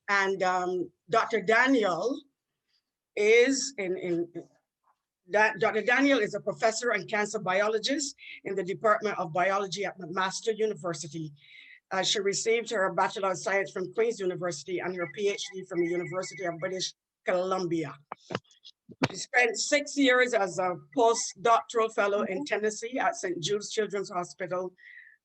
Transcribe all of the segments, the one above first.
And Dr. Daniel is Dr. Daniel is a professor and cancer biologist in the Department of Biology at McMaster University. She received her Bachelor of Science from Queen's University and her PhD from the University of British Columbia. She spent 6 years as a postdoctoral fellow in Tennessee at St. Jude's Children's Hospital,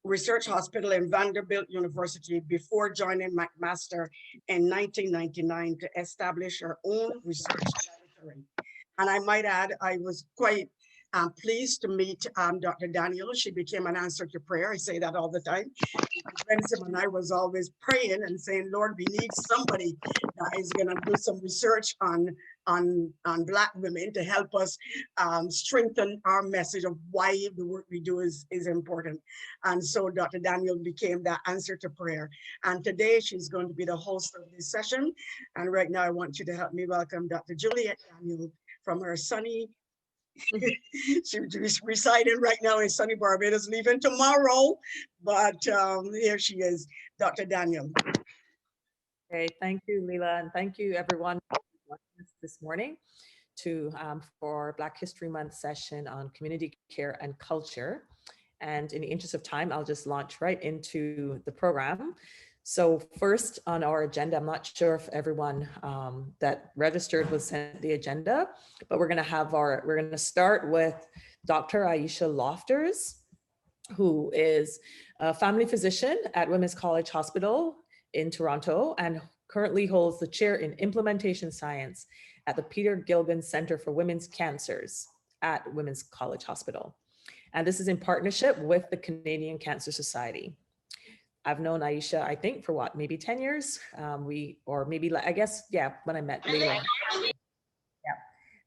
Research Hospital in Vanderbilt University before joining McMaster in 1999 to establish her own research laboratory. And I might add, I was quite pleased to meet Dr. Daniel. She became an answer to prayer. I say that all the time. Benson and I was always praying and saying, Lord, we need somebody that is going to do some research on Black women to help us strengthen our message of why the work we do is important. And so Dr. Daniel became that answer to prayer. And today she's going to be the host of this session. And right now I want you to help me welcome Dr. Juliet Daniel from her sunny, she's residing right now in sunny Barbados, leaving tomorrow, but here she is, Dr. Daniel. Okay, thank you, Leila, and thank you everyone for joining us this morning for Black History Month session on community care and culture. And in the interest of time, I'll just launch right into the program. So first on our agenda, I'm not sure if everyone that registered was sent the agenda, but we're going to start with Dr. Aisha Lofters, who is a family physician at Women's College Hospital in Toronto and currently holds the chair in implementation science at the Peter Gilgan Center for Women's Cancers at Women's College Hospital. And this is in partnership with the Canadian Cancer Society. I've known Aisha, I think, for what, maybe 10 years? When I met Leila.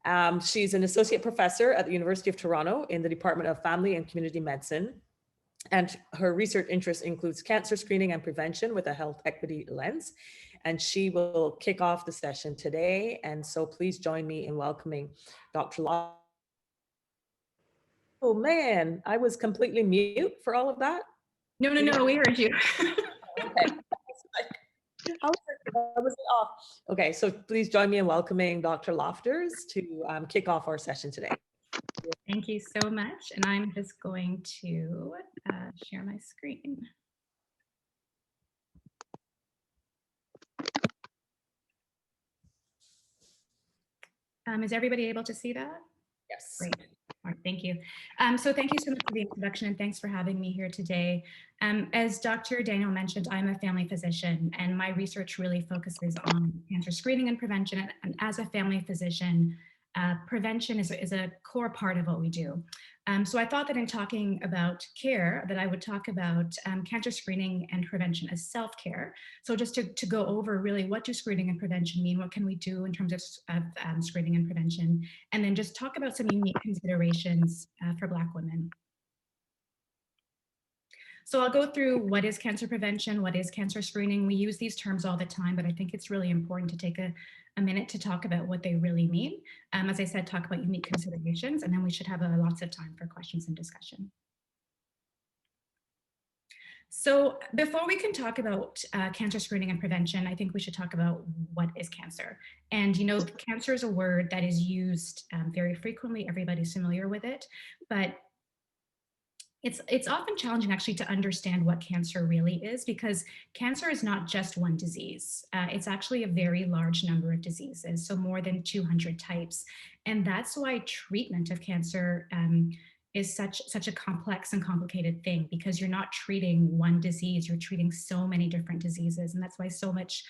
Yeah. She's an associate professor at the University of Toronto in the Department of Family and Community Medicine. And her research interest includes cancer screening and prevention with a health equity lens. And she will kick off the session today. And so please join me in welcoming Dr. Lofters. Oh man, I was completely mute for all of that. No, we heard you. Okay. How was it off? Okay, so please join me in welcoming Dr. Lofters to kick off our session today. Thank you so much. And I'm just going to share my screen. Is everybody able to see that? Yes. Great. All right, thank you. So thank you so much for the introduction and thanks for having me here today. As Dr. Daniel mentioned, I'm a family physician and my research really focuses on cancer screening and prevention. And as a family physician, prevention is a core part of what we do. So I thought that in talking about care, that I would talk about cancer screening and prevention as self-care. So just to go over really what do screening and prevention mean, what can we do in terms of screening and prevention, and then just talk about some unique considerations for Black women. So I'll go through what is cancer prevention, what is cancer screening. We use these terms all the time, but I think it's really important to take a minute to talk about what they really mean. As I said, talk about unique considerations, and then we should have lots of time for questions and discussion. So before we can talk about cancer screening and prevention, I think we should talk about what is cancer. And cancer is a word that is used very frequently. Everybody's familiar with it, but it's often challenging actually to understand what cancer really is, because cancer is not just one disease. It's actually a very large number of diseases, so more than 200 types. And that's why treatment of cancer is such a complex and complicated thing, because you're not treating one disease, you're treating so many different diseases. And that's why so much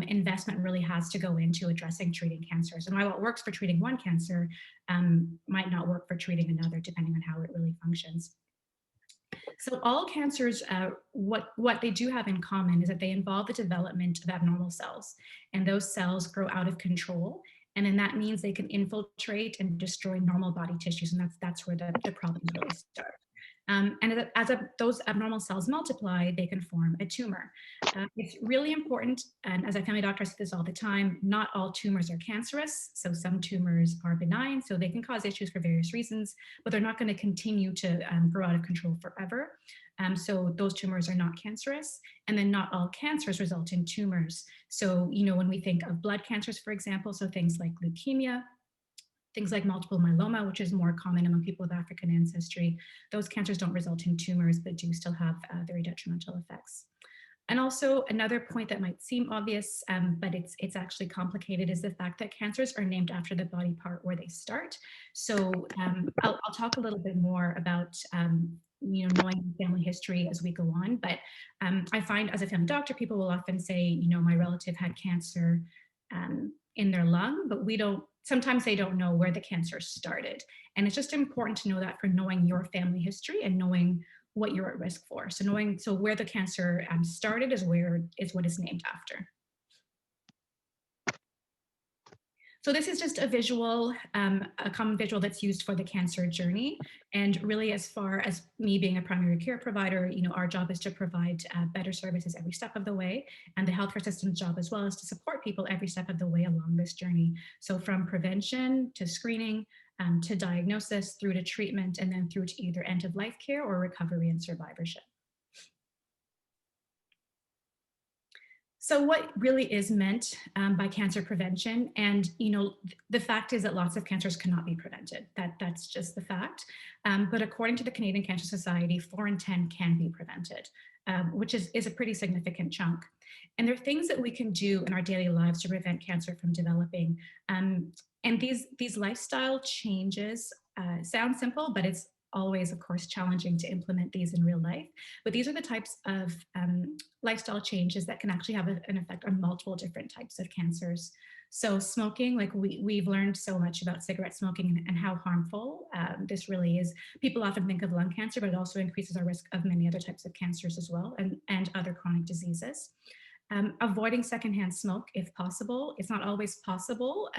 investment really has to go into addressing treating cancers. And while what works for treating one cancer might not work for treating another, depending on how it really functions. So all cancers, what they do have in common is that they involve the development of abnormal cells, and those cells grow out of control. And then that means they can infiltrate and destroy normal body tissues, and that's where the problems really start. And those abnormal cells multiply, they can form a tumor. It's really important, and as a family doctor, I say this all the time, not all tumors are cancerous. So some tumors are benign, so they can cause issues for various reasons, but they're not going to continue to grow out of control forever. So those tumors are not cancerous. And then not all cancers result in tumors. So, when we think of blood cancers, for example, so things like leukemia, things like multiple myeloma, which is more common among people with African ancestry, those cancers don't result in tumors, but do still have very detrimental effects. And also another point that might seem obvious, but it's actually complicated, is the fact that cancers are named after the body part where they start. So I'll talk a little bit more about knowing family history as we go on. But I find as a family doctor, people will often say, my relative had cancer in their lung, but sometimes they don't know where the cancer started. And it's just important to know that for knowing your family history and knowing what you're at risk for. So where the cancer started is what is named after. So this is just a visual, a common visual that's used for the cancer journey. And really, as far as me being a primary care provider, our job is to provide better services every step of the way. And the healthcare system's job as well is to support people every step of the way along this journey. So from prevention to screening, to diagnosis, through to treatment, and then through to either end-of-life care or recovery and survivorship. So what really is meant by cancer prevention? And the fact is that lots of cancers cannot be prevented. That's just the fact. But according to the Canadian Cancer Society, 4 in 10 can be prevented, which is a pretty significant chunk. And there are things that we can do in our daily lives to prevent cancer from developing. And these lifestyle changes sound simple, but it's always, of course, challenging to implement these in real life. But these are the types of lifestyle changes that can actually have an effect on multiple different types of cancers. So smoking, like we've learned so much about cigarette smoking and how harmful this really is. People often think of lung cancer, but it also increases our risk of many other types of cancers as well, and other chronic diseases. Avoiding secondhand smoke if possible. It's not always possible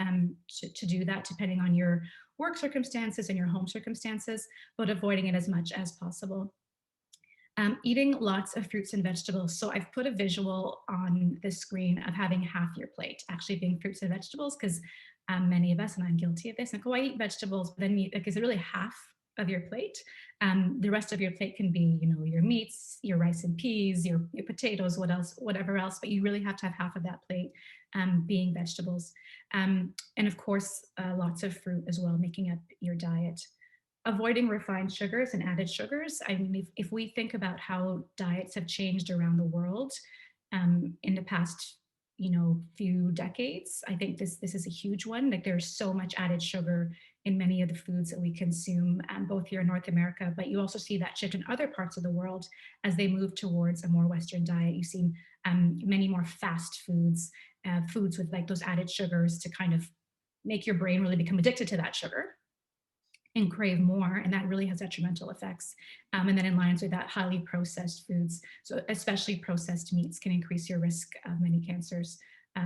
to do that depending on your work circumstances and your home circumstances, but avoiding it as much as possible. Eating lots of fruits and vegetables. So I've put a visual on the screen of having half your plate actually being fruits and vegetables, because many of us, and I'm guilty of this, like, oh, I eat vegetables, but then is it really half of your plate? The rest of your plate can be, your meats, your rice and peas, your potatoes, whatever else, but you really have to have half of that plate being vegetables. And of course, lots of fruit as well, making up your diet. Avoiding refined sugars and added sugars. I mean, if we think about how diets have changed around the world in the past, few decades, I think this is a huge one. Like, there's so much added sugar in many of the foods that we consume, both here in North America, but you also see that shift in other parts of the world as they move towards a more Western diet. You've seen many more fast foods, foods with like those added sugars to kind of make your brain really become addicted to that sugar and crave more, and that really has detrimental effects. And then in lines with that, highly processed foods, so especially processed meats, can increase your risk of many cancers.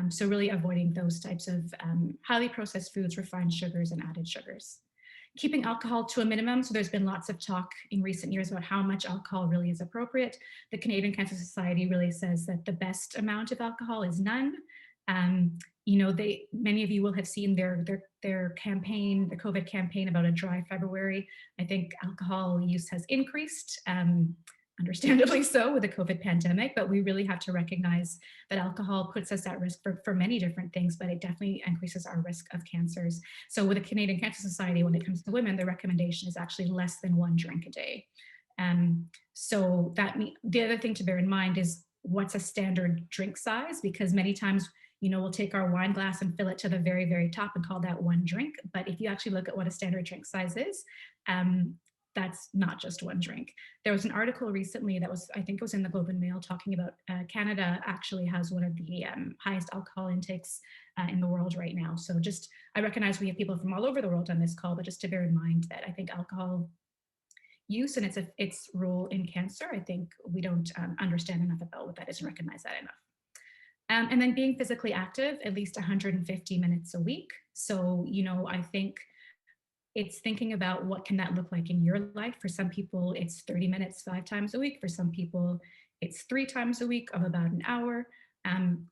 So really avoiding those types of highly processed foods, refined sugars, and added sugars. Keeping alcohol to a minimum. So there's been lots of talk in recent years about how much alcohol really is appropriate. The Canadian Cancer Society really says that the best amount of alcohol is none. Many of you will have seen their campaign, the COVID campaign about a dry February. I think alcohol use has increased, understandably so, with the COVID pandemic, but we really have to recognize that alcohol puts us at risk for many different things, but it definitely increases our risk of cancers. So with the Canadian Cancer Society, when it comes to women, the recommendation is actually less than 1 drink a day. So the other thing to bear in mind is what's a standard drink size, because many times we'll take our wine glass and fill it to the very, very top and call that 1 drink. But if you actually look at what a standard drink size is, that's not just 1 drink. There was an article recently that I think it was in the Globe and Mail, talking about Canada actually has one of the highest alcohol intakes in the world right now. So I recognize we have people from all over the world on this call, but just to bear in mind that I think alcohol use and its role in cancer, I think we don't understand enough about what that is and recognize that enough. And then being physically active, at least 150 minutes a week. So, I think it's thinking about what can that look like in your life. For some people, it's 30 minutes, 5 times a week. For some people, it's 3 times a week of about an hour. And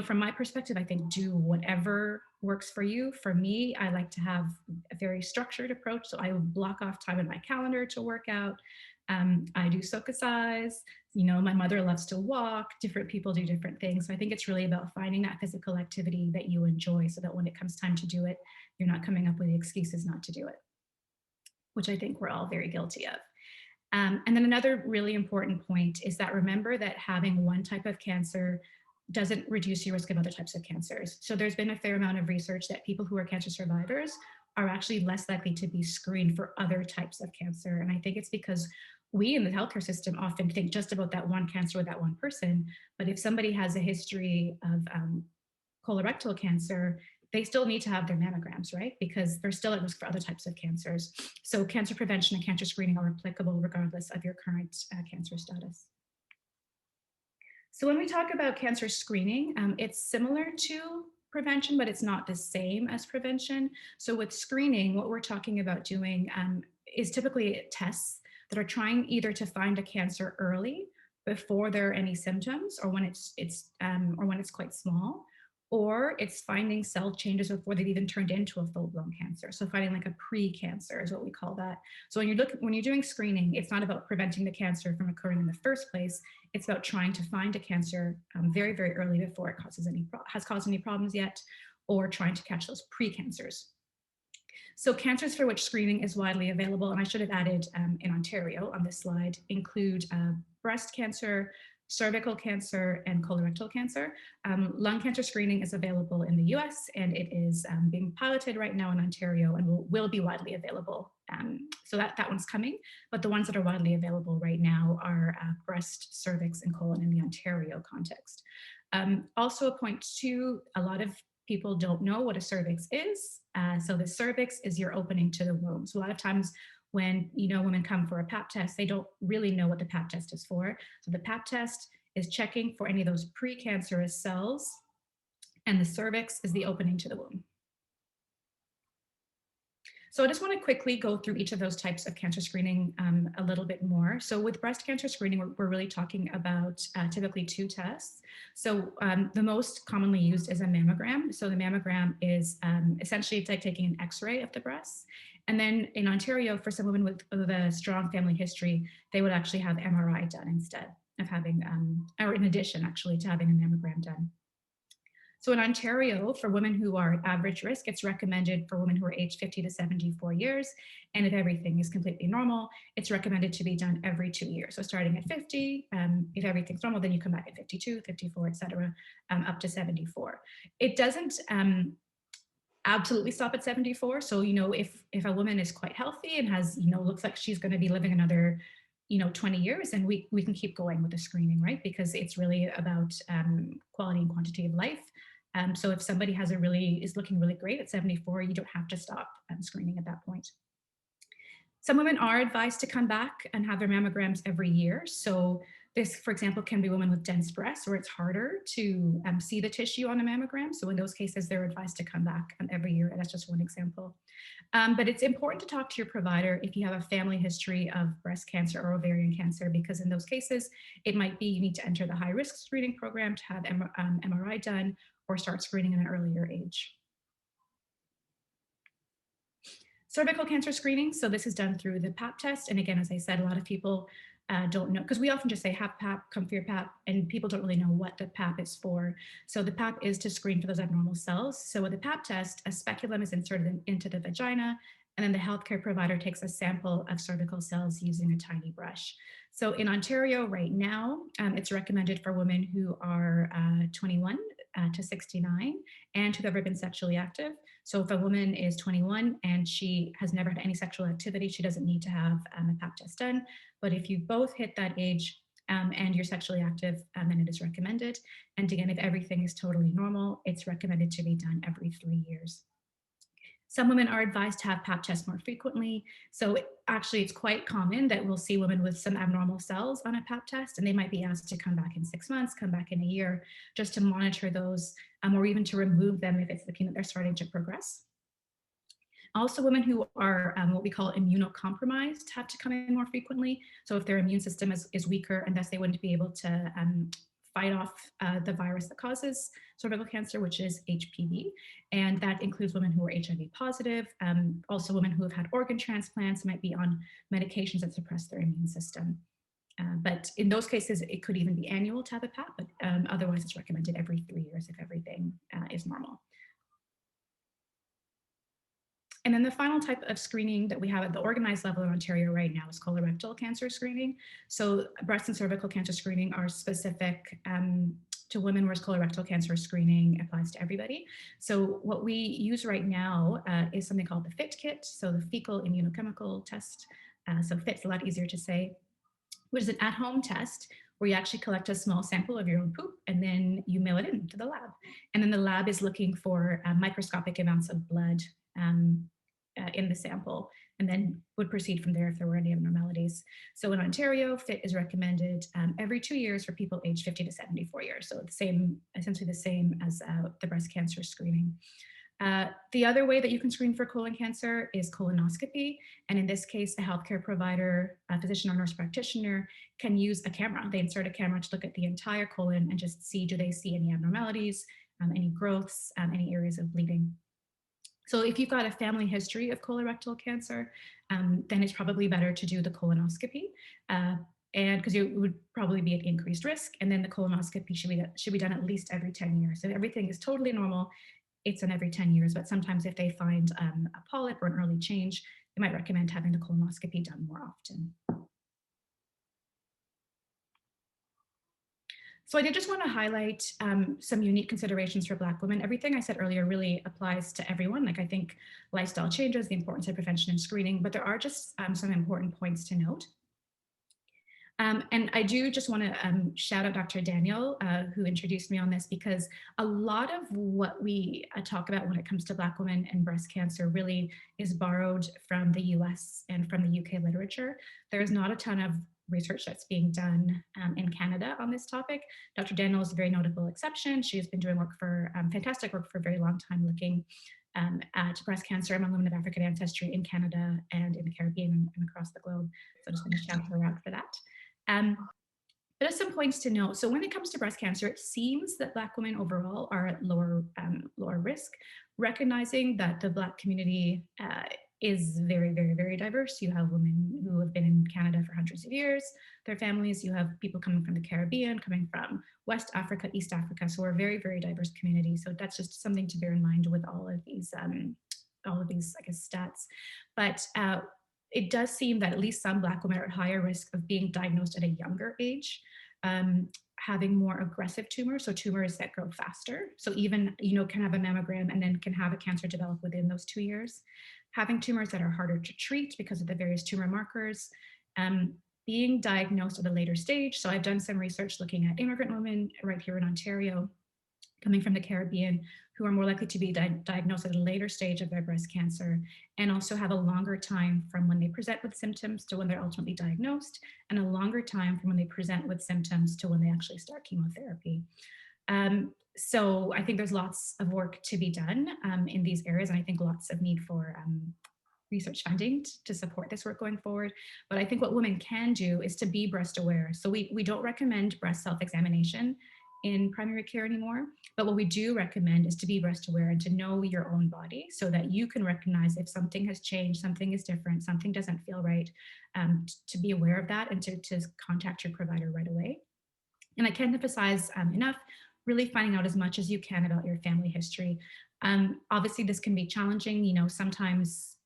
from my perspective, I think do whatever works for you. For me, I like to have a very structured approach. So I will block off time in my calendar to work out. I do soak exercise. My mother loves to walk. Different people do different things. So I think it's really about finding that physical activity that you enjoy so that when it comes time to do it, you're not coming up with the excuses not to do it, which I think we're all very guilty of. And then another really important point is that remember that having one type of cancer doesn't reduce your risk of other types of cancers. So there's been a fair amount of research that people who are cancer survivors are actually less likely to be screened for other types of cancer. And I think it's because we in the healthcare system often think just about that one cancer with that one person. But if somebody has a history of colorectal cancer, they still need to have their mammograms, right? Because they're still at risk for other types of cancers. So cancer prevention and cancer screening are applicable regardless of your current cancer status. So when we talk about cancer screening, it's similar to prevention, but it's not the same as prevention. So with screening, what we're talking about doing is typically tests that are trying either to find a cancer early before there are any symptoms, or when it's quite small, or it's finding cell changes before they've even turned into a full-blown cancer. So finding like a pre-cancer is what we call that. So when you're doing screening, it's not about preventing the cancer from occurring in the first place. It's about trying to find a cancer very, very early before it has caused any problems yet, or trying to catch those pre-cancers. So cancers for which screening is widely available, and I should have added in Ontario on this slide, include breast cancer, cervical cancer, and colorectal cancer. Lung cancer screening is available in the US, and it is being piloted right now in Ontario and will be widely available. So that one's coming, but the ones that are widely available right now are breast, cervix, and colon in the Ontario context. Also a point too, a lot of people don't know what a cervix is. So the cervix is your opening to the womb. So a lot of times when women come for a pap test, they don't really know what the pap test is for. So the pap test is checking for any of those precancerous cells, and the cervix is the opening to the womb. So I just want to quickly go through each of those types of cancer screening a little bit more. So with breast cancer screening, we're really talking about typically two tests. So the most commonly used is a mammogram. So the mammogram is essentially it's like taking an X-ray of the breasts. And then in Ontario, for some women with a strong family history, they would actually have MRI done instead of having, or in addition actually to having a mammogram done. So in Ontario, for women who are at average risk, it's recommended for women who are aged 50 to 74 years. And if everything is completely normal, it's recommended to be done every 2 years. So starting at 50, if everything's normal, then you come back at 52, 54, et cetera, up to 74. It doesn't absolutely stop at 74. So, if a woman is quite healthy and has, looks like she's going to be living another 20 years, and we can keep going with the screening, right? Because it's really about quality and quantity of life. So if somebody is looking really great at 74, you don't have to stop screening at that point. Some women are advised to come back and have their mammograms every year. So this, for example, can be women with dense breasts where it's harder to see the tissue on a mammogram. So in those cases, they're advised to come back every year. And that's just one example. But it's important to talk to your provider if you have a family history of breast cancer or ovarian cancer, because in those cases, it might be you need to enter the high risk screening program to have MRI done or start screening at an earlier age. Cervical cancer screening. So this is done through the pap test. And again, as I said, a lot of people don't know, because we often just say have pap, come for your pap, and people don't really know what the pap is for. So the pap is to screen for those abnormal cells. So with the pap test, a speculum is inserted into the vagina, and then the healthcare provider takes a sample of cervical cells using a tiny brush. So in Ontario right now, it's recommended for women who are 21 to 69 and who've ever been sexually active. So if a woman is 21 and she has never had any sexual activity, she doesn't need to have a pap test done. But if you both hit that age and you're sexually active, then it is recommended. And again, if everything is totally normal, it's recommended to be done every 3 years. Some women are advised to have pap tests more frequently. So actually, it's quite common that we'll see women with some abnormal cells on a pap test, and they might be asked to come back in 6 months, come back in a year, just to monitor those, or even to remove them if it's looking that they're starting to progress. Also, women who are what we call immunocompromised have to come in more frequently. So if their immune system is weaker and thus they wouldn't be able to fight off the virus that causes cervical cancer, which is HPV. And that includes women who are HIV positive, also women who have had organ transplants, might be on medications that suppress their immune system. But in those cases, it could even be annual to have a PAP, but otherwise it's recommended every 3 years if everything is normal. And then the final type of screening that we have at the organized level in Ontario right now is colorectal cancer screening. So breast and cervical cancer screening are specific to women, whereas colorectal cancer screening applies to everybody. So what we use right now is something called the FIT kit, so the fecal immunochemical test. So FIT's a lot easier to say, which is an at-home test where you actually collect a small sample of your own poop and then you mail it in to the lab. And then the lab is looking for microscopic amounts of blood in the sample, and then would proceed from there if there were any abnormalities. So in Ontario, FIT is recommended every 2 years for people aged 50 to 74 years. So the same, essentially the same as the breast cancer screening. The other way that you can screen for colon cancer is colonoscopy. And in this case, a healthcare provider, a physician or nurse practitioner can use a camera. They insert a camera to look at the entire colon and just see, do they see any abnormalities, any growths, any areas of bleeding. So if you've got a family history of colorectal cancer, then it's probably better to do the colonoscopy. And because you would probably be at increased risk, and then the colonoscopy should be done at least every 10 years. If everything is totally normal, it's done every 10 years, but sometimes if they find a polyp or an early change, they might recommend having the colonoscopy done more often. So I did just want to highlight some unique considerations for Black women. Everything I said earlier really applies to everyone. Like I think lifestyle changes, the importance of prevention and screening, but there are just some important points to note. And I do just want to shout out Dr. Daniel, who introduced me on this, because a lot of what we talk about when it comes to Black women and breast cancer really is borrowed from the US and from the UK literature. There's not a ton of research that's being done in Canada on this topic. Dr. Daniel is a very notable exception. She has been doing work for, fantastic work for a very long time, looking at breast cancer among women of African ancestry in Canada and in the Caribbean and across the globe. So I just want to shout her out for that. But there's some points to note. So when it comes to breast cancer, it seems that Black women overall are at lower risk, recognizing that the Black community is very, very, very diverse. You have women who have been in Canada for hundreds of years, their families. You have people coming from the Caribbean, coming from West Africa, East Africa. So we're a very, very diverse community. So that's just something to bear in mind with all of these, I guess, stats. But it does seem that at least some Black women are at higher risk of being diagnosed at a younger age, having more aggressive tumors, so tumors that grow faster. So even, can have a mammogram and then can have a cancer develop within those 2 years. Having tumors that are harder to treat because of the various tumor markers, being diagnosed at a later stage. So I've done some research looking at immigrant women right here in Ontario, coming from the Caribbean, who are more likely to be diagnosed at a later stage of their breast cancer, and also have a longer time from when they present with symptoms to when they're ultimately diagnosed, and a longer time from when they present with symptoms to when they actually start chemotherapy. So I think there's lots of work to be done in these areas, and I think lots of need for research funding to support this work going forward. But I think what women can do is to be breast aware. So we don't recommend breast self-examination in primary care anymore, but what we do recommend is to be breast aware and to know your own body so that you can recognize if something has changed, something is different, something doesn't feel right, to be aware of that and to contact your provider right away. And I can't emphasize enough, really finding out as much as you can about your family history. Obviously this can be challenging, sometimes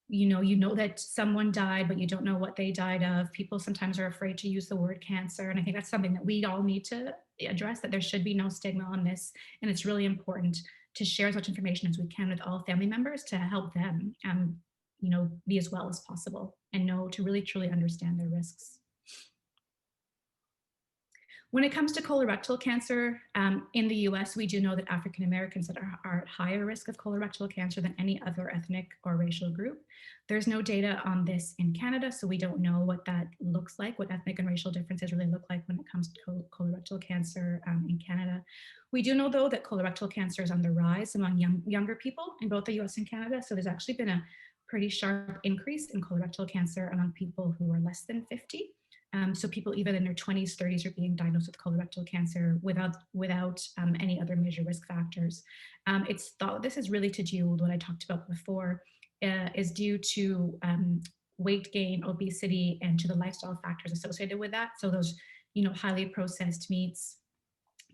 you know that someone died, but you don't know what they died of. People sometimes are afraid to use the word cancer. And I think that's something that we all need to address, that there should be no stigma on this. And it's really important to share as much information as we can with all family members to help them, be as well as possible and know to really truly understand their risks. When it comes to colorectal cancer, in the US, we do know that African Americans are at higher risk of colorectal cancer than any other ethnic or racial group. There's no data on this in Canada, so we don't know what that looks like, what ethnic and racial differences really look like when it comes to colorectal cancer in Canada. We do know, though, that colorectal cancer is on the rise among younger people in both the US and Canada. So there's actually been a pretty sharp increase in colorectal cancer among people who are less than 50. So people even in their 20s, 30s are being diagnosed with colorectal cancer without any other major risk factors. It's thought this is really to do with what I talked about before, is due to weight gain, obesity, and to the lifestyle factors associated with that. So those, highly processed meats,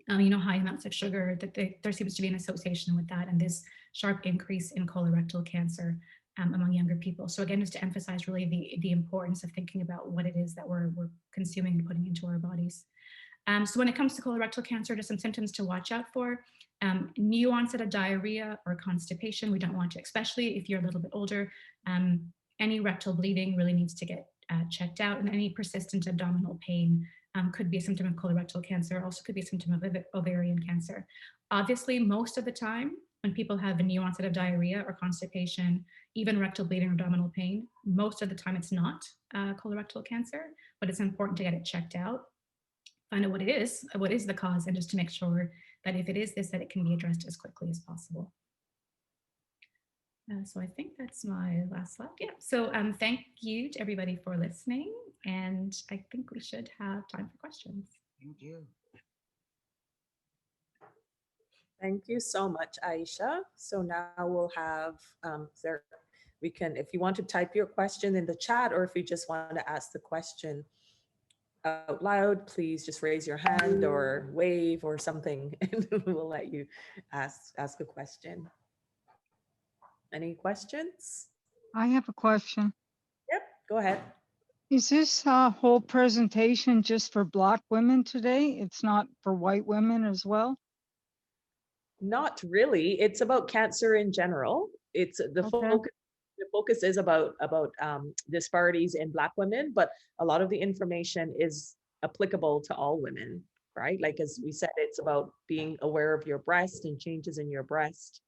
high amounts of sugar, that there seems to be an association with that and this sharp increase in colorectal cancer among younger people. So again, just to emphasize really the importance of thinking about what it is that we're consuming and putting into our bodies. So when it comes to colorectal cancer, just some symptoms to watch out for. New onset of diarrhea or constipation, we don't want to, especially if you're a little bit older. Any rectal bleeding really needs to get checked out, and any persistent abdominal pain could be a symptom of colorectal cancer, also could be a symptom of ovarian cancer. Obviously, most of the time, when people have a new onset of diarrhea or constipation, even rectal bleeding or abdominal pain, most of the time it's not colorectal cancer, but it's important to get it checked out, find out what is the cause, and just to make sure that if it is this, that it can be addressed as quickly as possible. So I think that's my last slide. Yeah, so thank you to everybody for listening, and I think we should have time for questions. Thank you. Thank you so much, Aisha. So now we'll have, if you want to type your question in the chat, or if you just want to ask the question out loud, please just raise your hand or wave or something, and we'll let you ask a question. Any questions? I have a question. Yep, go ahead. Is this whole presentation just for Black women today? It's not for white women as well? Not really. It's about cancer in general. It's the Okay. focus is about disparities in Black women, but a lot of the information is applicable to all women, right? Like, as we said, it's about being aware of your breast and changes in your breast.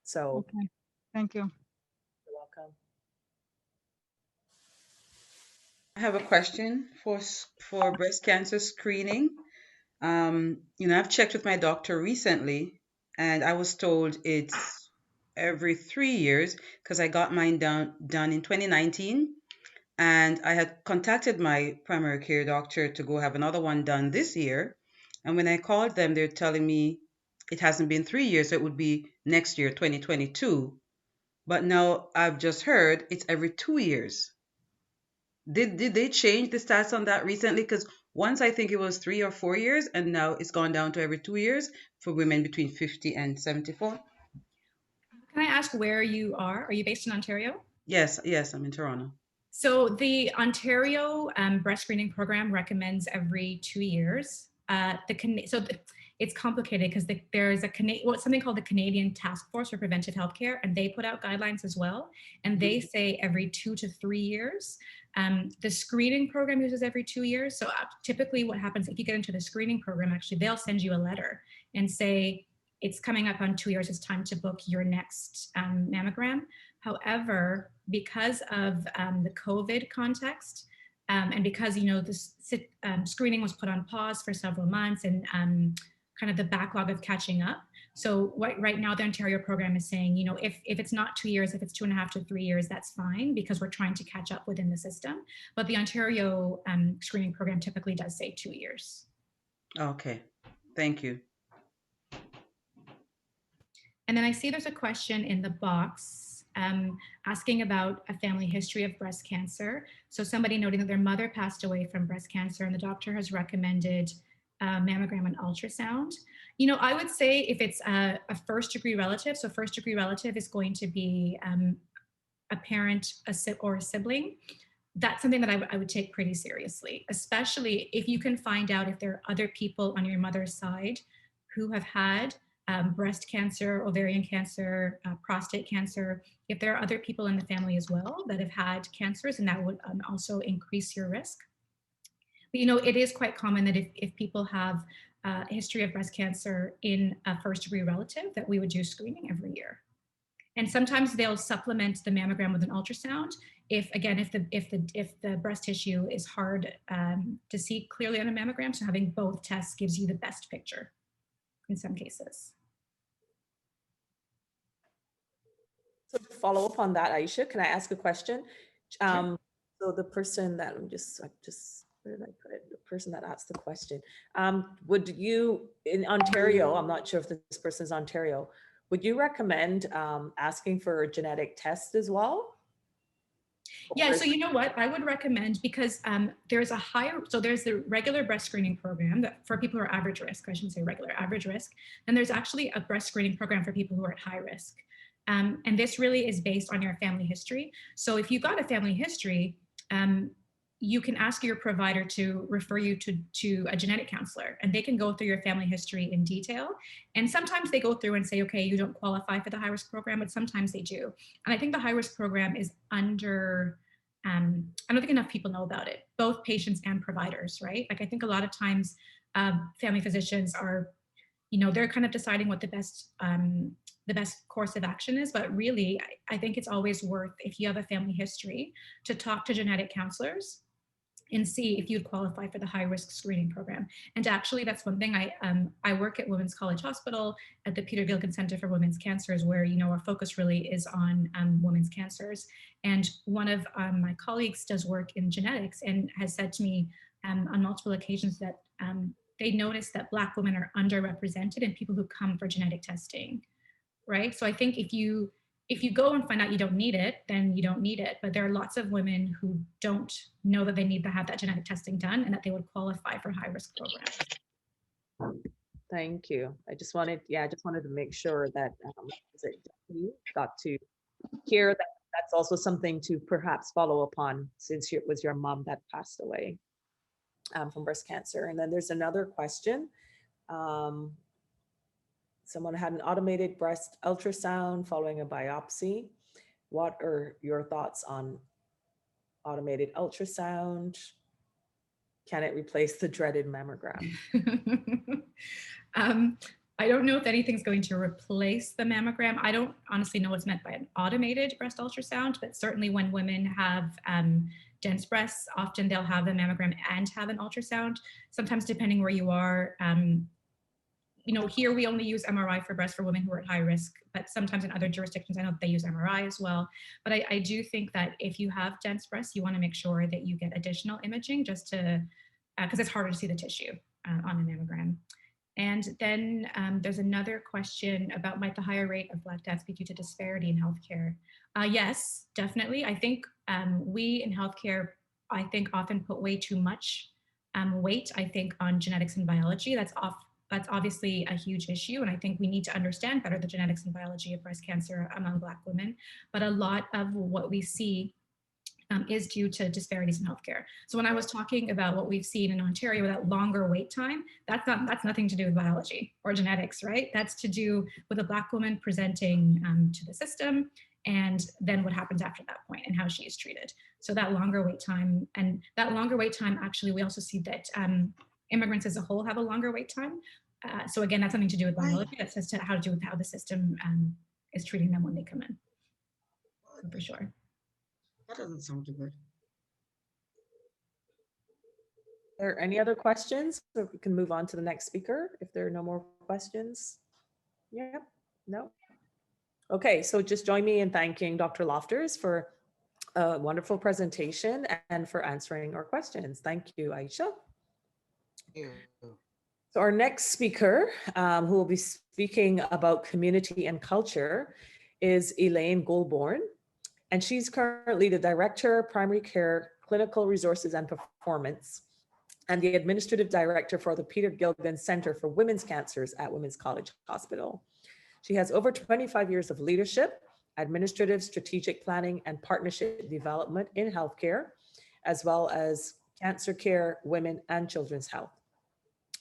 So Okay. Thank you. you're welcome. I have a question for breast cancer screening. I've checked with my doctor recently, and I was told it's every 3 years because I got mine done in 2019, and I had contacted my primary care doctor to go have another one done this year. And when I called them, they're telling me it hasn't been 3 years, so it would be next year, 2022. But now I've just heard it's every 2 years. Did they change the stats on that recently? Because once I think it was 3 or 4 years, and now it's gone down to every 2 years for women between 50 and 74. Can I ask where you are? Are you based in Ontario? Yes, I'm in Toronto. So the Ontario breast screening program recommends every 2 years. It's complicated because there's something called the Canadian Task Force for Preventive Healthcare, and they put out guidelines as well. And they say every 2 to 3 years. The screening program uses every 2 years. So typically what happens if you get into the screening program, actually, they'll send you a letter and say, it's coming up on 2 years, it's time to book your next mammogram. However, because of the COVID context, and because this screening was put on pause for several months, and kind of the backlog of catching up. So right now the Ontario program is saying, if it's not 2 years, if it's 2.5 to 3 years, that's fine, because we're trying to catch up within the system. But the Ontario screening program typically does say 2 years. Okay, thank you. And then I see there's a question in the box asking about a family history of breast cancer. So somebody noting that their mother passed away from breast cancer, and the doctor has recommended mammogram and ultrasound. I would say if it's a first degree relative, so first degree relative is going to be a parent or a sibling. That's something that I would take pretty seriously, especially if you can find out if there are other people on your mother's side who have had breast cancer, ovarian cancer, prostate cancer, if there are other people in the family as well that have had cancers, and that would also increase your risk. But, you know, it is quite common that if people have a history of breast cancer in a first degree relative, that we would do screening every year. And sometimes they'll supplement the mammogram with an ultrasound. If the breast tissue is hard to see clearly on a mammogram, so having both tests gives you the best picture in some cases. So to follow up on that, Aisha, can I ask a question? Sure. So the person that where did I put it? The person that asked the question, would you, in Ontario, I'm not sure if this person is Ontario, would you recommend asking for a genetic test as well? Yeah, so you know what, I would recommend, because there's the regular breast screening program that for people who are average risk, I shouldn't say regular, average risk. And there's actually a breast screening program for people who are at high risk. And this really is based on your family history. So if you got a family history, you can ask your provider to refer you to a genetic counselor, and they can go through your family history in detail. And sometimes they go through and say, okay, you don't qualify for the high risk program, but sometimes they do. And I think the high risk program is under, I don't think enough people know about it, both patients and providers, right? Like I think a lot of times family physicians are, you know, they're kind of deciding what the best course of action is. But really, I think it's always worth, if you have a family history, to talk to genetic counselors and see if you'd qualify for the high risk screening program. And actually, that's one thing. I work at Women's College Hospital at the Peter Gilligan Center for Women's Cancers, where, you know, our focus really is on women's cancers. And one of my colleagues does work in genetics and has said to me on multiple occasions that they noticed that Black women are underrepresented in people who come for genetic testing, right? So I think if you go and find out you don't need it, then you don't need it. But there are lots of women who don't know that they need to have that genetic testing done and that they would qualify for high risk programs. Thank you. I just wanted to make sure that you got to hear that that's also something to perhaps follow upon, since it was your mom that passed away from breast cancer. And then there's another question. Someone had an automated breast ultrasound following a biopsy. What are your thoughts on automated ultrasound? Can it replace the dreaded mammogram? I don't know if anything's going to replace the mammogram. I don't honestly know what's meant by an automated breast ultrasound, but certainly when women have dense breasts, often they'll have the mammogram and have an ultrasound. Sometimes depending where you are, you know, here we only use MRI for breast for women who are at high risk, but sometimes in other jurisdictions, I know they use MRI as well. But I do think that if you have dense breasts, you want to make sure that you get additional imaging just to, because it's harder to see the tissue on a mammogram. And then there's another question about, might the higher rate of Black deaths be due to disparity in healthcare? Yes, definitely. I think we in healthcare, I think often put way too much weight, I think, on genetics and biology. That's obviously a huge issue. And I think we need to understand better the genetics and biology of breast cancer among Black women. But a lot of what we see is due to disparities in healthcare. So when I was talking about what we've seen in Ontario, that longer wait time, that's nothing to do with biology or genetics, right? That's to do with a Black woman presenting to the system, and then what happens after that point and how she is treated. So that longer wait time, actually, we also see that immigrants as a whole have a longer wait time. So again, that's something to do with biology. That's just how to do with how the system is treating them when they come in, for sure. That doesn't sound too good. Are there any other questions? So we can move on to the next speaker if there are no more questions. Yep. No. Okay, so just join me in thanking Dr. Lofters for a wonderful presentation and for answering our questions. Thank you, Aisha. So our next speaker, who will be speaking about community and culture, is Elaine Goulbourne. And she's currently the Director, Primary Care, Clinical Resources and Performance, and the Administrative Director for the Peter Gilligan Center for Women's Cancers at Women's College Hospital. She has over 25 years of leadership, administrative, strategic planning, and partnership development in healthcare, as well as cancer care, women, and children's health.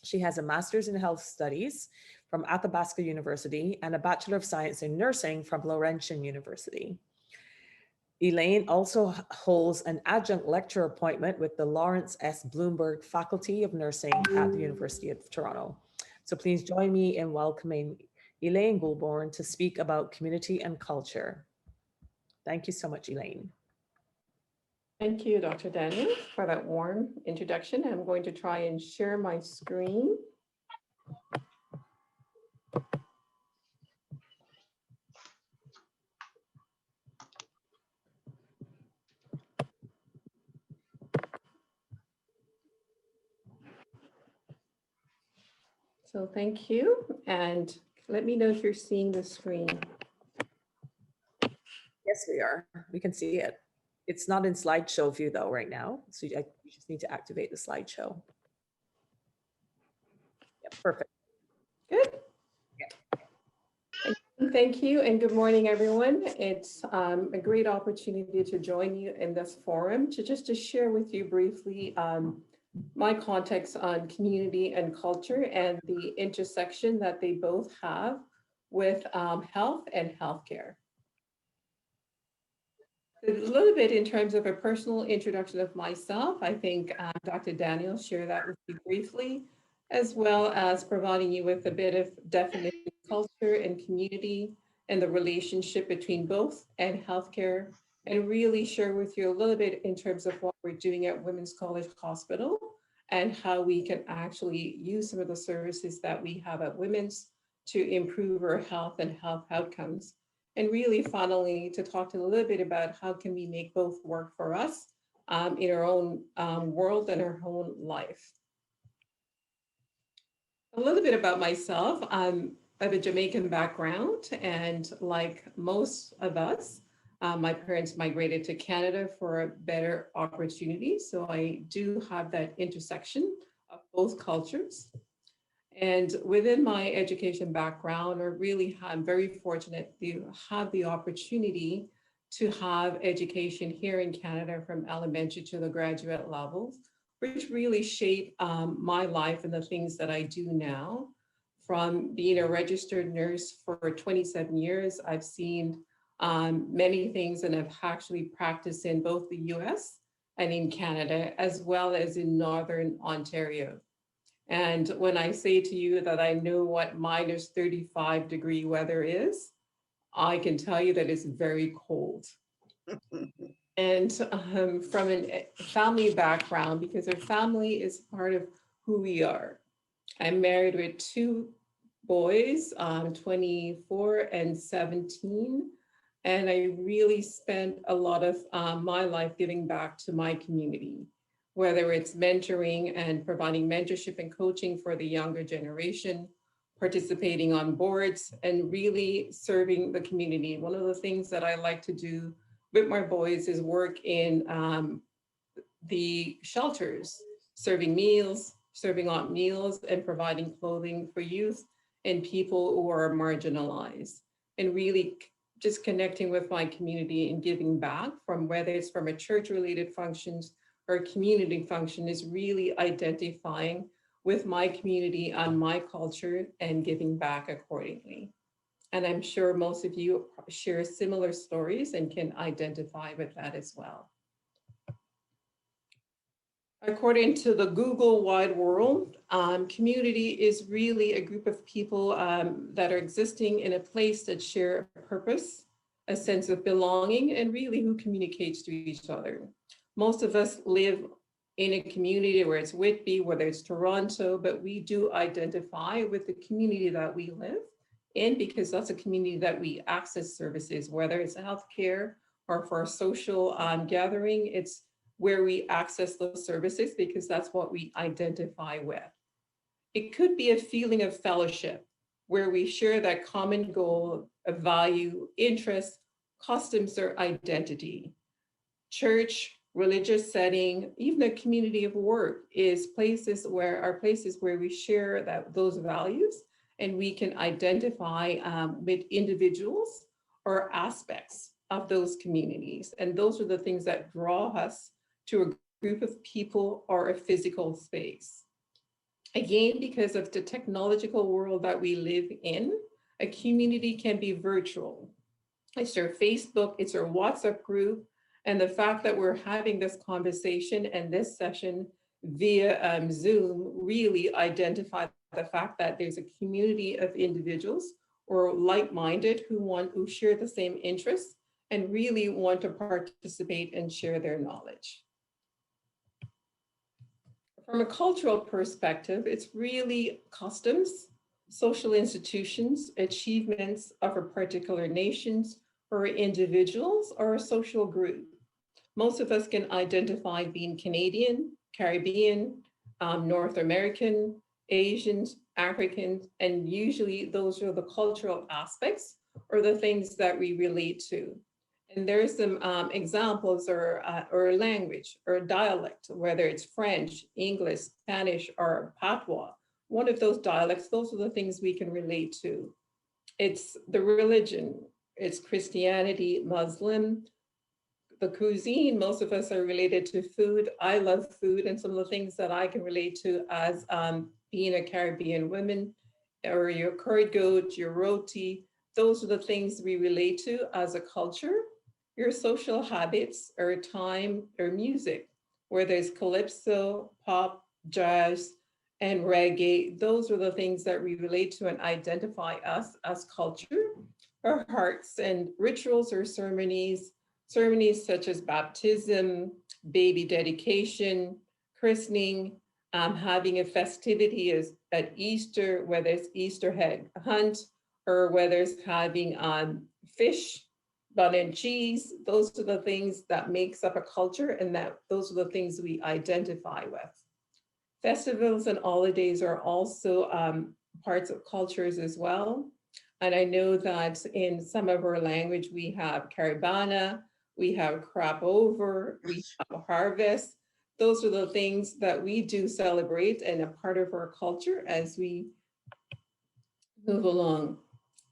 She has a master's in health studies from Athabasca University and a Bachelor of Science in Nursing from Laurentian University. Elaine also holds an adjunct lecturer appointment with the Lawrence S. Bloomberg Faculty of Nursing at the University of Toronto. So please join me in welcoming Elaine Goulbourne to speak about community and culture. Thank you so much, Elaine. Thank you, Dr. Daniels, for that warm introduction. I'm going to try and share my screen. So thank you, and let me know if you're seeing the screen. Yes, we are. We can see it. It's not in slideshow view though right now. So you just need to activate the slideshow. Yep, perfect. Good. Thank you and good morning, everyone. It's a great opportunity to join you in this forum to share with you briefly my context on community and culture and the intersection that they both have with health and healthcare. A little bit in terms of a personal introduction of myself, I think Dr. Daniel shared that with you briefly, as well as providing you with a bit of definition of culture and community and the relationship between both and healthcare, and really share with you a little bit in terms of what we're doing at Women's College Hospital and how we can actually use some of the services that we have at Women's to improve our health and health outcomes. And really finally to talk a little bit about how can we make both work for us in our own world and our own life. A little bit about myself. I have a Jamaican background, and like most of us, my parents migrated to Canada for a better opportunity. So I do have that intersection of both cultures. And within my education background, I'm very fortunate to have the opportunity to have education here in Canada from elementary to the graduate levels, which really shaped my life and the things that I do now. From being a registered nurse for 27 years, I've seen many things and I've actually practiced in both the US and in Canada, as well as in Northern Ontario. And when I say to you that I know what minus 35-degree weather is, I can tell you that it's very cold. And from a family background, because our family is part of who we are. I'm married with two boys, 24 and 17. And I really spent a lot of my life giving back to my community, whether it's mentoring and providing mentorship and coaching for the younger generation, participating on boards, and really serving the community. One of the things that I like to do with my boys is work in the shelters, serving meals, serving out meals, and providing clothing for youth and people who are marginalized, and really just connecting with my community and giving back, from whether it's from a church-related functions or community function, is really identifying with my community on my culture and giving back accordingly. And I'm sure most of you share similar stories and can identify with that as well. According to the Google wide world, community is really a group of people that are existing in a place that share a purpose, a sense of belonging, and really who communicates to each other. Most of us live in a community where it's Whitby, whether it's Toronto, but we do identify with the community that we live in, because that's a community that we access services, whether it's healthcare or for a social gathering, it's where we access those services because that's what we identify with. It could be a feeling of fellowship where we share that common goal of value, interest, customs, or identity. Church, religious setting, even a community of work are places where we share those values, and we can identify with individuals or aspects of those communities. And those are the things that draw us to a group of people or a physical space. Again, because of the technological world that we live in, a community can be virtual. It's our Facebook, it's our WhatsApp group, And the fact that we're having this conversation and this session via Zoom really identify the fact that there's a community of individuals or like-minded who share the same interests and really want to participate and share their knowledge. From a cultural perspective, it's really customs, social institutions, achievements of a particular nations or individuals or a social group. Most of us can identify being Canadian, Caribbean, North American, Asians, Africans, and usually those are the cultural aspects or the things that we relate to. And there's some examples or language or dialect, whether it's French, English, Spanish, or Patois. One of those dialects, those are the things we can relate to. It's the religion, it's Christianity, Muslim, the cuisine, most of us are related to food. I love food, and some of the things that I can relate to as being a Caribbean woman, or your curried goat, your roti, those are the things we relate to as a culture. Your social habits or time or music, where there's calypso, pop, jazz, and reggae, those are the things that we relate to and identify us as culture. Our hearts and rituals or ceremonies such as baptism, baby dedication, christening, having a festivity as at Easter, whether it's Easter egg hunt or whether it's having fish, bun and cheese. Those are the things that makes up a culture, and that those are the things we identify with. Festivals and holidays are also parts of cultures as well. And I know that in some of our language, we have Caribana, we have crop over, we have harvest. Those are the things that we do celebrate and a part of our culture as we move along.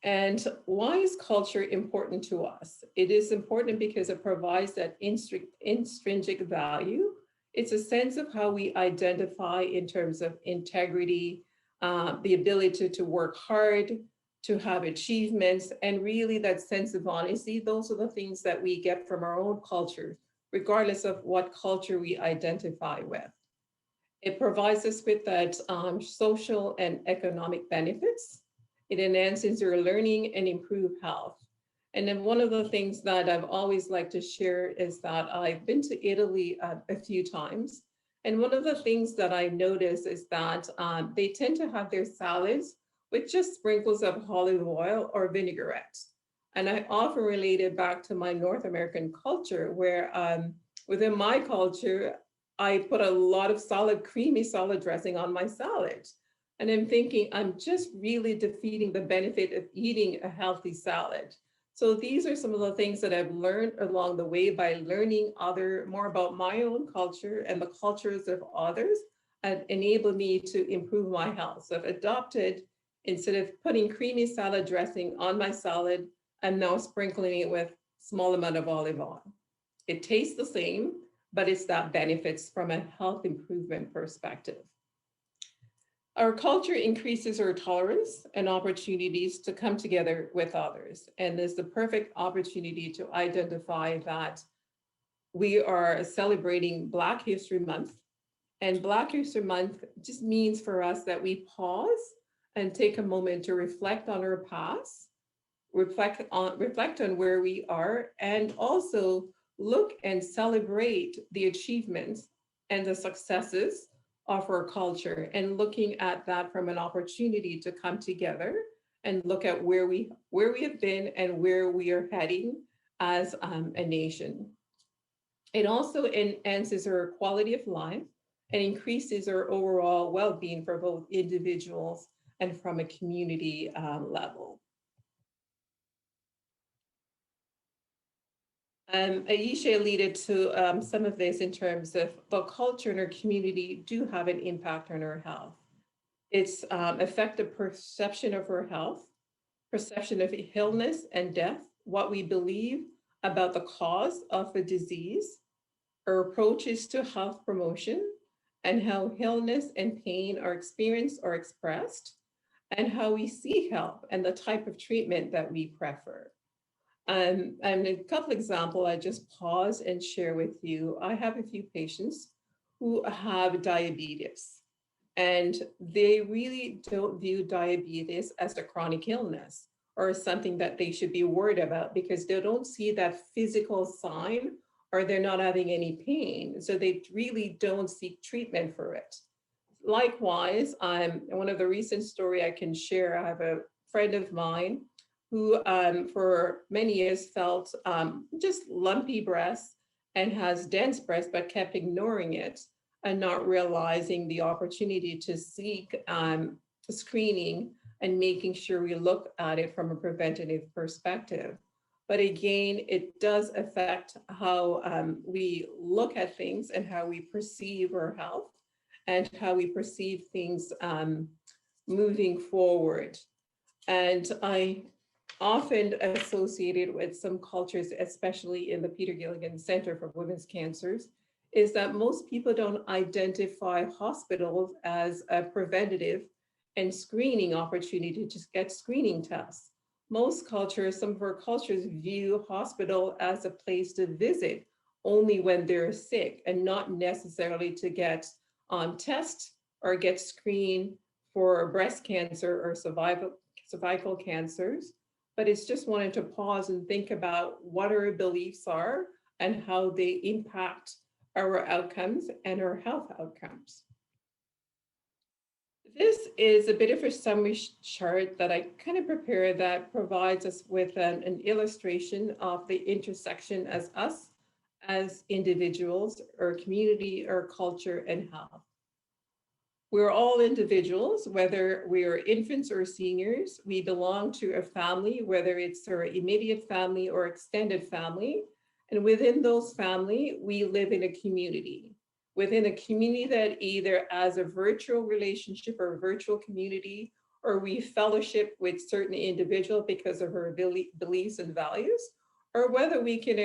And why is culture important to us? It is important because it provides that intrinsic value. It's a sense of how we identify in terms of integrity, the ability to work hard, to have achievements, and really that sense of honesty. Those are the things that we get from our own culture, regardless of what culture we identify with. It provides us with that social and economic benefits. It enhances your learning and improve health. And then one of the things that I've always liked to share is that I've been to Italy a few times. And one of the things that I notice is that they tend to have their salads with just sprinkles of olive oil or vinaigrette. And I often relate it back to my North American culture, where within my culture, I put a lot of solid, creamy salad dressing on my salad. And I'm thinking, I'm just really defeating the benefit of eating a healthy salad. So these are some of the things that I've learned along the way by learning more about my own culture and the cultures of others, and enabled me to improve my health. So I've adopted, instead of putting creamy salad dressing on my salad, I'm now sprinkling it with small amount of olive oil. It tastes the same, but it's that benefits from a health improvement perspective. Our culture increases our tolerance and opportunities to come together with others. And there's the perfect opportunity to identify that we are celebrating Black History Month. And Black History Month just means for us that we pause and take a moment to reflect on our past, reflect on where we are, and also look and celebrate the achievements and the successes of our culture, and looking at that from an opportunity to come together and look at where we have been and where we are heading as a nation. It also enhances our quality of life and increases our overall well-being for both individuals and from a community level. Aisha alluded to some of this in terms of the culture and our community do have an impact on our health. It's affected perception of our health, perception of illness and death, what we believe about the cause of a disease, our approaches to health promotion, and how illness and pain are experienced or expressed, and how we seek help and the type of treatment that we prefer. And a couple examples, I just pause and share with you. I have a few patients who have diabetes, and they really don't view diabetes as a chronic illness or something that they should be worried about because they don't see that physical sign or they're not having any pain. So they really don't seek treatment for it. Likewise, one of the recent story I can share, I have a friend of mine who for many years felt just lumpy breasts and has dense breasts, but kept ignoring it and not realizing the opportunity to seek screening and making sure we look at it from a preventative perspective. But again, it does affect how we look at things and how we perceive our health and how we perceive things moving forward. And I often associated with some cultures, especially in the Peter Gilligan Center for Women's Cancers, is that most people don't identify hospitals as a preventative and screening opportunity to get screening tests. Most cultures, some of our cultures view hospital as a place to visit only when they're sick and not necessarily to get tests or get screened for breast cancer or cervical cancers. But it's just wanted to pause and think about what our beliefs are and how they impact our outcomes and our health outcomes. This is a bit of a summary chart that I kind of prepared that provides us with an illustration of the intersection as us, as individuals, or community, or culture, and health. We're all individuals, whether we are infants or seniors. We belong to a family, whether it's our immediate family or extended family. And within those family, we live in a community. Within a community that either has a virtual relationship or a virtual community, or we fellowship with certain individuals because of our beliefs and values, or whether we can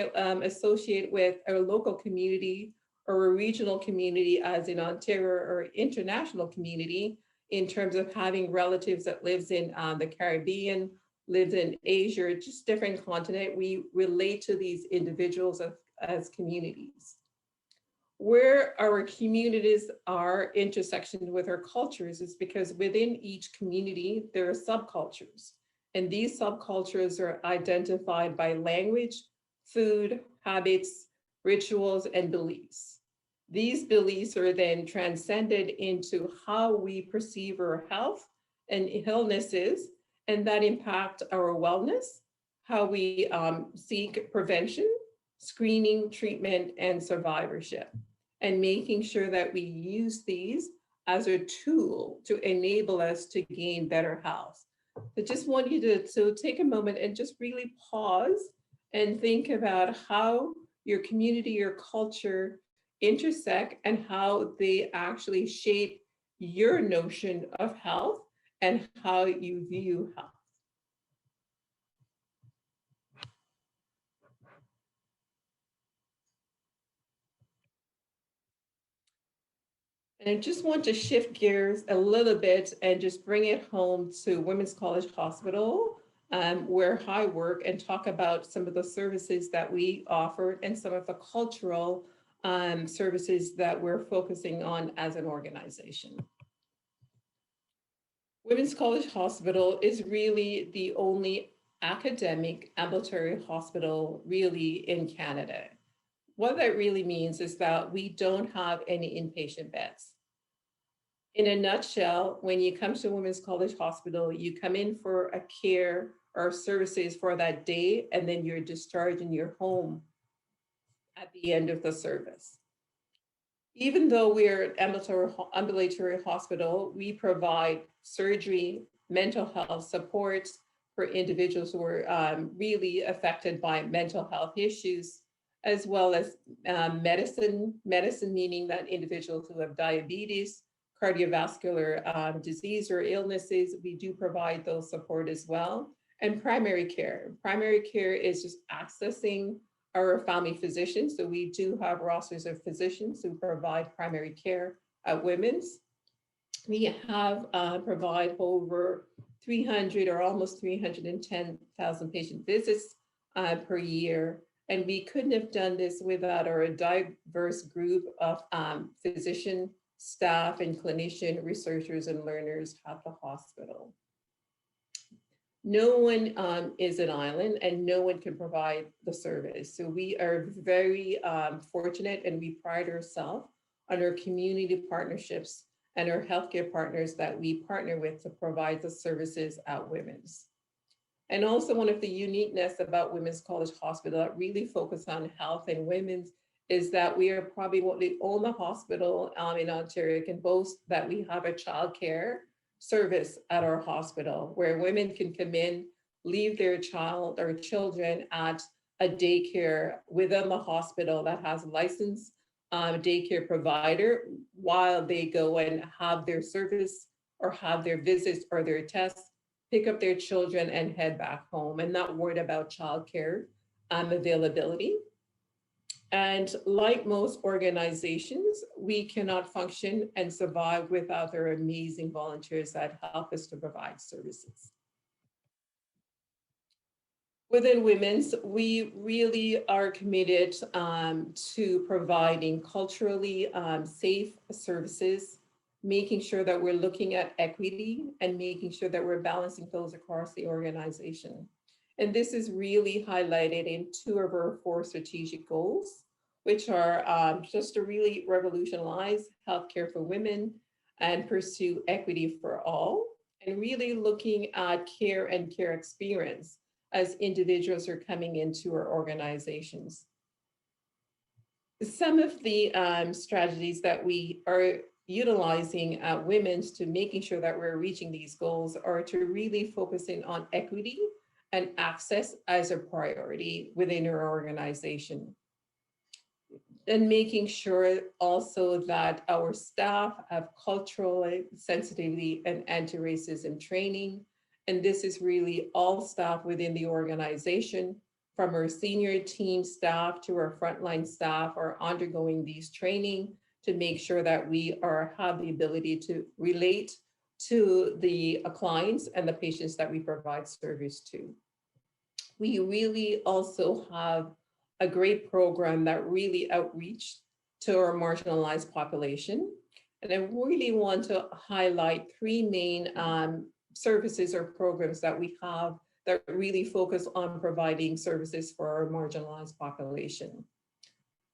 associate with our local community or a regional community as in Ontario or international community in terms of having relatives that lives in the Caribbean, lives in Asia, just different continent. We relate to these individuals as communities. Where our communities are intersections with our cultures is because within each community, there are subcultures. And these subcultures are identified by language, food, habits, rituals, and beliefs. These beliefs are then transcended into how we perceive our health and illnesses, and that impact our wellness, how we seek prevention, screening, treatment, and survivorship, and making sure that we use these as a tool to enable us to gain better health. I just want you to take a moment and just really pause and think about how your community, your culture intersect and how they actually shape your notion of health and how you view health. And I just want to shift gears a little bit and just bring it home to Women's College Hospital, where I work, and talk about some of the services that we offer and some of the cultural services that we're focusing on as an organization. Women's College Hospital is really the only academic ambulatory hospital really in Canada. What that really means is that we don't have any inpatient beds. In a nutshell, when you come to Women's College Hospital, you come in for a care or services for that day, and then you're discharged in your home at the end of the service. Even though we're an ambulatory hospital, we provide surgery, mental health support for individuals who are really affected by mental health issues, as well as medicine meaning that individuals who have diabetes, cardiovascular disease or illnesses, we do provide those support as well. And primary care. Primary care is just accessing our family physicians. So we do have rosters of physicians who provide primary care at Women's. We have provide over 300 or almost 310,000 patient visits per year. And we couldn't have done this without our diverse group of physician, staff, and clinician, researchers, and learners at the hospital. No one is an island and no one can provide the service. So we are very fortunate, and we pride ourselves on our community partnerships and our healthcare partners that we partner with to provide the services at Women's. And also, one of the uniqueness about Women's College Hospital that really focus on health and women's is that we are probably the only hospital in Ontario can boast that we have a childcare service at our hospital where women can come in, leave their child or children at a daycare within the hospital that has a licensed daycare provider while they go and have their service or have their visits or their tests, pick up their children and head back home, and not worried about childcare availability. And like most organizations, we cannot function and survive without our amazing volunteers that help us to provide services. Within Women's, we really are committed to providing culturally safe services, making sure that we're looking at equity and making sure that we're balancing those across the organization. And this is really highlighted in 2 of our 4 strategic goals, which are just to really revolutionize healthcare for women and pursue equity for all, and really looking at care and care experience as individuals are coming into our organizations. Some of the strategies that we are utilizing at Women's to making sure that we're reaching these goals are to really focusing on equity and access as a priority within our organization. And making sure also that our staff have cultural sensitivity and anti-racism training. And this is really all staff within the organization, from our senior team staff to our frontline staff, are undergoing these training to make sure that we have the ability to relate to the clients and the patients that we provide service to. We really also have a great program that really outreach to our marginalized population. And I really want to highlight 3 main services or programs that we have that really focus on providing services for our marginalized population.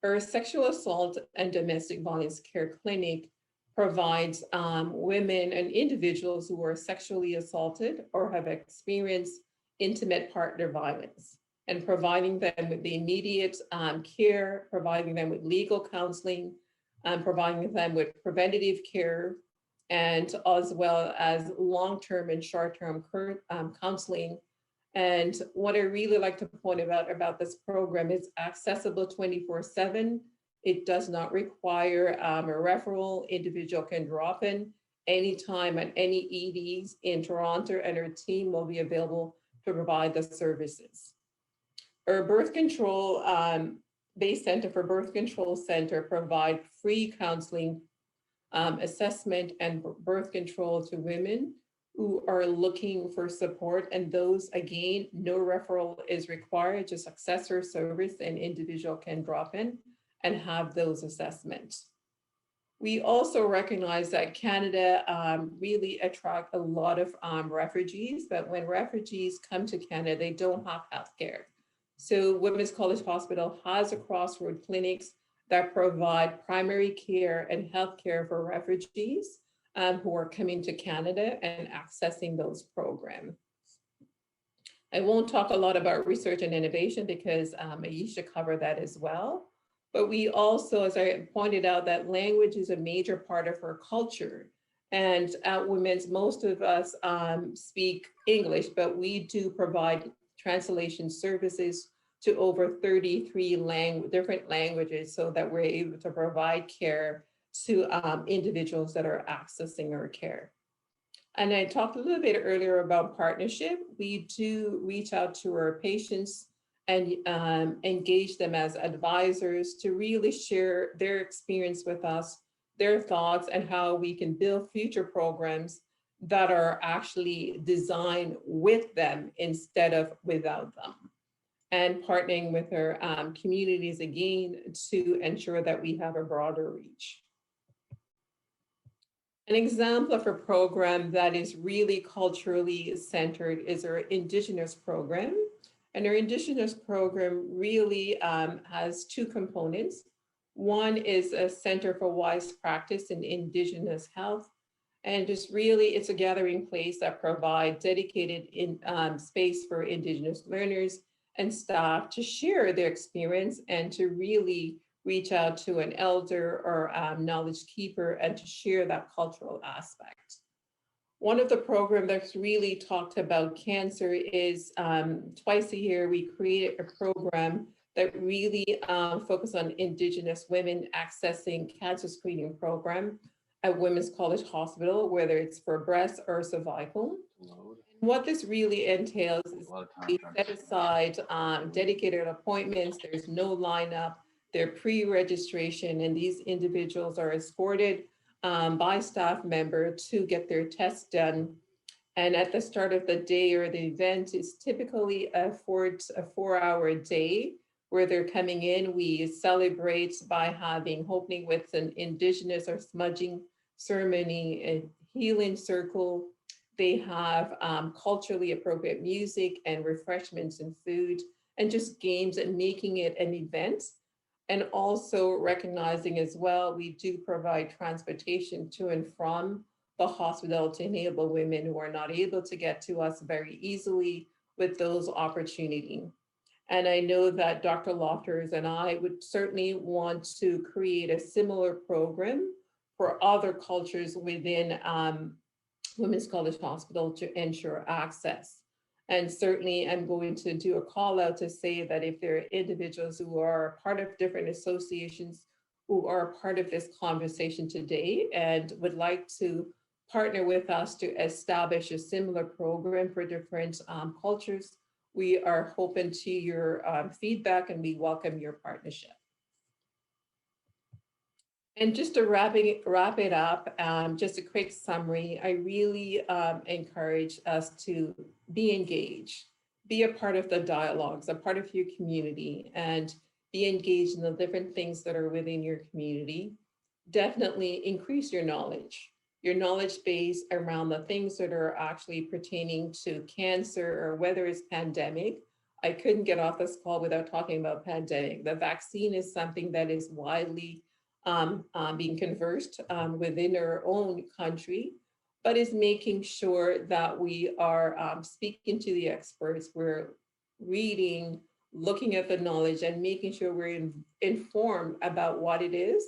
Our sexual assault and domestic violence care clinic provides women and individuals who are sexually assaulted or have experienced intimate partner violence, and providing them with the immediate care, providing them with legal counseling, providing them with preventative care, and as well as long-term and short-term counseling. And what I really like to point about this program is accessible 24/7. It does not require a referral. Individual can drop in anytime at any EDs in Toronto, and our team will be available to provide the services. Our birth control base center for birth control center provide free counseling, assessment, and birth control to women who are looking for support. And those, again, no referral is required, just access our service and individual can drop in and have those assessments. We also recognize that Canada really attract a lot of refugees, but when refugees come to Canada, they don't have healthcare. So Women's College Hospital has a crossroad clinics that provide primary care and healthcare for refugees who are coming to Canada and accessing those programs. I won't talk a lot about research and innovation because Aisha covered that as well. But we also, as I pointed out, that language is a major part of our culture. And at Women's, most of us speak English, but we do provide translation services to over 33 different languages so that we're able to provide care to individuals that are accessing our care. And I talked a little bit earlier about partnership. We do reach out to our patients and engage them as advisors to really share their experience with us, their thoughts, and how we can build future programs that are actually designed with them instead of without them. and partnering with our communities again to ensure that we have a broader reach. An example of a program that is really culturally centered is our Indigenous program. And our Indigenous program really has two components. One is a Center for Wise Practice in Indigenous Health. And just really, it's a gathering place that provides dedicated space for Indigenous learners and staff to share their experience and to really reach out to an elder or knowledge keeper and to share that cultural aspect. One of the programs that's really talked about cancer is twice a year, we created a program that really focus on Indigenous women accessing cancer screening program at Women's College Hospital, whether it's for breast or cervical. What this really entails is we set aside dedicated appointments. There's no lineup. They're pre-registration, and these individuals are escorted by staff member to get their tests done. And at the start of the day or the event is typically a 4-hour day where they're coming in. We celebrate by having opening with an Indigenous or smudging ceremony, a healing circle. They have culturally appropriate music and refreshments and food and just games and making it an event. And also recognizing as well, we do provide transportation to and from the hospital to enable women who are not able to get to us very easily with those opportunities. And I know that Dr. Lofters and I would certainly want to create a similar program for other cultures within Women's College Hospital to ensure access. And certainly I'm going to do a call out to say that if there are individuals who are part of different associations who are part of this conversation today and would like to partner with us to establish a similar program for different cultures, we are open to your feedback and we welcome your partnership. And just to wrap it up, just a quick summary, I really encourage us to be engaged, be a part of the dialogues, a part of your community, and be engaged in the different things that are within your community. Definitely increase your knowledge base around the things that are actually pertaining to cancer or whether it's pandemic. I couldn't get off this call without talking about pandemic. The vaccine is something that is widely being conversed within our own country, but is making sure that we are speaking to the experts, we're reading, looking at the knowledge and making sure we're informed about what it is.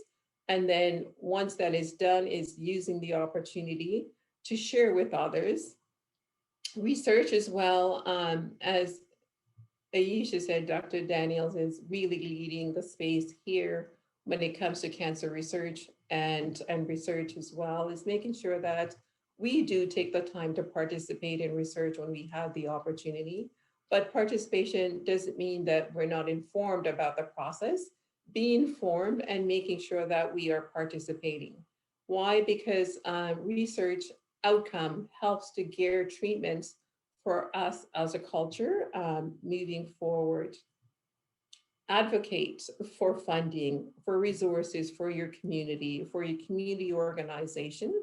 And then once that is done, is using the opportunity to share with others. Research as well, as Aisha said, Dr. Daniels is really leading the space here when it comes to cancer research and research as well, is making sure that we do take the time to participate in research when we have the opportunity. But participation doesn't mean that we're not informed about the process. Be informed and making sure that we are participating. Why? Because research outcome helps to gear treatments for us as a culture moving forward. Advocate for funding, for resources for your community organization,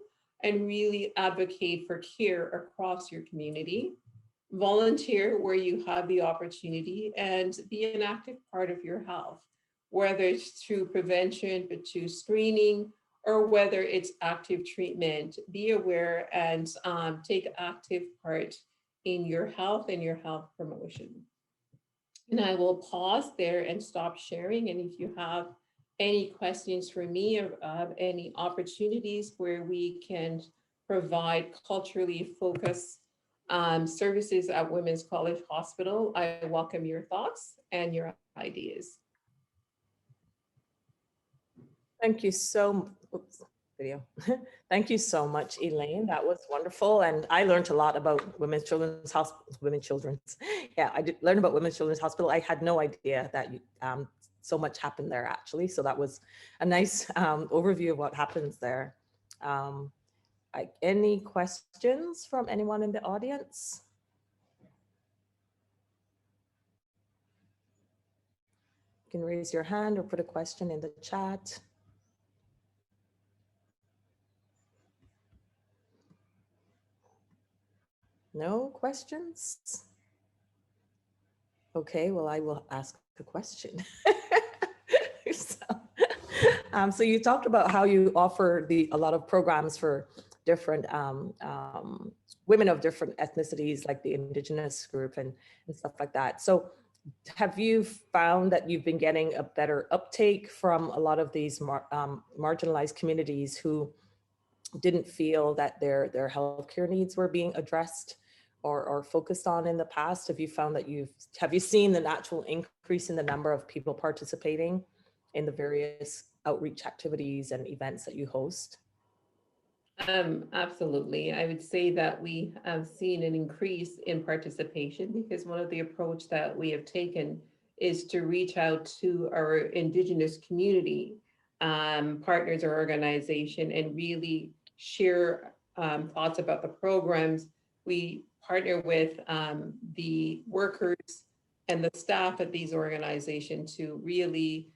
and really advocate for care across your community. Volunteer where you have the opportunity and be an active part of your health, whether it's through prevention, but through screening, or whether it's active treatment. Be aware and take active part in your health and your health promotion. And I will pause there and stop sharing. And if you have any questions for me or any opportunities where we can provide culturally focused services at Women's College Hospital, I welcome your thoughts and your ideas. Thank you so video. Thank you so much, Elaine. That was wonderful. And I learned a lot about Yeah, I did learn about Women's Children's Hospital. I had no idea that so much happened there actually. So that was a nice overview of what happens there. Any questions from anyone in the audience? You can raise your hand or put a question in the chat. No questions? Okay, well, I will ask a question. So you talked about how you offer a lot of programs for different women of different ethnicities, like the indigenous group and stuff like that. So have you found that you've been getting a better uptake from a lot of these marginalized communities who didn't feel that their healthcare needs were being addressed or focused on in the past? Have you found that have you seen the natural increase in the number of people participating in the various outreach activities and events that you host? Absolutely. I would say that we have seen an increase in participation because one of the approach that we have taken is to reach out to our Indigenous community partners or organization and really share thoughts about the programs. We partner with the workers and the staff at these organizations to really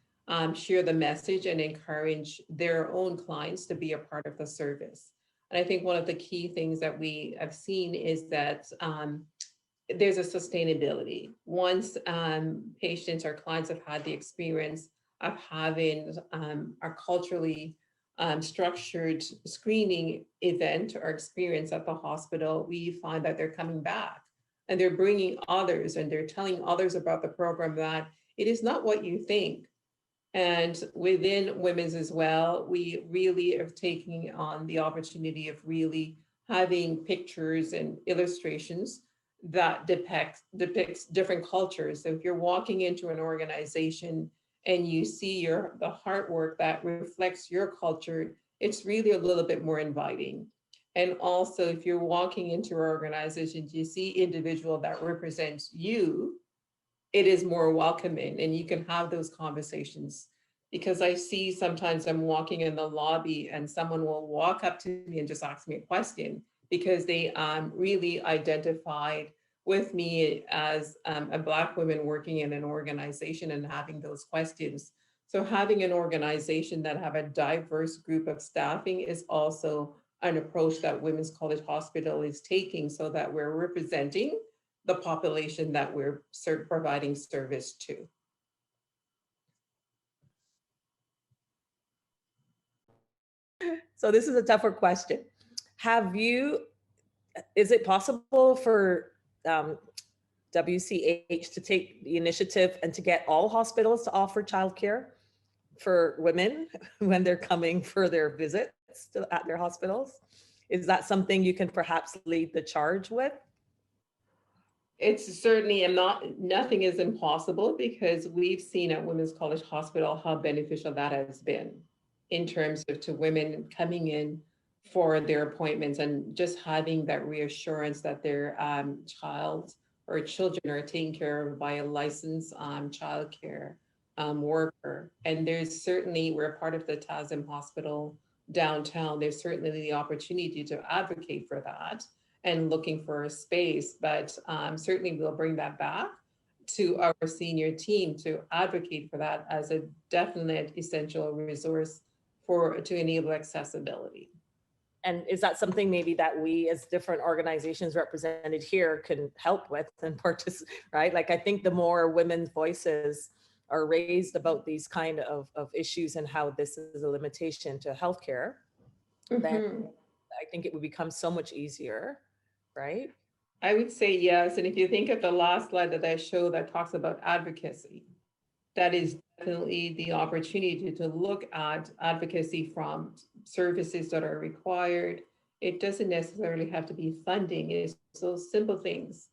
share the message and encourage their own clients to be a part of the service. And I think one of the key things that we have seen is that there's a sustainability. Once patients or clients have had the experience of having a culturally structured screening event or experience at the hospital, we find that they're coming back and they're bringing others and they're telling others about the program, that it is not what you think. And within women's as well, we really are taking on the opportunity of really having pictures and illustrations that depicts different cultures. So if you're walking into an organization and you see the artwork that reflects your culture, it's really a little bit more inviting. And also, if you're walking into our organization, you see individual that represents you, it is more welcoming and you can have those conversations. Because I see sometimes I'm walking in the lobby and someone will walk up to me and just ask me a question because they really identified with me as a Black woman working in an organization and having those questions. So having an organization that have a diverse group of staffing is also an approach that Women's College Hospital is taking so that we're representing the population that we're providing service to. So this is a tougher question. Is it possible for WCH to take the initiative and to get all hospitals to offer childcare for women when they're coming for their visits at their hospitals? Is that something you can perhaps lead the charge with? It's certainly nothing is impossible because we've seen at Women's College Hospital how beneficial that has been in terms of to women coming in for their appointments and just having that reassurance that their child or children are taken care of by a licensed childcare worker. And we're part of the TASM Hospital downtown. There's certainly the opportunity to advocate for that and looking for a space, but certainly we'll bring that back to our senior team to advocate for that as a definite essential resource to enable accessibility. And is that something maybe that we as different organizations represented here can help with and participate, right? Like I think the more women's voices are raised about these kind of issues and how this is a limitation to healthcare, then I think it would become so much easier, right? I would say yes. And if you think of the last slide that I showed that talks about advocacy, that is definitely the opportunity to look at advocacy from services that are required. It doesn't necessarily have to be funding. It's those simple things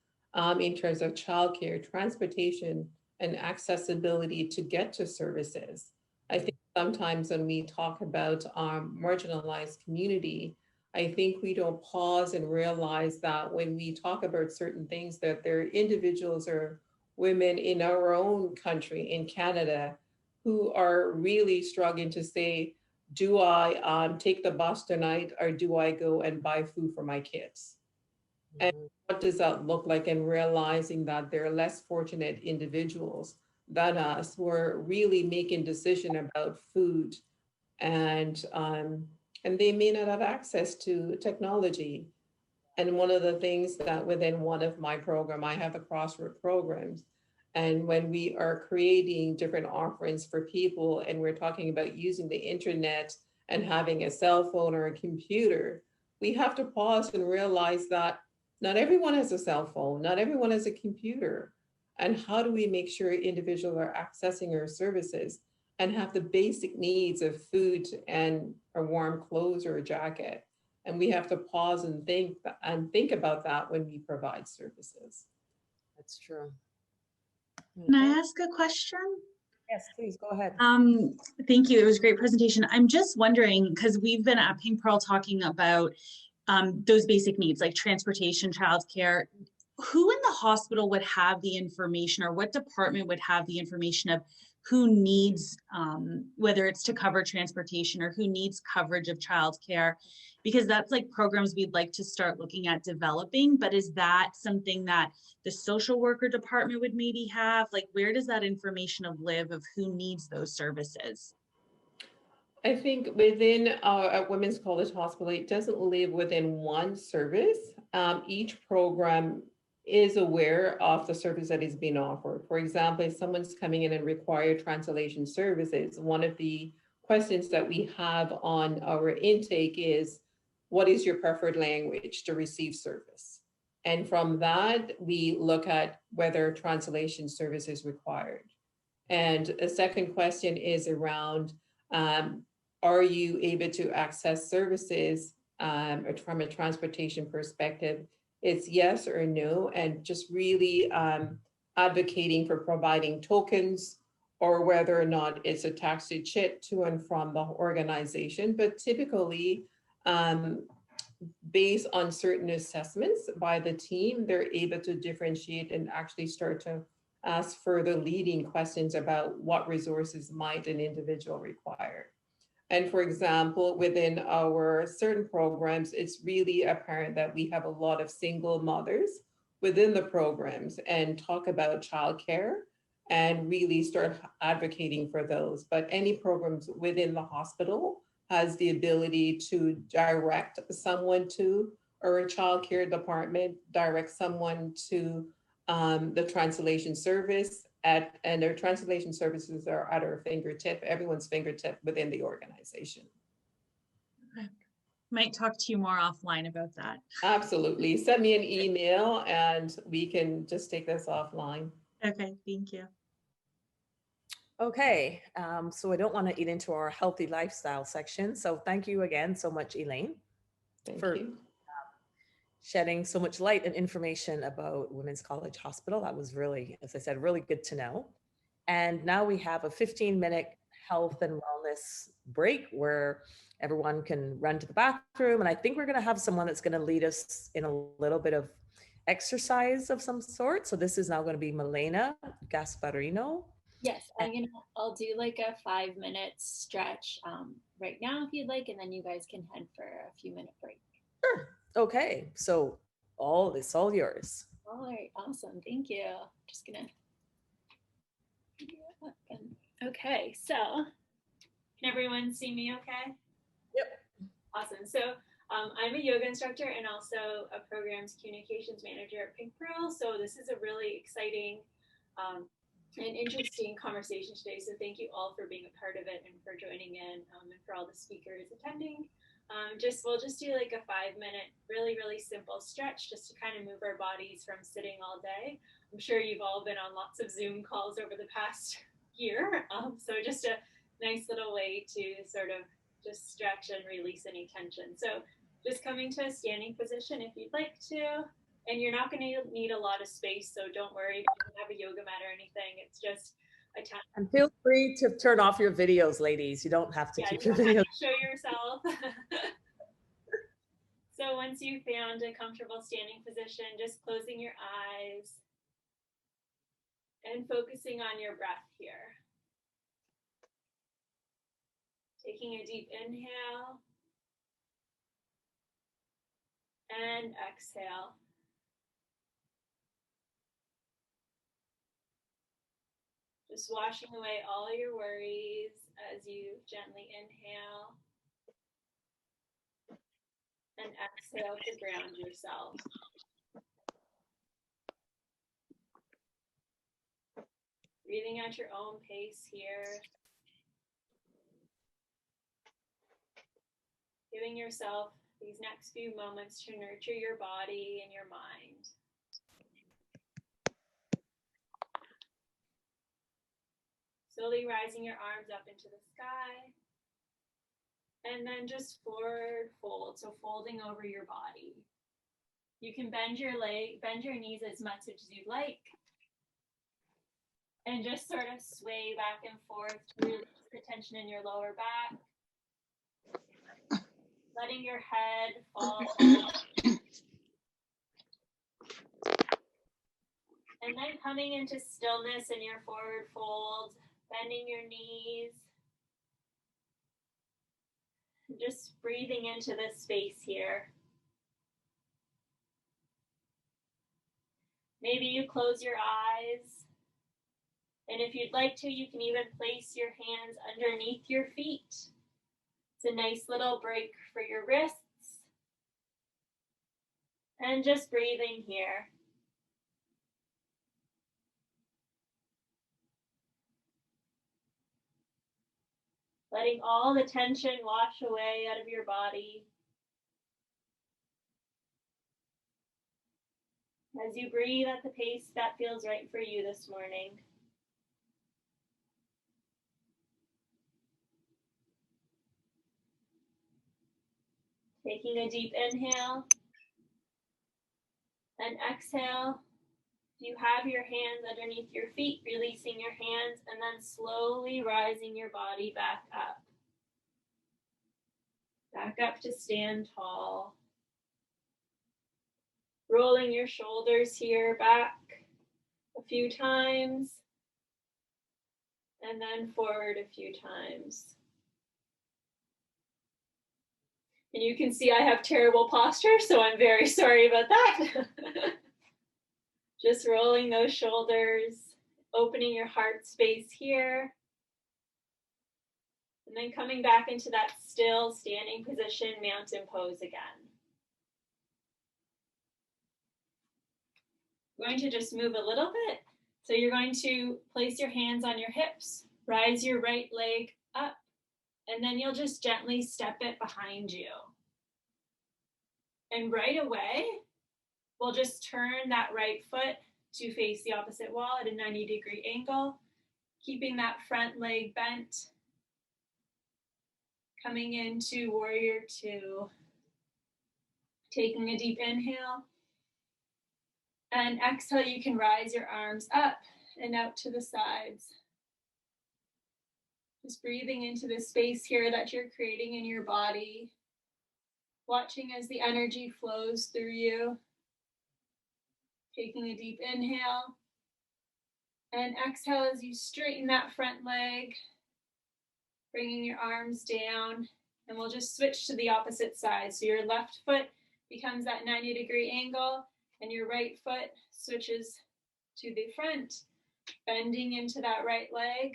in terms of childcare, transportation, and accessibility to get to services. I think sometimes when we talk about our marginalized community, I think we don't pause and realize that when we talk about certain things, that there are individuals or women in our own country, in Canada, who are really struggling to say, do I take the bus tonight or do I go and buy food for my kids? And what does that look like? And realizing that they're less fortunate individuals than us who are really making decision about food, and they may not have access to technology. And one of the things that within one of my program, I have the crossword programs. And when we are creating different offerings for people and we're talking about using the internet and having a cell phone or a computer, we have to pause and realize that not everyone has a cell phone, not everyone has a computer. And how do we make sure individuals are accessing our services and have the basic needs of food and a warm clothes or a jacket? And we have to pause and think about that when we provide services. That's true. Can I Okay. ask a question? Yes, please go ahead. Thank you. It was a great presentation. I'm just wondering, because we've been at Pink Pearl talking about those basic needs like transportation, childcare. Who in the hospital would have the information, or what department would have the information of who needs, whether it's to cover transportation or who needs coverage of childcare? Because that's like programs we'd like to start looking at developing, but is that something that the social worker department would maybe have? Like, where does that information live of who needs those services? I think within at Women's College Hospital, it doesn't live within one service. Each program is aware of the service that is being offered. For example, if someone's coming in and require translation services, one of the questions that we have on our intake is, what is your preferred language to receive service? And from that, we look at whether translation service is required. And a second question is around, are you able to access services from a transportation perspective? It's yes or no, and just really advocating for providing tokens, or whether or not it's a taxi chit to and from the organization. But typically, based on certain assessments by the team, they're able to differentiate and actually start to ask further leading questions about what resources might an individual require. And for example, within our certain programs, it's really apparent that we have a lot of single mothers within the programs, and talk about childcare and really start advocating for those. But any programs within the hospital has the ability to direct someone to, or a childcare department direct someone to the translation service and their translation services are at our fingertip, everyone's fingertip within the organization. Might talk to you more offline about that. Absolutely. Send me an email and we can just take this offline. Okay, thank you. Okay, so I don't want to eat into our healthy lifestyle section. So thank you again so much, Elaine, Thank for you. shedding so much light and information about Women's College Hospital. That was really, as I said, really good to know. And now we have a 15-minute health and wellness break where everyone can run to the bathroom. And I think we're going to have someone that's going to lead us in a little bit of exercise of some sort. So this is now going to be Milena Gasparino. Yes, I'll do like a 5-minute stretch right now if you'd like, and then you guys can head for a few minute break. Sure. Okay. So all yours. All right, awesome. Thank you. Just gonna. Okay, so can everyone see me okay? Yep. Awesome. So I'm a yoga instructor and also a programs communications manager at Pink Pearl. So this is a really exciting and interesting conversation today. So thank you all for being a part of it and for joining in, and for all the speakers attending. We'll just do like a 5-minute, really, really simple stretch just to kind of move our bodies from sitting all day. I'm sure you've all been on lots of Zoom calls over the past year. So just a nice little way to sort of just stretch and release any tension. So just coming to a standing position if you'd like to. And you're not going to need a lot of space, so don't worry if you don't have a yoga mat or anything. It's just a time. And feel free to turn off your videos, ladies. You don't have to keep your videos. Show yourself. So once you've found a comfortable standing position, just closing your eyes and focusing on your breath here. Taking a deep inhale and exhale. Just washing away all your worries as you gently inhale and exhale to ground yourself. Breathing at your own pace here. Giving yourself these next few moments to nurture your body and your mind. Slowly rising your arms up into the sky. And then just forward fold, so folding over your body. You can bend your knees as much as you'd like. And just sort of sway back and forth to release the tension in your lower back. Letting your head fall. And then coming into stillness in your forward fold, bending your knees. Just breathing into this space here. Maybe you close your eyes. And if you'd like to, you can even place your hands underneath your feet. It's a nice little break for your wrists. And just breathing here. Letting all the tension wash away out of your body. As you breathe at the pace that feels right for you this morning. Taking a deep inhale and exhale. You have your hands underneath your feet, releasing your hands and then slowly rising your body back up. Back up to stand tall. Rolling your shoulders here back a few times and then forward a few times. And you can see I have terrible posture, so I'm very sorry about that. Just rolling those shoulders, opening your heart space here. And then coming back into that still standing position, mountain pose again. I'm going to just move a little bit. So you're going to place your hands on your hips, rise your right leg up, and then you'll just gently step it behind you. And right away, we'll just turn that right foot to face the opposite wall at a 90-degree angle, keeping that front leg bent. Coming into warrior two. Taking a deep inhale. And exhale, you can rise your arms up and out to the sides. Just breathing into the space here that you're creating in your body. Watching as the energy flows through you. Taking a deep inhale. And exhale as you straighten that front leg. Bringing your arms down. And we'll just switch to the opposite side. So your left foot becomes that 90-degree angle. And your right foot switches to the front. Bending into that right leg.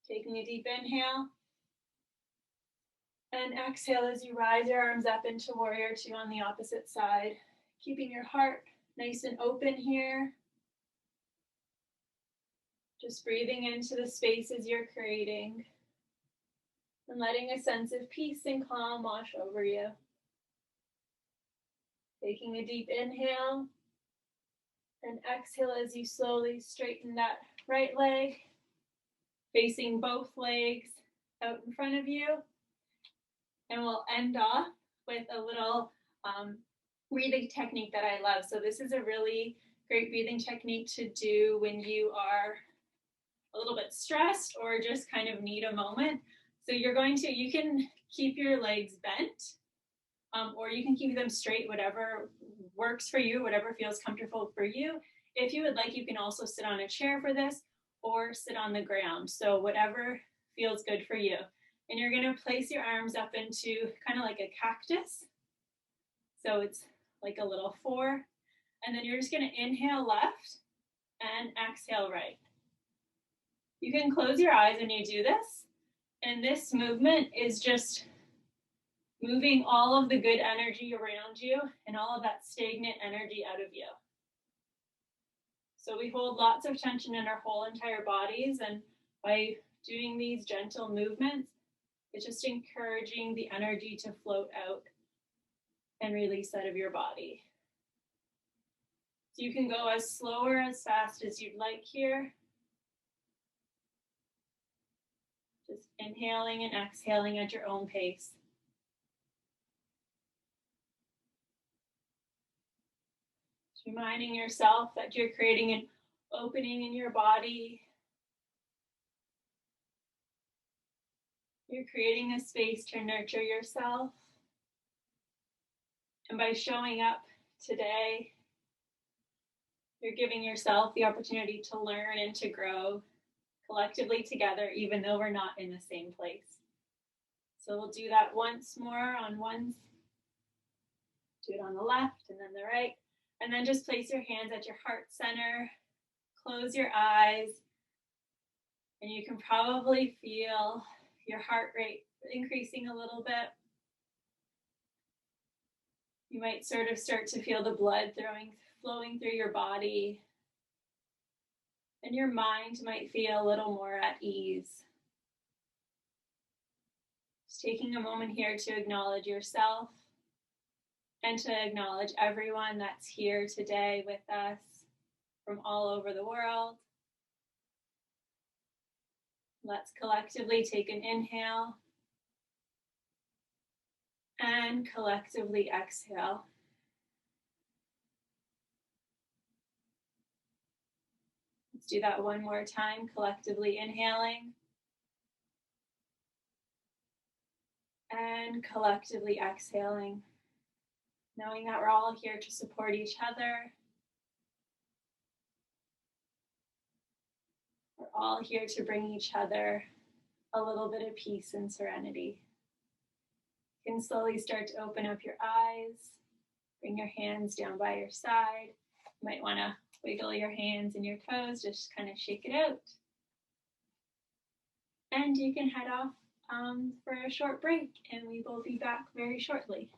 Taking a deep inhale. And exhale as you rise your arms up into warrior two on the opposite side. Keeping your heart nice and open here. Just breathing into the spaces you're creating. And letting a sense of peace and calm wash over you. Taking a deep inhale. And exhale as you slowly straighten that right leg. Facing both legs out in front of you. And we'll end off with a little breathing technique that I love. So this is a really great breathing technique to do when you are a little bit stressed or just kind of need a moment. So you can keep your legs bent or you can keep them straight, whatever works for you, whatever feels comfortable for you. If you would like, you can also sit on a chair for this or sit on the ground. So whatever feels good for you. And you're going to place your arms up into kind of like a cactus. So it's like a little four. And then you're just going to inhale left and exhale right. You can close your eyes when you do this. And this movement is just moving all of the good energy around you and all of that stagnant energy out of you. So we hold lots of tension in our whole entire bodies, and by doing these gentle movements, it's just encouraging the energy to float out and release out of your body. So you can go as slow or as fast as you'd like here. Just inhaling and exhaling at your own pace. Just reminding yourself that you're creating an opening in your body. You're creating a space to nurture yourself. And by showing up today, you're giving yourself the opportunity to learn and to grow collectively together, even though we're not in the same place. So we'll do that once more on one. Do it on the left and then the right. And then just place your hands at your heart center. Close your eyes. And you can probably feel your heart rate increasing a little bit. You might sort of start to feel the blood flowing through your body. And your mind might feel a little more at ease. Just taking a moment here to acknowledge yourself and to acknowledge everyone that's here today with us from all over the world. Let's collectively take an inhale and collectively exhale. Let's do that one more time, collectively inhaling and collectively exhaling, knowing that we're all here to support each other. We're all here to bring each other a little bit of peace and serenity. You can slowly start to open up your eyes, bring your hands down by your side. You might want to wiggle your hands and your toes, just kind of shake it out. And you can head off for a short break, and we will be back very shortly.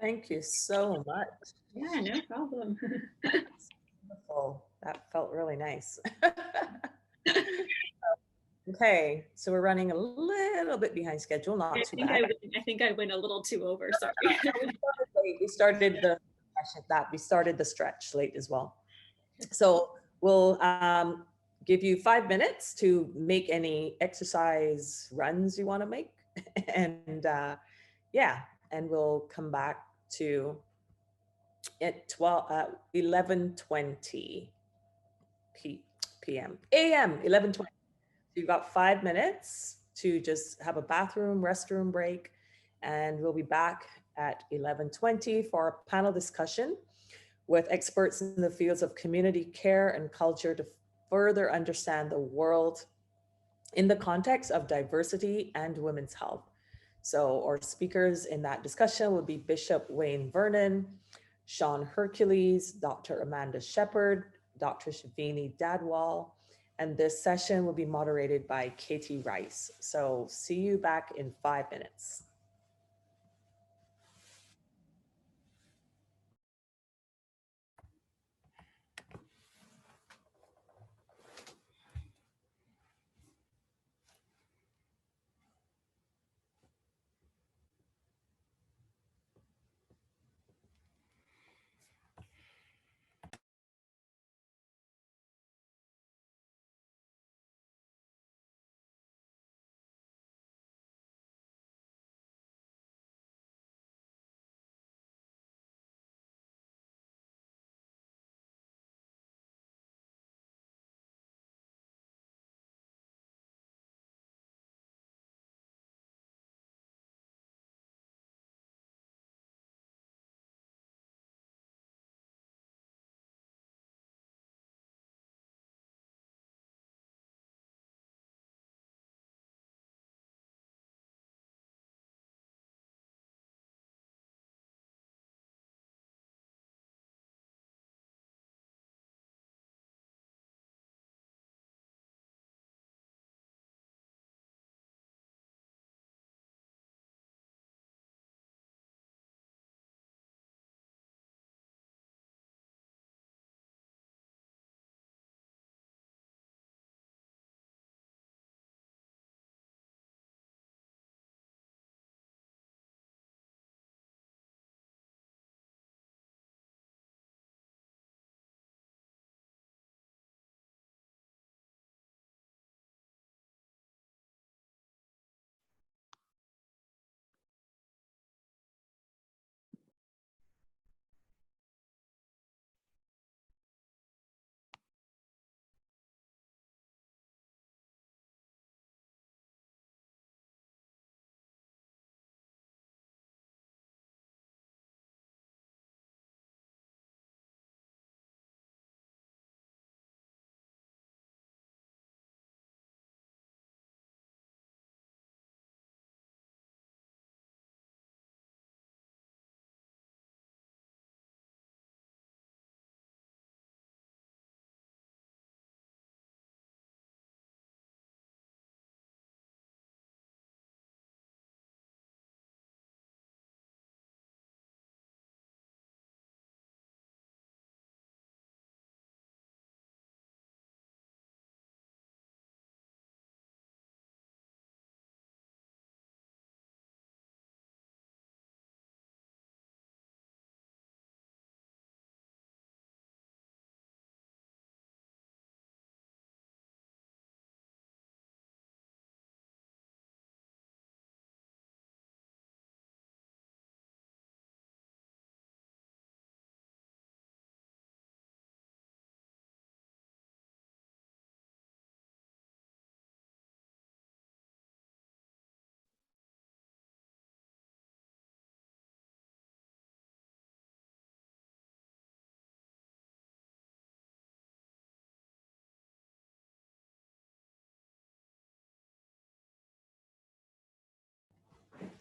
Thank you so much. Yeah, no problem. Wonderful. That felt really nice. Okay, so we're running a little bit behind schedule, not too bad. I think I went a little too over, sorry. We started the stretch late as well. So we'll give you 5 minutes to make any exercise runs you want to make. And yeah, and we'll come back to at 11:20 p.m. AM, 11:20. So you've got 5 minutes to just have a bathroom, restroom break, and we'll be back at 11:20 for a panel discussion with experts in the fields of community care and culture to further understand the world in the context of diversity and women's health. So our speakers in that discussion will be Bishop Wayne Vernon, Sean Hercules, Dr. Amanda Shepard, Dr. Shavini Dadwal, and this session will be moderated by Katie Rice. So see you back in 5 minutes.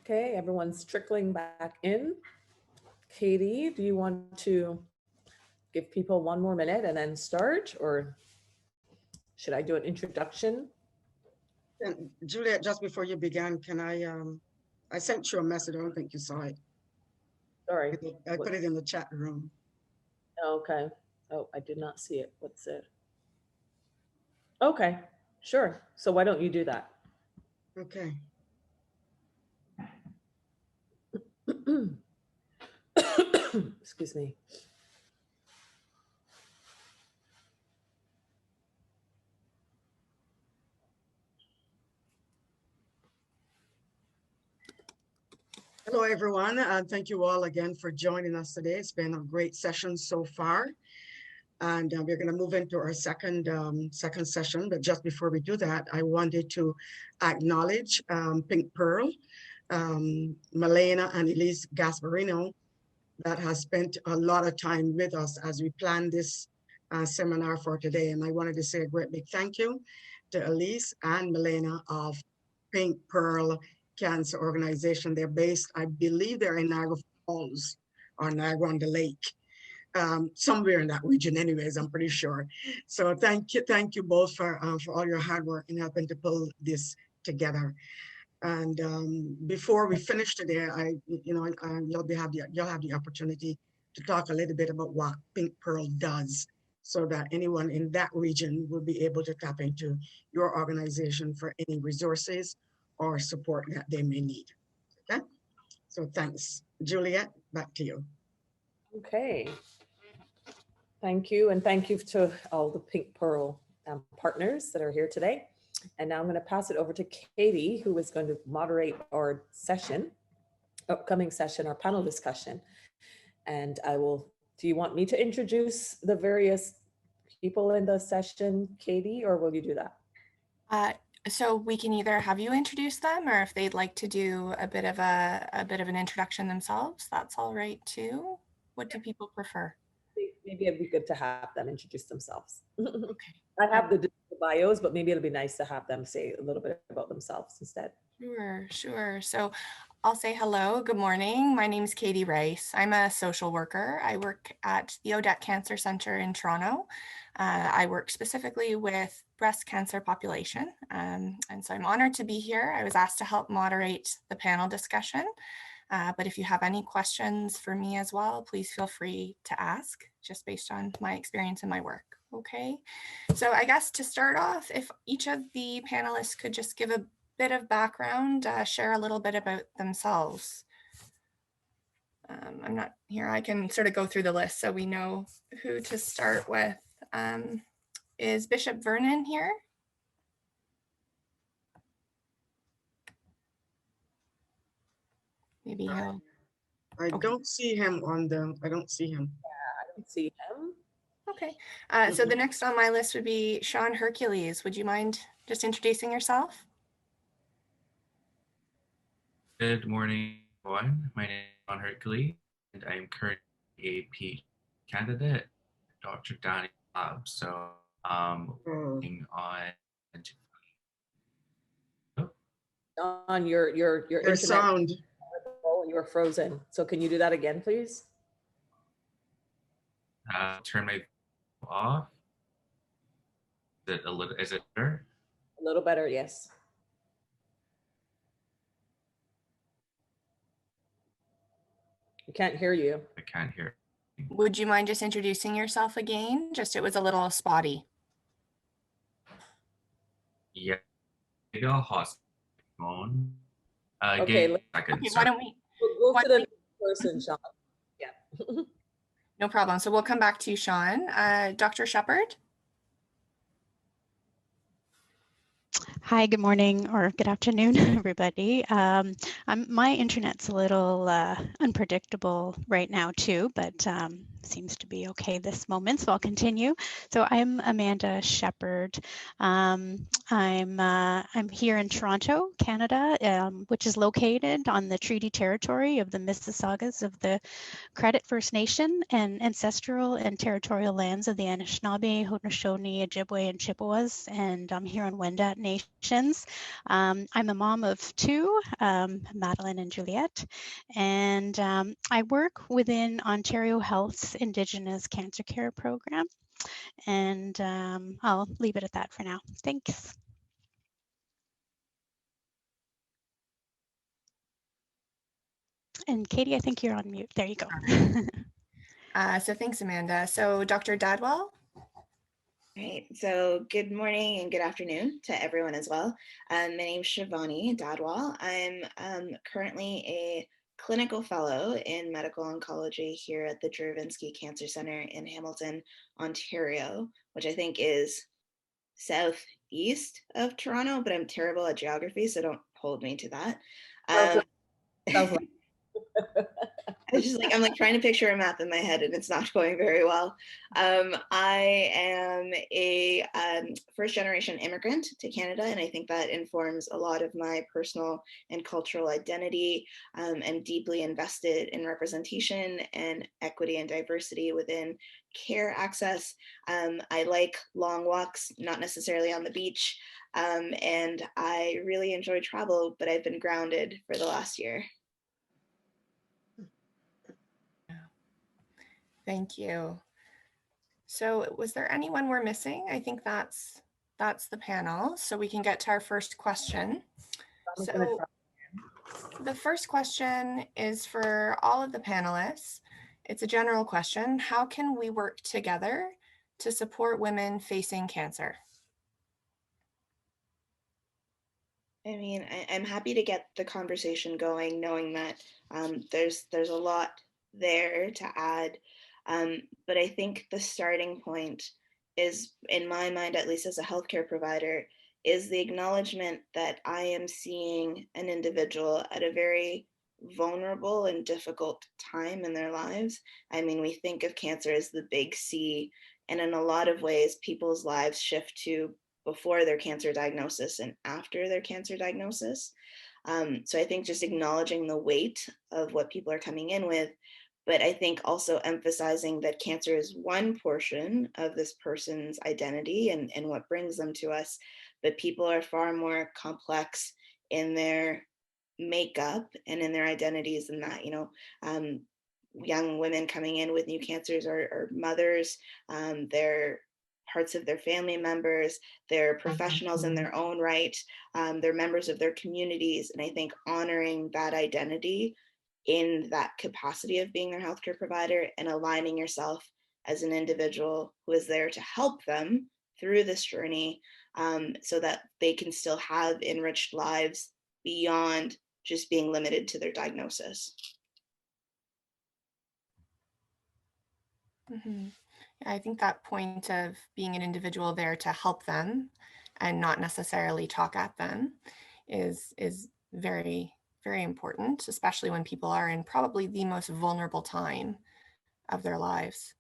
Okay, everyone's trickling back in. Katie, do you want to give people 1 more minute and then start, or should I do an introduction? And Juliet, just before you began, can I sent you a message. I don't think you saw it. Sorry. I put it in the chat room. Okay. Oh, I did not see it. What's it? Okay, sure. So why don't you do that? Okay. Excuse me. Hello, everyone. Thank you all again for joining us today. It's been a great session so far. And we're going to move into our second session. But just before we do that, I wanted to acknowledge Pink Pearl, Milena and Elise Gasparino, that has spent a lot of time with us as we plan this seminar for today. And I wanted to say a great big thank you to Elise and Milena of Pink Pearl Cancer Organization. They're based, I believe they're in Niagara Falls or Niagara-on-the-Lake. Somewhere in that region anyways, I'm pretty sure. So thank you both for all your hard work in helping to pull this together. And before we finish today, you'll have the opportunity to talk a little bit about what Pink Pearl does, so that anyone in that region will be able to tap into your organization for any resources or support that they may need. Okay, so thanks. Juliet, back to you. Okay. Thank you, and thank you to all the Pink Pearl partners that are here today. And now I'm going to pass it over to Katie, who is going to moderate our upcoming session, our panel discussion. And do you want me to introduce the various people in the session, Katie, or will you do that? So we can either have you introduce them, or if they'd like to do a bit of an introduction themselves, that's all right too. What do people prefer? Maybe it'd be good to have them introduce themselves. Okay. I have the bios, but maybe it'll be nice to have them say a little bit about themselves instead. Sure. So I'll say hello. Good morning. My name is Katie Rice. I'm a social worker. I work at the Odette Cancer Center in Toronto. I work specifically with breast cancer population. And so I'm honored to be here. I was asked to help moderate the panel discussion. But if you have any questions for me as well, please feel free to ask, just based on my experience in my work. Okay, so I guess to start off, if each of the panelists could just give a bit of background, share a little bit about themselves. I'm not here, I can sort of go through the list so we know who to start with. Is Bishop Vernon here? Maybe he'll. I don't see him I don't see him. Yeah, I don't see him. Okay, so the next on my list would be Sean Hercules. Would you mind just introducing yourself? Good morning, everyone. My name is Sean Hercules, and I'm currently a PhD candidate at Dr. Danny Lab. So working on. On your internet sound. You were frozen. So can you do that again, please? Turn my off. Is it better? A little better, yes. I can't hear you. I can't hear. Would you mind just introducing yourself again? Just, it was a little spotty. Yeah, maybe I'll host phone. Okay, why don't we go to the next person, Sean? Yeah. No problem. So we'll come back to you, Sean. Dr. Shepard. Hi, good morning or good afternoon, everybody. My internet's a little unpredictable right now too, but seems to be okay this moment, so I'll continue. So I'm Amanda Shepard. I'm here in Toronto, Canada, which is located on the treaty territory of the Mississaugas of the Credit First Nation and ancestral and territorial lands of the Anishinaabe, Haudenosaunee, Ojibwe, and Chippewas. And I'm here on Wendat Nations. I'm a mom of two, Madeline and Juliet, and I work within Ontario Health's Indigenous Cancer Care Program. And I'll leave it at that for now. Thanks. And Katie, I think you're on mute. There you go. So thanks, Amanda. So Dr. Dadwell? Right. So good morning and good afternoon to everyone as well. My name is Shivani Dadwal. I'm currently a clinical fellow in medical oncology here at the Juravinski Cancer Center in Hamilton, Ontario, which I think is southeast of Toronto, but I'm terrible at geography, so don't hold me to that. I'm like trying to picture a map in my head and it's not going very well. I am a first generation immigrant to Canada, and I think that informs a lot of my personal and cultural identity. I'm deeply invested in representation and equity and diversity within care access. I like long walks, not necessarily on the beach, and I really enjoy travel, but I've been grounded for the last year. Thank you. So was there anyone we're missing? I think that's the panel. So we can get to our first question. So the first question is for all of the panelists. It's a general question. How can we work together to support women facing cancer? I mean, I'm happy to get the conversation going, knowing that there's a lot there to add. But I think the starting point is, in my mind, at least as a healthcare provider, is the acknowledgement that I am seeing an individual at a very vulnerable and difficult time in their lives. I mean, we think of cancer as the big C, and in a lot of ways, people's lives shift to before their cancer diagnosis and after their cancer diagnosis. So I think just acknowledging the weight of what people are coming in with, but I think also emphasizing that cancer is one portion of this person's identity and what brings them to us, but people are far more complex in their makeup and in their identities than that. Young women coming in with new cancers are mothers, they're parts of their family members, they're professionals in their own right, they're members of their communities. And I think honoring that identity in that capacity of being their healthcare provider and aligning yourself as an individual who is there to help them through this journey, so that they can still have enriched lives beyond just being limited to their diagnosis. Mm-hmm. I think that point of being an individual there to help them and not necessarily talk at them is very, very important, especially when people are in probably the most vulnerable time of their lives.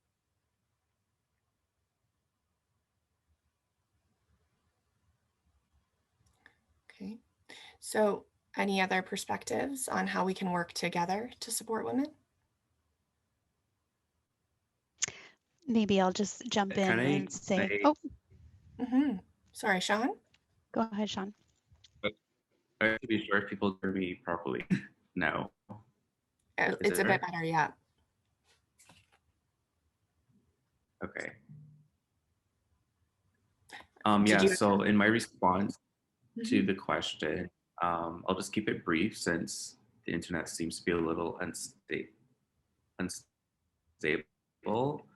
Okay, so any other perspectives on how we can work together to support women? Maybe I'll just jump in and say, oh. Sorry, Sean? Go ahead, Sean. To be sure if people hear me properly. No. It's a bit better, yeah. Okay. Yeah, so in my response to the question, I'll just keep it brief since the internet seems to be a little unstable.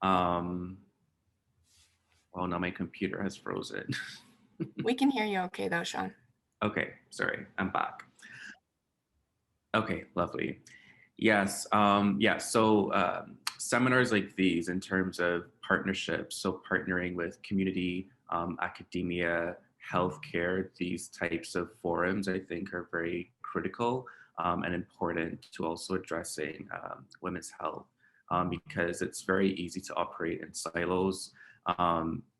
Oh no, my computer has frozen. We can hear you okay though, Sean. Okay, sorry, I'm back. Okay, lovely. Yes, so seminars like these in terms of partnerships, so partnering with community, academia, healthcare, these types of forums I think are very critical and important to also addressing women's health, because it's very easy to operate in silos.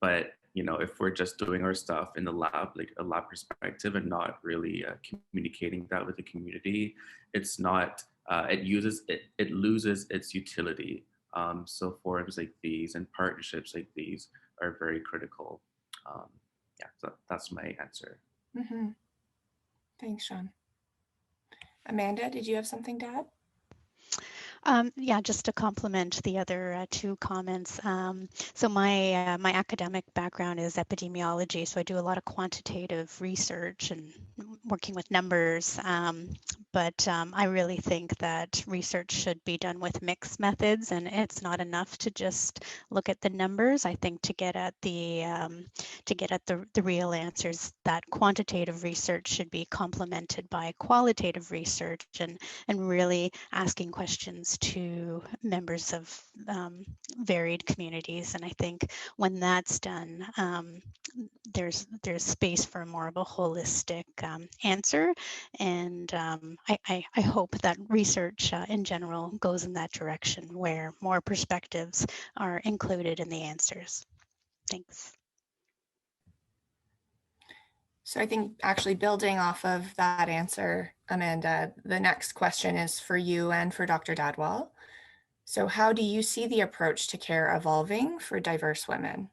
But if we're just doing our stuff in the lab, like a lab perspective, and not really communicating that with the community, it's not. It loses its utility. So forums like these and partnerships like these are very critical. yeah, that's my answer. Thanks, Sean. Amanda, did you have something to add? Yeah, just to complement the other two comments. So my academic background is epidemiology, so I do a lot of quantitative research and working with numbers. But I really think that research should be done with mixed methods, and it's not enough to just look at the numbers. I think to get at the real answers, that quantitative research should be complemented by qualitative research and really asking questions to members of varied communities. And I think when that's done, there's space for more of a holistic answer. And I hope that research in general goes in that direction where more perspectives are included in the answers. Thanks. So I think actually building off of that answer, Amanda, the next question is for you and for Dr. Dadwal. So how do you see the approach to care evolving for diverse women?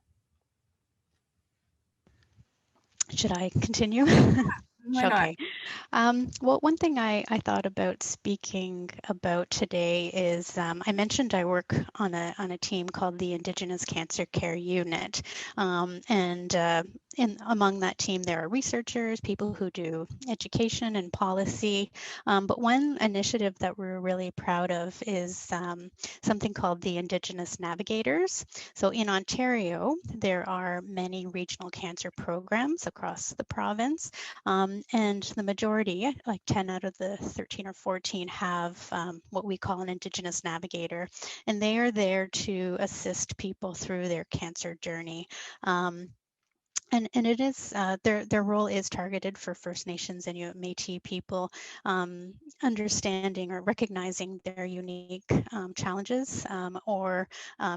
Should I continue? Why not? Okay. Well, one thing I thought about speaking about today is I mentioned I work on a team called the Indigenous Cancer Care Unit, and among that team there are researchers, people who do education and policy. But one initiative that we're really proud of is something called the Indigenous Navigators. So in Ontario, there are many regional cancer programs across the province. And the majority, like 10 out of the 13 or 14, have what we call an Indigenous navigator, and they are there to assist people through their cancer journey. And it is their role is targeted for First Nations and Métis people, understanding or recognizing their unique challenges or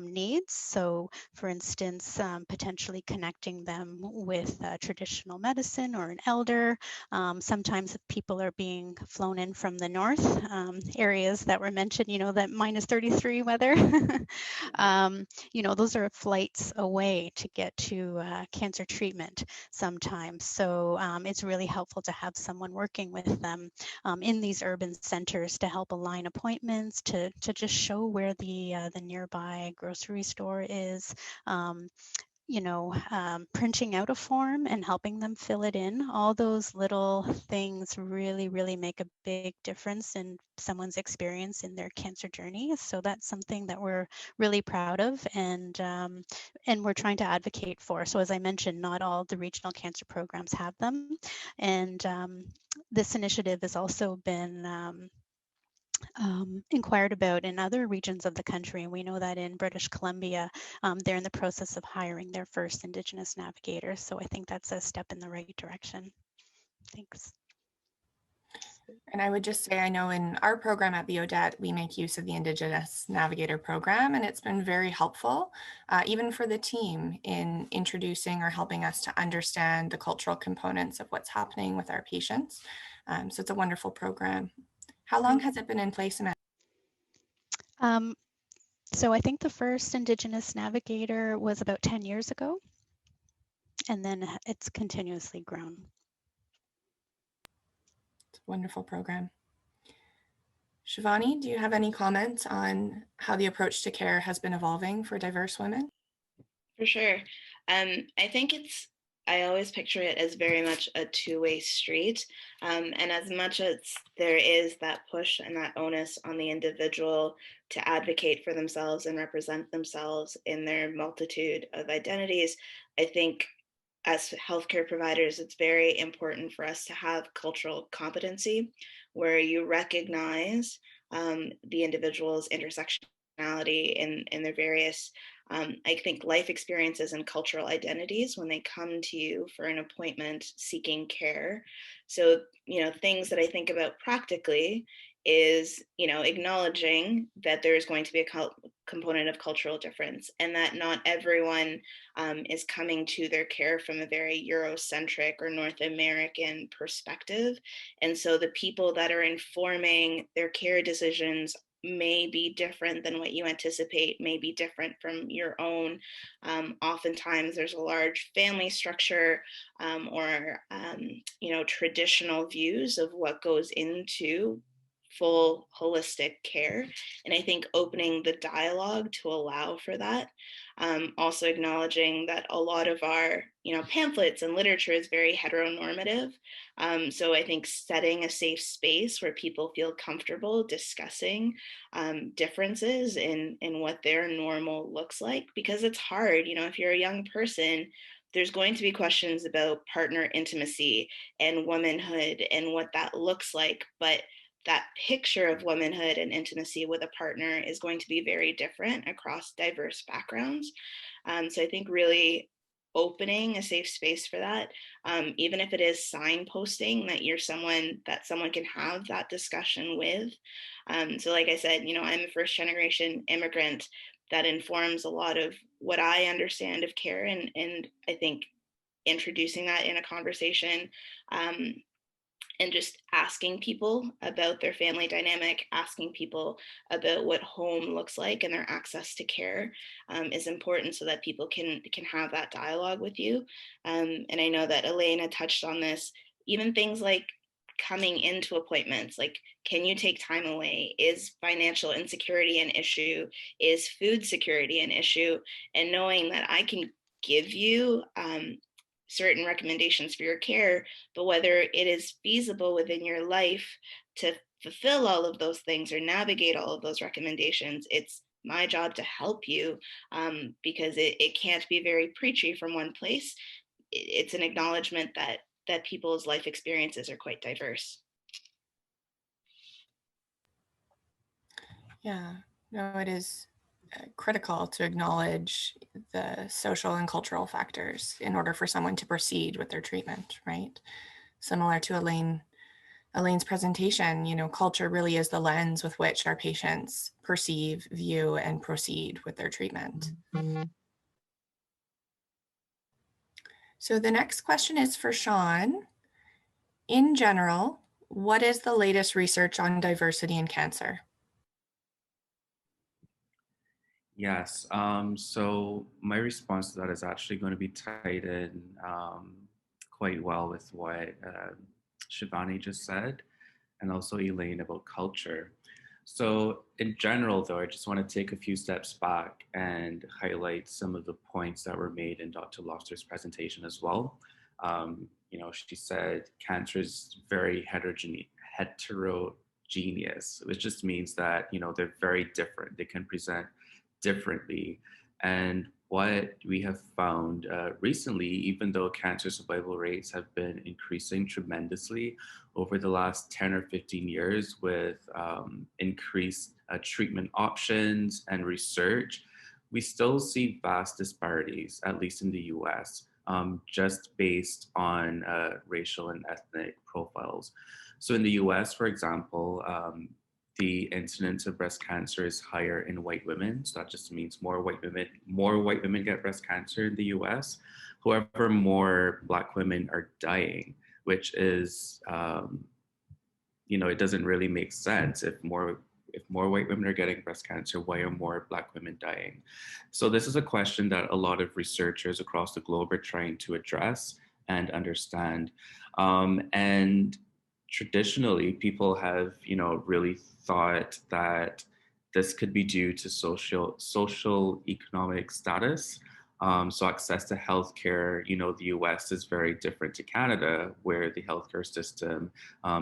needs. So, for instance, potentially connecting them with traditional medicine or an elder. Sometimes if people are being flown in from the north, areas that were mentioned, that minus 33 weather, those are flights away to get to cancer treatment sometimes. So it's really helpful to have someone working with them in these urban centers to help align appointments, to just show where the nearby grocery store is. Printing out a form and helping them fill it in. All those little things really, really make a big difference in someone's experience in their cancer journey. So that's something that we're really proud of and we're trying to advocate for. So as I mentioned, not all the regional cancer programs have them. And this initiative has also been inquired about in other regions of the country. And we know that in British Columbia, they're in the process of hiring their first Indigenous navigator. So I think that's a step in the right direction. Thanks. And I would just say, I know in our program at the ODET, we make use of the Indigenous Navigator program, and it's been very helpful, even for the team in introducing or helping us to understand the cultural components of what's happening with our patients. So it's a wonderful program. How long has it been in place, Amanda? So I think the first Indigenous navigator was about 10 years ago, and then it's continuously grown. It's a wonderful program. Shivani, do you have any comments on how the approach to care has been evolving for diverse women? For sure. I think I always picture it as very much a two-way street. And as much as there is that push and that onus on the individual to advocate for themselves and represent themselves in their multitude of identities, I think as healthcare providers, it's very important for us to have cultural competency where you recognize the individual's intersectionality in their various, I think, life experiences and cultural identities when they come to you for an appointment seeking care. So, things that I think about practically is, acknowledging that there's going to be a component of cultural difference and that not everyone is coming to their care from a very Eurocentric or North American perspective. And so the people that are informing their care decisions may be different than what you anticipate, may be different from your own. Oftentimes there's a large family structure or traditional views of what goes into full holistic care. And I think opening the dialogue to allow for that, also acknowledging that a lot of our pamphlets and literature is very heteronormative. So I think setting a safe space where people feel comfortable discussing differences in what their normal looks like, because it's hard, if you're a young person, there's going to be questions about partner intimacy and womanhood and what that looks like. But that picture of womanhood and intimacy with a partner is going to be very different across diverse backgrounds. So I think really opening a safe space for that, even if it is signposting that you're someone that someone can have that discussion with. So like I said, I'm a first generation immigrant. That informs a lot of what I understand of care, and I think introducing that in a conversation, and just asking people about their family dynamic, asking people about what home looks like and their access to care is important, so that people can have that dialogue with you. And I know that Elena touched on this, even things like coming into appointments, like, can you take time away? Is financial insecurity an issue? Is food security an issue? And knowing that I can give you certain recommendations for your care, but whether it is feasible within your life to fulfill all of those things or navigate all of those recommendations, it's my job to help you, because it can't be very preachy from one place. It's an acknowledgement that people's life experiences are quite diverse. Yeah, no, it is critical to acknowledge the social and cultural factors in order for someone to proceed with their treatment, right? Similar to Elaine's presentation, culture really is the lens with which our patients perceive, view, and proceed with their treatment. So the next question is for Sean. In general, what is the latest research on diversity in cancer? Yes. So my response to that is actually going to be tied in quite well with what Shivani just said, and also Elaine about culture. So in general, though, I just want to take a few steps back and highlight some of the points that were made in Dr. Lofter's presentation as well. She said cancer is very heterogeneous, which just means that, they're very different. They can present differently. And what we have found recently, even though cancer survival rates have been increasing tremendously over the last 10 or 15 years with increased treatment options and research, we still see vast disparities, at least in the US, just based on racial and ethnic profiles. So in the US, for example, the incidence of breast cancer is higher in white women. So that just means more white women get breast cancer in the US. However, more Black women are dying, which is, it doesn't really make sense. If more white women are getting breast cancer, why are more Black women dying? So this is a question that a lot of researchers across the globe are trying to address and understand. And traditionally, people have, really thought that this could be due to social economic status. So access to healthcare, the US is very different to Canada, where the healthcare system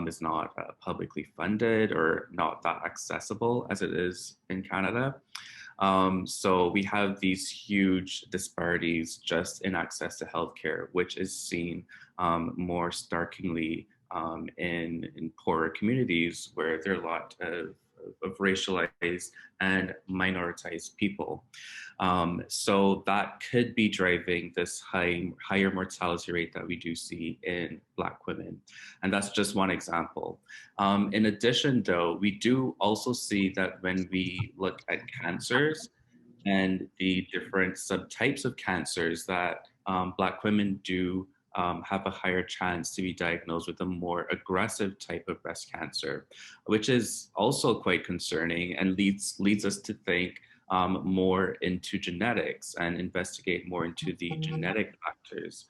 is not publicly funded or not that accessible as it is in Canada. So we have these huge disparities just in access to healthcare, which is seen more starkly in poorer communities where there are a lot of racialized and minoritized people. So that could be driving this higher mortality rate that we do see in Black women. And that's just one example. In addition, though, we do also see that when we look at cancers and the different subtypes of cancers, that Black women do have a higher chance to be diagnosed with a more aggressive type of breast cancer, which is also quite concerning and leads us to think more into genetics and investigate more into the genetic factors.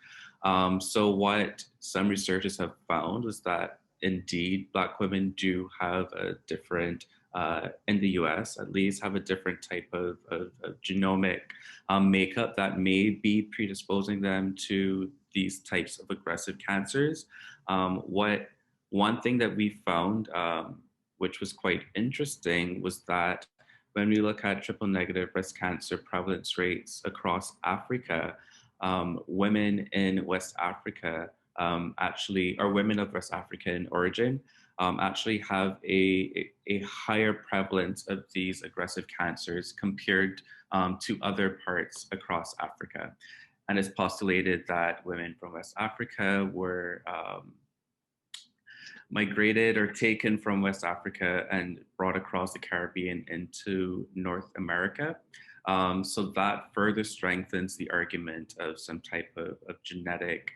So what some researchers have found is that indeed Black women do have a different, in the US at least, have a different type of genomic makeup that may be predisposing them to these types of aggressive cancers. One thing that we found, which was quite interesting, was that when we look at triple negative breast cancer prevalence rates across Africa, women in West Africa actually, or women of West African origin, actually have a higher prevalence of these aggressive cancers compared to other parts across Africa. And it's postulated that women from West Africa were migrated or taken from West Africa and brought across the Caribbean into North America. So that further strengthens the argument of some type of genetic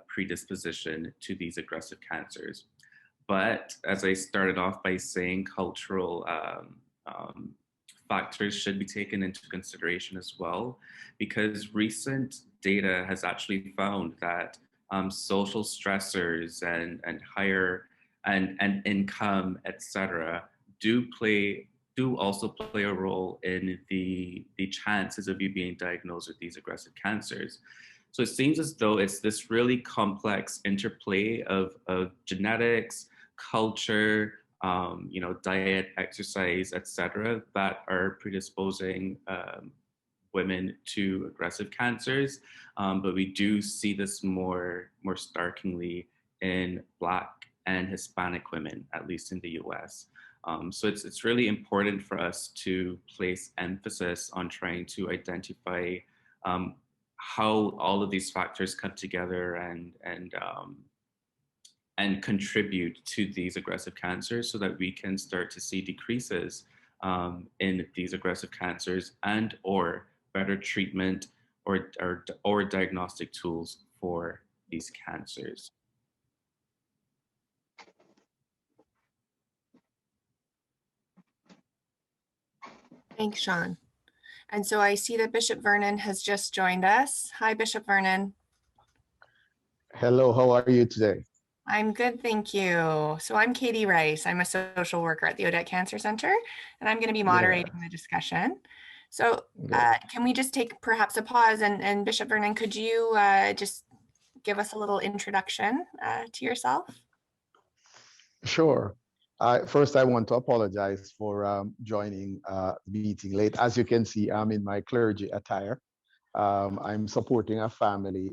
predisposition to these aggressive cancers. But as I started off by saying, cultural factors should be taken into consideration as well, because recent data has actually found that social stressors and higher and income, etc., do also play a role in the chances of you being diagnosed with these aggressive cancers. So it seems as though it's this really complex interplay of genetics, culture, diet, exercise, etc., that are predisposing women to aggressive cancers. But we do see this more starkly in Black and Hispanic women, at least in the US. So it's really important for us to place emphasis on trying to identify how all of these factors come together and contribute to these aggressive cancers, so that we can start to see decreases in these aggressive cancers and or better treatment or diagnostic tools for these cancers. Thanks, Sean. And so I see that Bishop Vernon has just joined us. Hi, Bishop Vernon. Hello, how are you today? I'm good, thank you. So I'm Katie Rice. I'm a social worker at the Odette Cancer Center, and I'm going to be moderating the discussion. So can we just take perhaps a pause, and Bishop Vernon, could you just give us a little introduction to yourself? Sure. First, I want to apologize for joining the meeting late. As you can see, I'm in my clergy attire. I'm supporting a family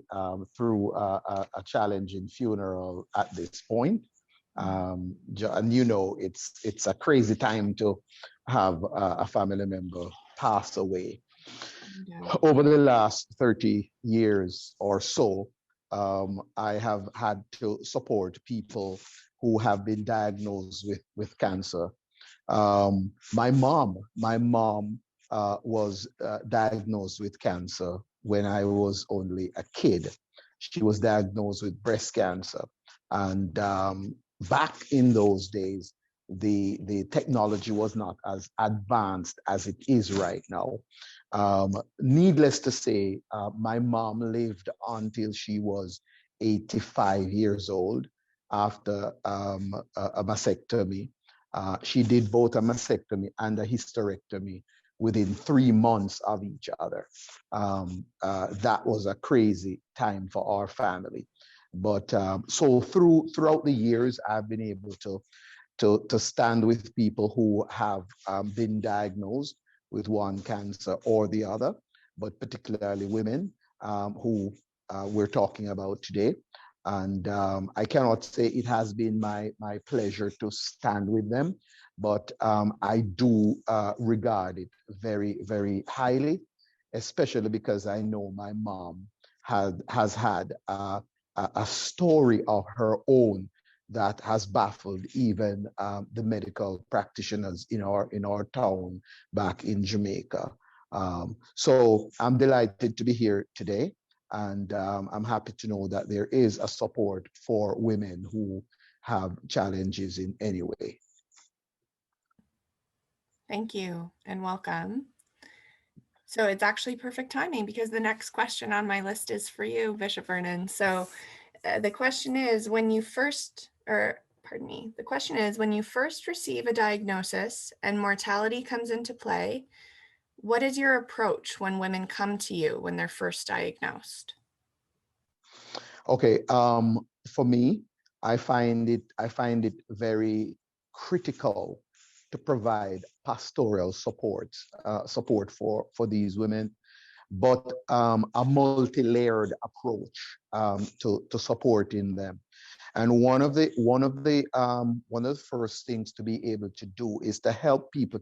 through a challenging funeral at this point. And it's a crazy time to have a family member pass away. Over the last 30 years or so, I have had to support people who have been diagnosed with cancer. My mom was diagnosed with cancer when I was only a kid. She was diagnosed with breast cancer. And back in those days, the technology was not as advanced as it is right now. Needless to say, my mom lived until she was 85 years old after a mastectomy. She did both a mastectomy and a hysterectomy within 3 months of each other. That was a crazy time for our family. But so throughout the years, I've been able to stand with people who have been diagnosed with one cancer or the other, but particularly women who we're talking about today. And I cannot say it has been my pleasure to stand with them, but I do regard it very, very highly, especially because I know my mom has had a story of her own that has baffled even the medical practitioners in our town back in Jamaica. So I'm delighted to be here today. And I'm happy to know that there is a support for women who have challenges in any way. Thank you and welcome. So it's actually perfect timing because the next question on my list is for you, Bishop Vernon. So the question is, when you first receive a diagnosis and mortality comes into play, what is your approach when women come to you when they're first diagnosed? Okay, for me, I find it very critical to provide pastoral support for these women, but a multi-layered approach to supporting them. And one of the first things to be able to do is to help people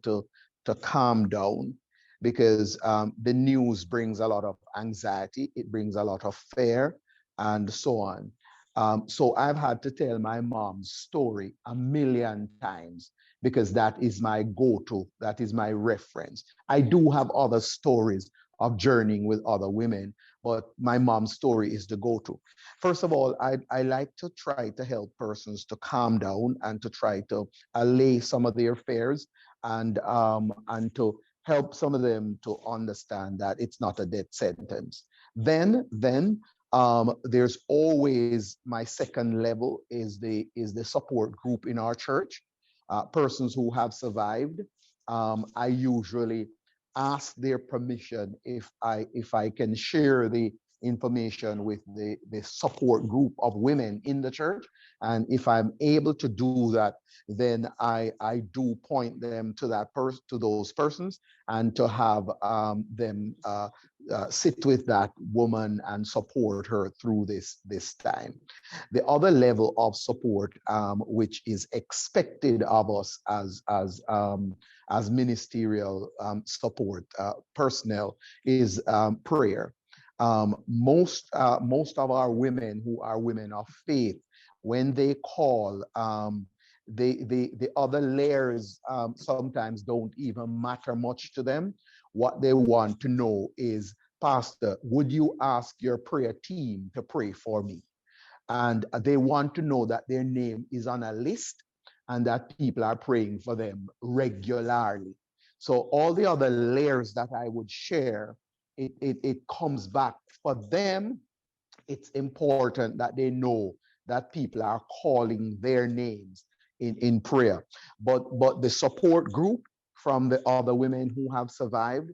to calm down, because the news brings a lot of anxiety, it brings a lot of fear, and so on. So I've had to tell my mom's story a million times because that is my go-to, that is my reference. I do have other stories of journeying with other women, but my mom's story is the go-to. First of all, I like to try to help persons to calm down and to try to allay some of their fears, and to help some of them to understand that it's not a death sentence. Then there's always my second level is the support group in our church, persons who have survived. I usually ask their permission if I can share the information with the support group of women in the church. And if I'm able to do that, then I do point them to to those persons, and to have them sit with that woman and support her through this time. The other level of support, which is expected of us as ministerial support personnel, is prayer. Most of our women who are women of faith, when they call, the other layers sometimes don't even matter much to them. What they want to know is, Pastor, would you ask your prayer team to pray for me? And they want to know that their name is on a list and that people are praying for them regularly. So all the other layers that I would share, it comes back for them. It's important that they know that people are calling their names in prayer. But the support group from the other women who have survived,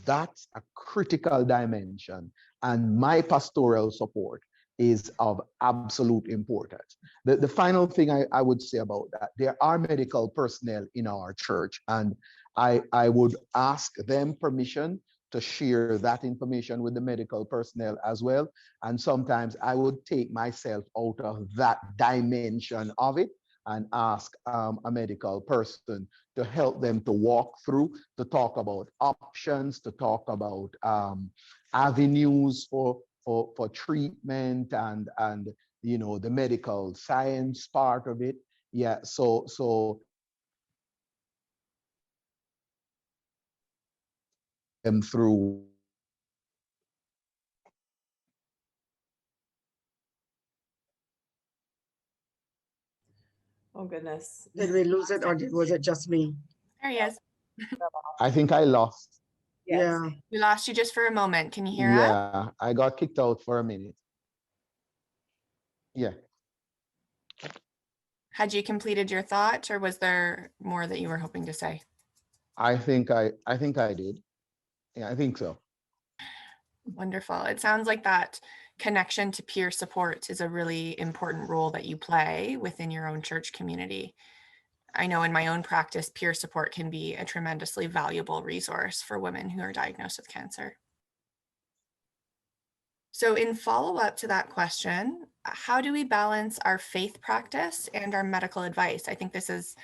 that's a critical dimension. And my pastoral support is of absolute importance. The final thing I would say about that, there are medical personnel in our church, and I would ask them permission to share that information with the medical personnel as well. And sometimes I would take myself out of that dimension of it and ask a medical person to help them to walk through, to talk about options, to talk about avenues for treatment, and the medical science part of it. Yeah, so them through. Oh, goodness. Did we lose it, or was it just me? There he is. I think I lost. Yes. Yeah. We lost you just for a moment. Can you hear us? Yeah, I got kicked out for a minute. Yeah. Had you completed your thought, or was there more that you were hoping to say? I think I did. Yeah, I think so. Wonderful. It sounds like that connection to peer support is a really important role that you play within your own church community. I know in my own practice, peer support can be a tremendously valuable resource for women who are diagnosed with cancer. So in follow-up to that question, how do we balance our faith practice and our medical advice? I think this is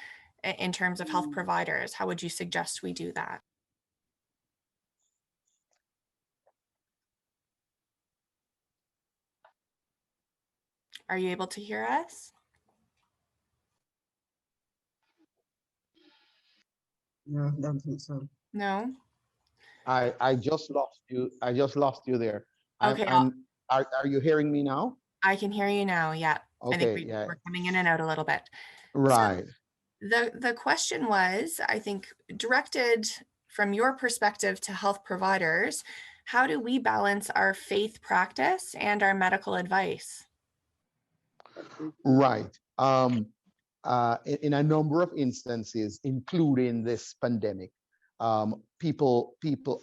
in terms of health providers. How would you suggest we do that? Are you able to hear us? No, I don't think so. No? I just lost you. I just lost you there. Okay, are you hearing me now? I can hear you now. Yeah. I think Okay, yeah, we're coming in and out a little bit. right. So the question was, I think, directed from your perspective to health providers, how do we balance our faith practice and our medical advice? Right. In a number of instances, including this pandemic, people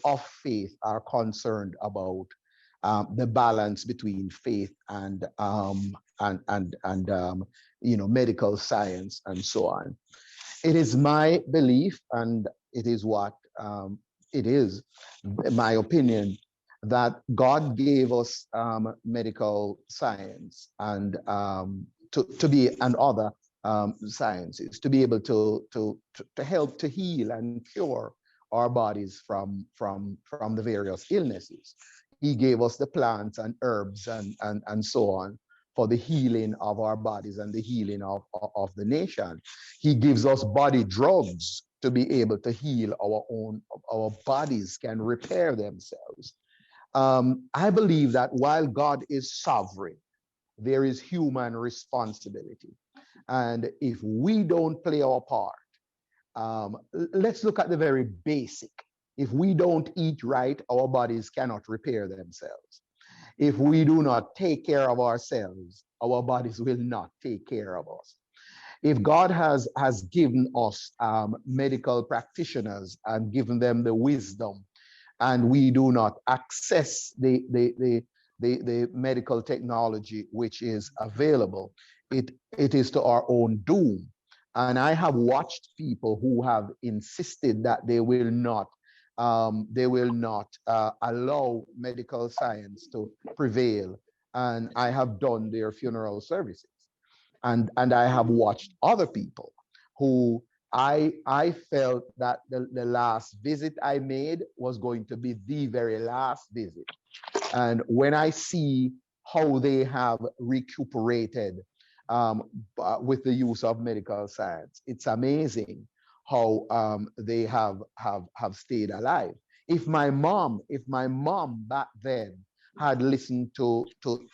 of faith are concerned about the balance between faith and medical science and so on. It is my belief, and it is what it is, my opinion, that God gave us medical science and to be and other sciences to be able to help to heal and cure our bodies from the various illnesses. He gave us the plants and herbs and so on for the healing of our bodies and the healing of the nation. He gives us body drugs to be able to heal our bodies can repair themselves. I believe that while God is sovereign, there is human responsibility. And if we don't play our part, let's look at the very basic. If we don't eat right, our bodies cannot repair themselves. If we do not take care of ourselves, our bodies will not take care of us. If God has given us medical practitioners and given them the wisdom, and we do not access the medical technology which is available, it is to our own doom. And I have watched people who have insisted that they will not allow medical science to prevail, and I have done their funeral services. And I have watched other people who I felt that the last visit I made was going to be the very last visit. And when I see how they have recuperated with the use of medical science, it's amazing how they have stayed alive. If my mom back then had listened to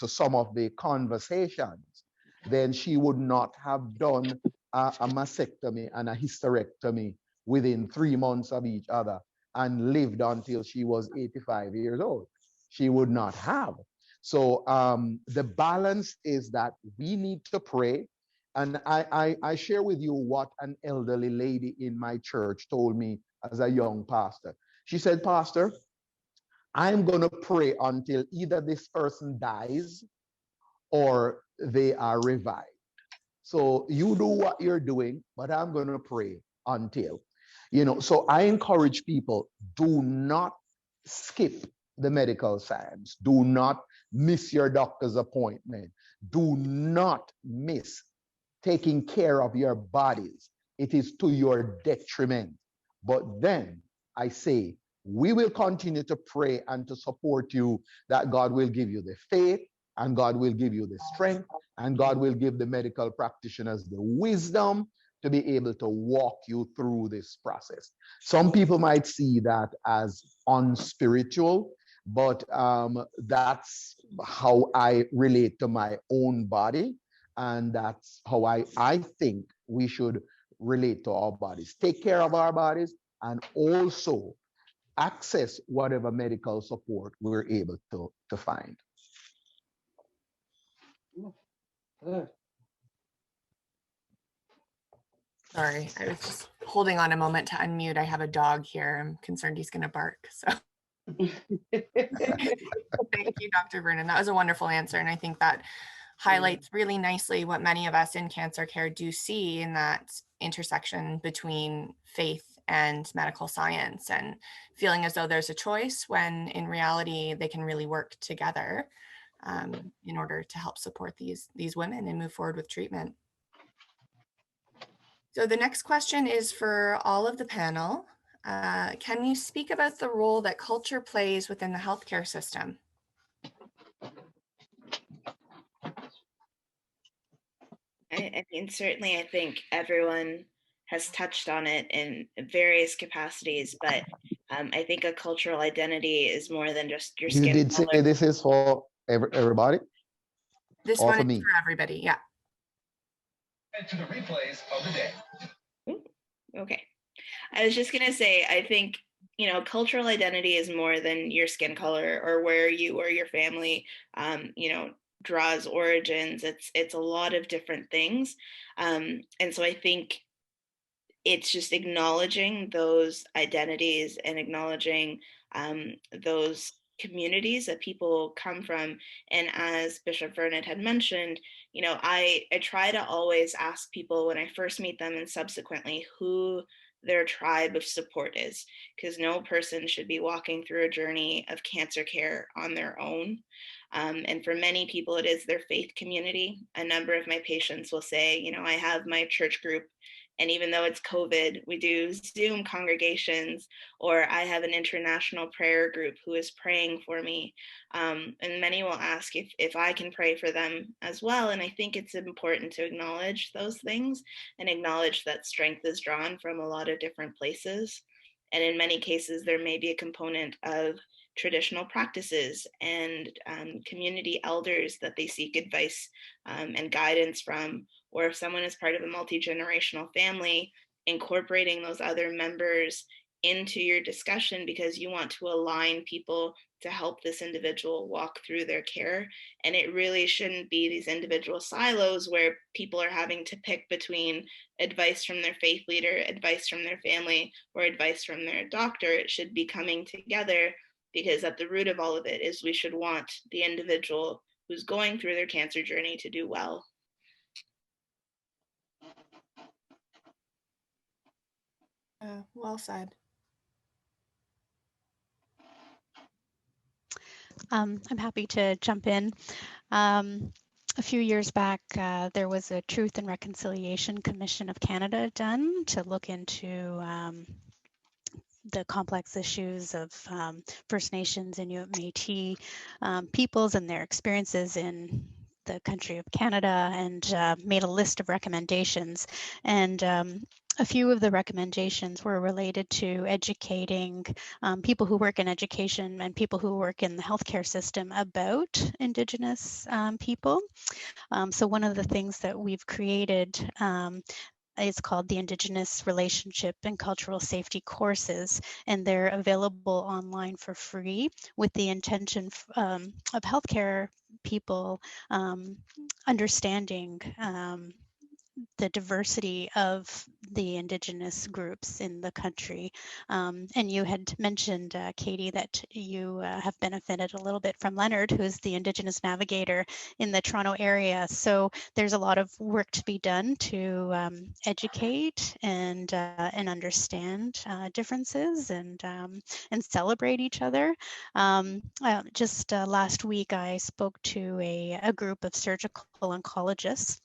some of the conversations, then she would not have done a mastectomy and a hysterectomy within 3 months of each other and lived until she was 85 years old. She would not have. So the balance is that we need to pray. And I share with you what an elderly lady in my church told me as a young pastor. She said, Pastor, I'm going to pray until either this person dies or they are revived. So you do what you're doing, but I'm going to pray until, so I encourage people, do not skip the medical science. Do not miss your doctor's appointment. Do not miss taking care of your bodies. It is to your detriment. But then I say, we will continue to pray and to support you that God will give you the faith and God will give you the strength and God will give the medical practitioners the wisdom to be able to walk you through this process. Some people might see that as unspiritual, but that's how I relate to my own body. And that's how I think we should relate to our bodies. Take care of our bodies and also access whatever medical support we're able to find. Sorry, I was just holding on a moment to unmute. I have a dog here. I'm concerned he's going to bark. So thank you, Dr. Vernon. That was a wonderful answer. And I think that highlights really nicely what many of us in cancer care do see in that intersection between faith and medical science, and feeling as though there's a choice when in reality they can really work together in order to help support these women and move forward with treatment. So the next question is for all of the panel. Can you speak about the role that culture plays within the healthcare system? I mean, certainly I think everyone has touched on it in various capacities, but I think a cultural identity is more than just your You skin did color. say this is for Everybody? This All one for is me. for everybody. Yeah. To the replays of the day. Okay. I was just gonna say, I think, cultural identity is more than your skin color or where you or your family, draws origins. It's a lot of different things. And so I think it's just acknowledging those identities and acknowledging those communities that people come from. And as Bishop Vernon had mentioned, I try to always ask people when I first meet them and subsequently who their tribe of support is, because no person should be walking through a journey of cancer care on their own. And for many people, it is their faith community. A number of my patients will say, I have my church group, and even though it's COVID, we do Zoom congregations, or I have an international prayer group who is praying for me. And many will ask if I can pray for them as well. And I think it's important to acknowledge those things and acknowledge that strength is drawn from a lot of different places. And in many cases, there may be a component of traditional practices and community elders that they seek advice and guidance from, or if someone is part of a multi-generational family, incorporating those other members into your discussion because you want to align people to help this individual walk through their care. And it really shouldn't be these individual silos where people are having to pick between advice from their faith leader, advice from their family, or advice from their doctor. It should be coming together, because at the root of all of it is we should want the individual who's going through their cancer journey to do well. Well said. I'm happy to jump in. A few years back, there was a Truth and Reconciliation Commission of Canada done to look into the complex issues of First Nations, Inuit, Métis peoples and their experiences in the country of Canada, and made a list of recommendations. And a few of the recommendations were related to educating people who work in education and people who work in the healthcare system about Indigenous people. So one of the things that we've created is called the Indigenous Relationship and Cultural Safety courses, and they're available online for free with the intention of healthcare people understanding the diversity of the Indigenous groups in the country. And you had mentioned, Katie, that you have benefited a little bit from Leonard, who's the Indigenous navigator in the Toronto area. So there's a lot of work to be done to educate and understand differences and celebrate each other. Just last week, I spoke to a group of surgical oncologists.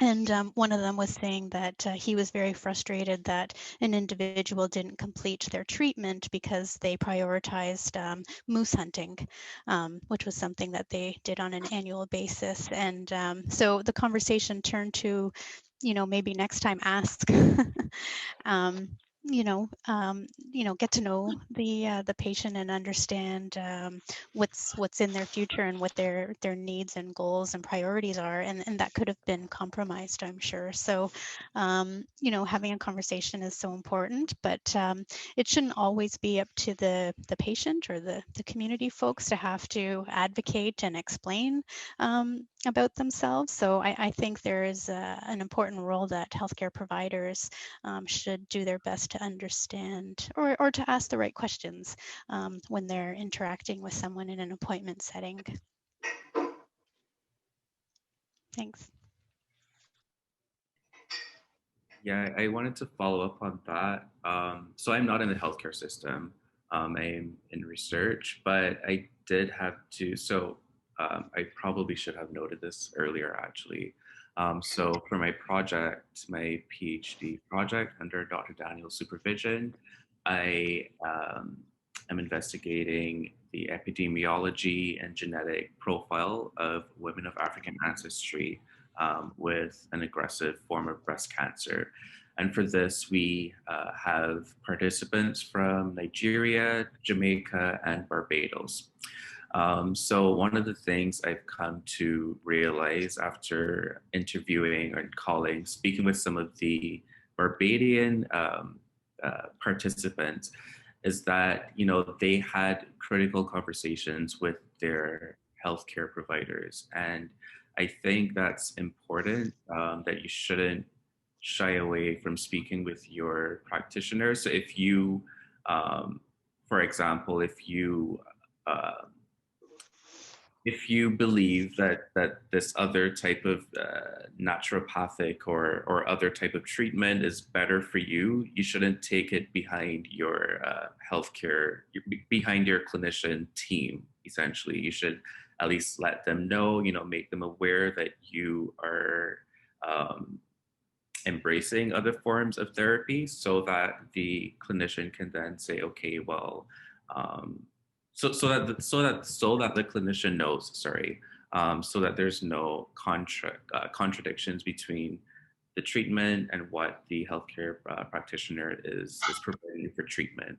And one of them was saying that he was very frustrated that an individual didn't complete their treatment because they prioritized moose hunting, which was something that they did on an annual basis. And so the conversation turned to, maybe next time ask, get to know the patient and understand what's in their future and what their needs and goals and priorities are, and that could have been compromised, I'm sure. So having a conversation is so important, but it shouldn't always be up to the patient or the community folks to have to advocate and explain about themselves. So I think there is an important role that healthcare providers should do their best to understand or to ask the right questions when they're interacting with someone in an appointment setting. Thanks. Yeah, I wanted to follow up on that. So I'm not in the healthcare system. I'm in research, but I did have to, I probably should have noted this earlier actually. So for my project, my PhD project under Dr. Daniel's supervision, I am investigating the epidemiology and genetic profile of women of African ancestry with an aggressive form of breast cancer. And for this, we have participants from Nigeria, Jamaica, and Barbados. So one of the things I've come to realize after interviewing and calling, speaking with some of the Barbadian participants, is that, you know, they had critical conversations with their healthcare providers. And I think that's important, that you shouldn't shy away from speaking with your practitioner. So if you, for example, uh, if you believe that this other type of naturopathic or other type of treatment is better for you, you shouldn't take it behind your healthcare, behind your clinician team. Essentially, you should at least let them know, you know, make them aware that you are embracing other forms of therapy, so that the clinician can then say, okay, well, so that the clinician knows, sorry, so that there's no contradictions between the treatment and what the healthcare practitioner is providing for treatment.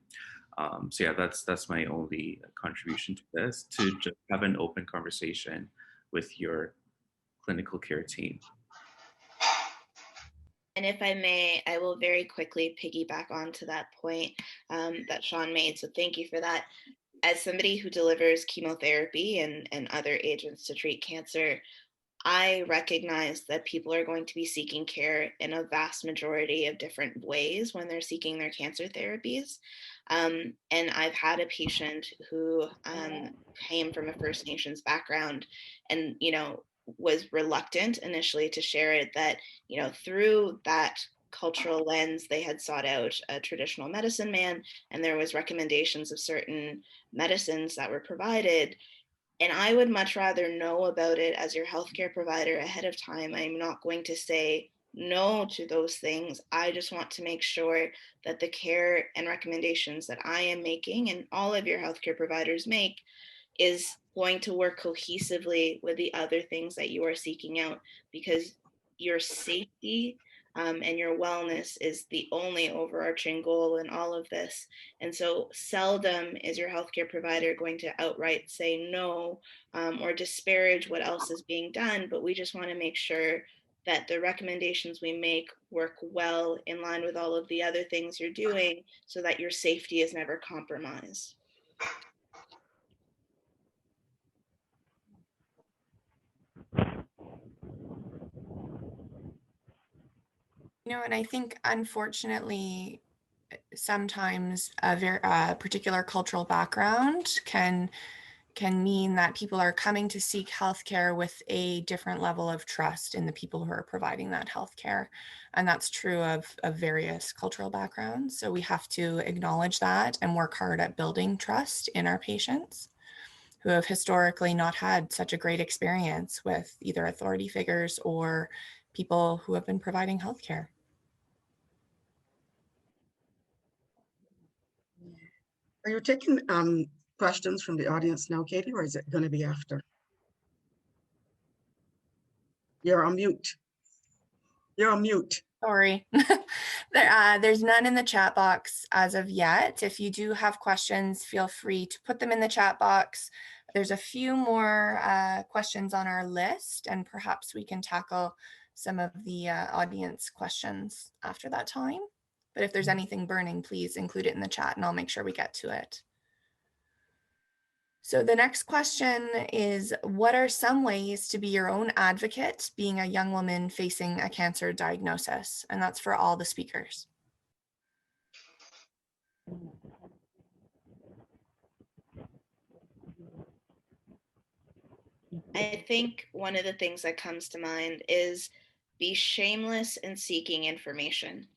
So yeah, that's my only contribution to this, to just have an open conversation with your clinical care team. And if I may, I will very quickly piggyback onto that point that Sean made. So thank you for that. As somebody who delivers chemotherapy and other agents to treat cancer, I recognize that people are going to be seeking care in a vast majority of different ways when they're seeking their cancer therapies. And I've had a patient who came from a First Nations background and, you know, was reluctant initially to share it, that, you know, through that cultural lens, they had sought out a traditional medicine man, and there was recommendations of certain medicines that were provided. And I would much rather know about it as your healthcare provider ahead of time. I'm not going to say no to those things. I just want to make sure that the care and recommendations that I am making and all of your healthcare providers make is going to work cohesively with the other things that you are seeking out, because your safety and your wellness is the only overarching goal in all of this. And so seldom is your healthcare provider going to outright say no or disparage what else is being done, but we just want to make sure that the recommendations we make work well in line with all of the other things you're doing, so that your safety is never compromised. You know, and I think unfortunately, sometimes a particular cultural background can mean that people are coming to seek healthcare with a different level of trust in the people who are providing that healthcare. And that's true of various cultural backgrounds. So we have to acknowledge that and work hard at building trust in our patients who have historically not had such a great experience with either authority figures or people who have been providing healthcare. Are you taking questions from the audience now, Katie, or is it going to be after? You're on mute. You're on mute. Sorry. There's none in the chat box as of yet. If you do have questions, feel free to put them in the chat box. There's a few more questions on our list, and perhaps we can tackle some of the audience questions after that time. But if there's anything burning, please include it in the chat and I'll make sure we get to it. So the next question is, what are some ways to be your own advocate being a young woman facing a cancer diagnosis? And that's for all the speakers. I think one of the things that comes to mind is be shameless in seeking information.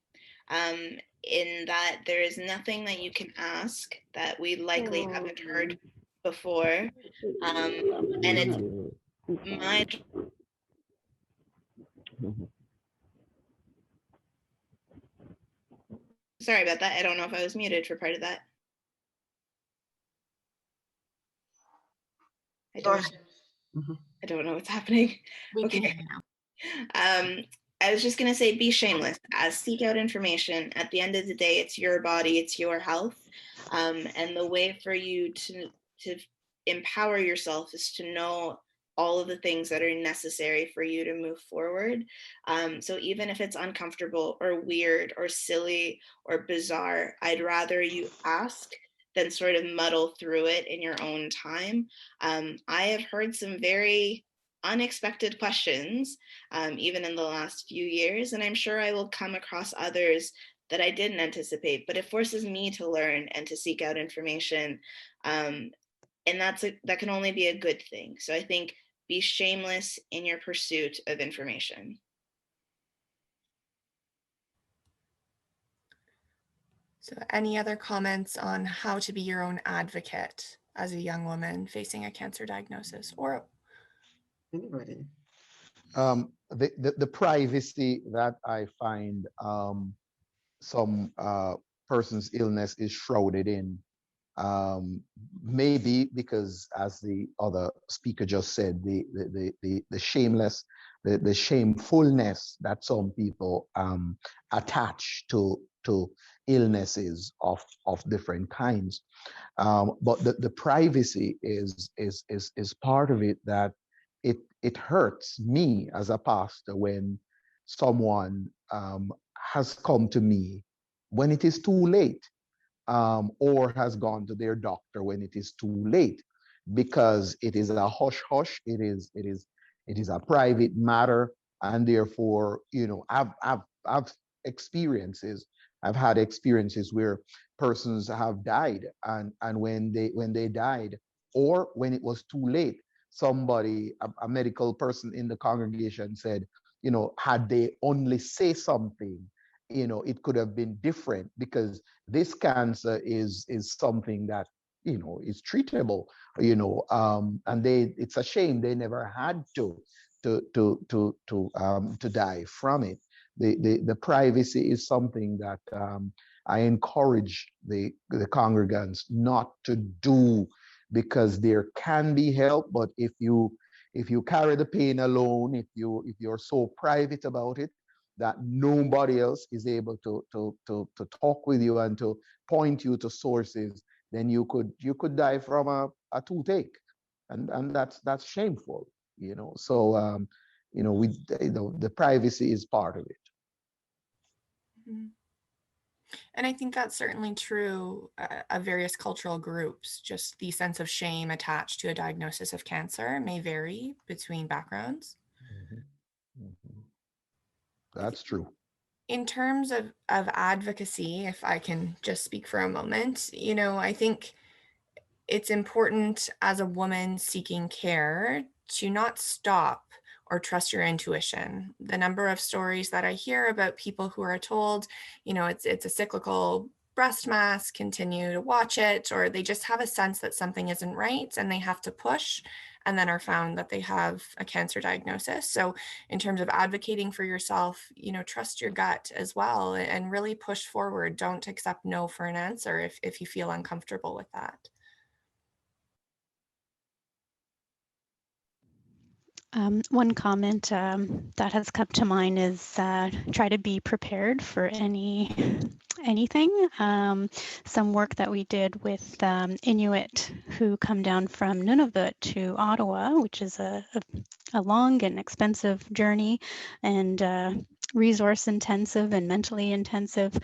In that there is nothing that you can ask that we likely haven't heard before. And it's my sorry about that. I don't know if I was muted for part of that. I don't know what's happening. Okay. I was just going to say, be shameless, seek out information. At the end of the day, it's your body, it's your health. And the way for you to empower yourself is to know all of the things that are necessary for you to move forward. So even if it's uncomfortable or weird or silly or bizarre, I'd rather you ask than sort of muddle through it in your own time. I have heard some very unexpected questions, even in the last few years, and I'm sure I will come across others that I didn't anticipate, but it forces me to learn and to seek out information. And that can only be a good thing. So I think be shameless in your pursuit of information. So any other comments on how to be your own advocate as a young woman facing a cancer diagnosis? Or Anybody? The privacy that I find some person's illness is shrouded in, maybe because, as the other speaker just said, the shameless, the shamefulness that some people attach to illnesses of different kinds. But the privacy is part of it, that it hurts me as a pastor when someone has come to me when it is too late, or has gone to their doctor when it is too late, because it is a hush hush. It is a private matter, and therefore, I've experiences. I've had experiences where persons have died, and when they died, or when it was too late, somebody, a medical person in the congregation said, had they only say something, it could have been different, because this cancer is something that is treatable, and it's a shame they never had to die from it. The privacy is something that I encourage the congregants not to do, because there can be help, but if you carry the pain alone, if you're so private about it that nobody else is able to talk with you and to point you to sources, then you could die from a toothache, and that's shameful, So the privacy is part of it. Mhm. And I think that's certainly true of various cultural groups. Just the sense of shame attached to a diagnosis of cancer may vary between backgrounds. That's true. In terms of advocacy, if I can just speak for a moment, I think it's important as a woman seeking care to not stop or trust your intuition. The number of stories that I hear about people who are told, it's a cyclical breast mass, continue to watch it, or they just have a sense that something isn't right and they have to push, and then are found that they have a cancer diagnosis. So in terms of advocating for yourself, trust your gut as well and really push forward. Don't accept no for an answer if you feel uncomfortable with that. One comment that has come to mind is try to be prepared for anything. Some work that we did with Inuit who come down from Nunavut to Ottawa, which is a long and expensive journey, and resource intensive and mentally intensive.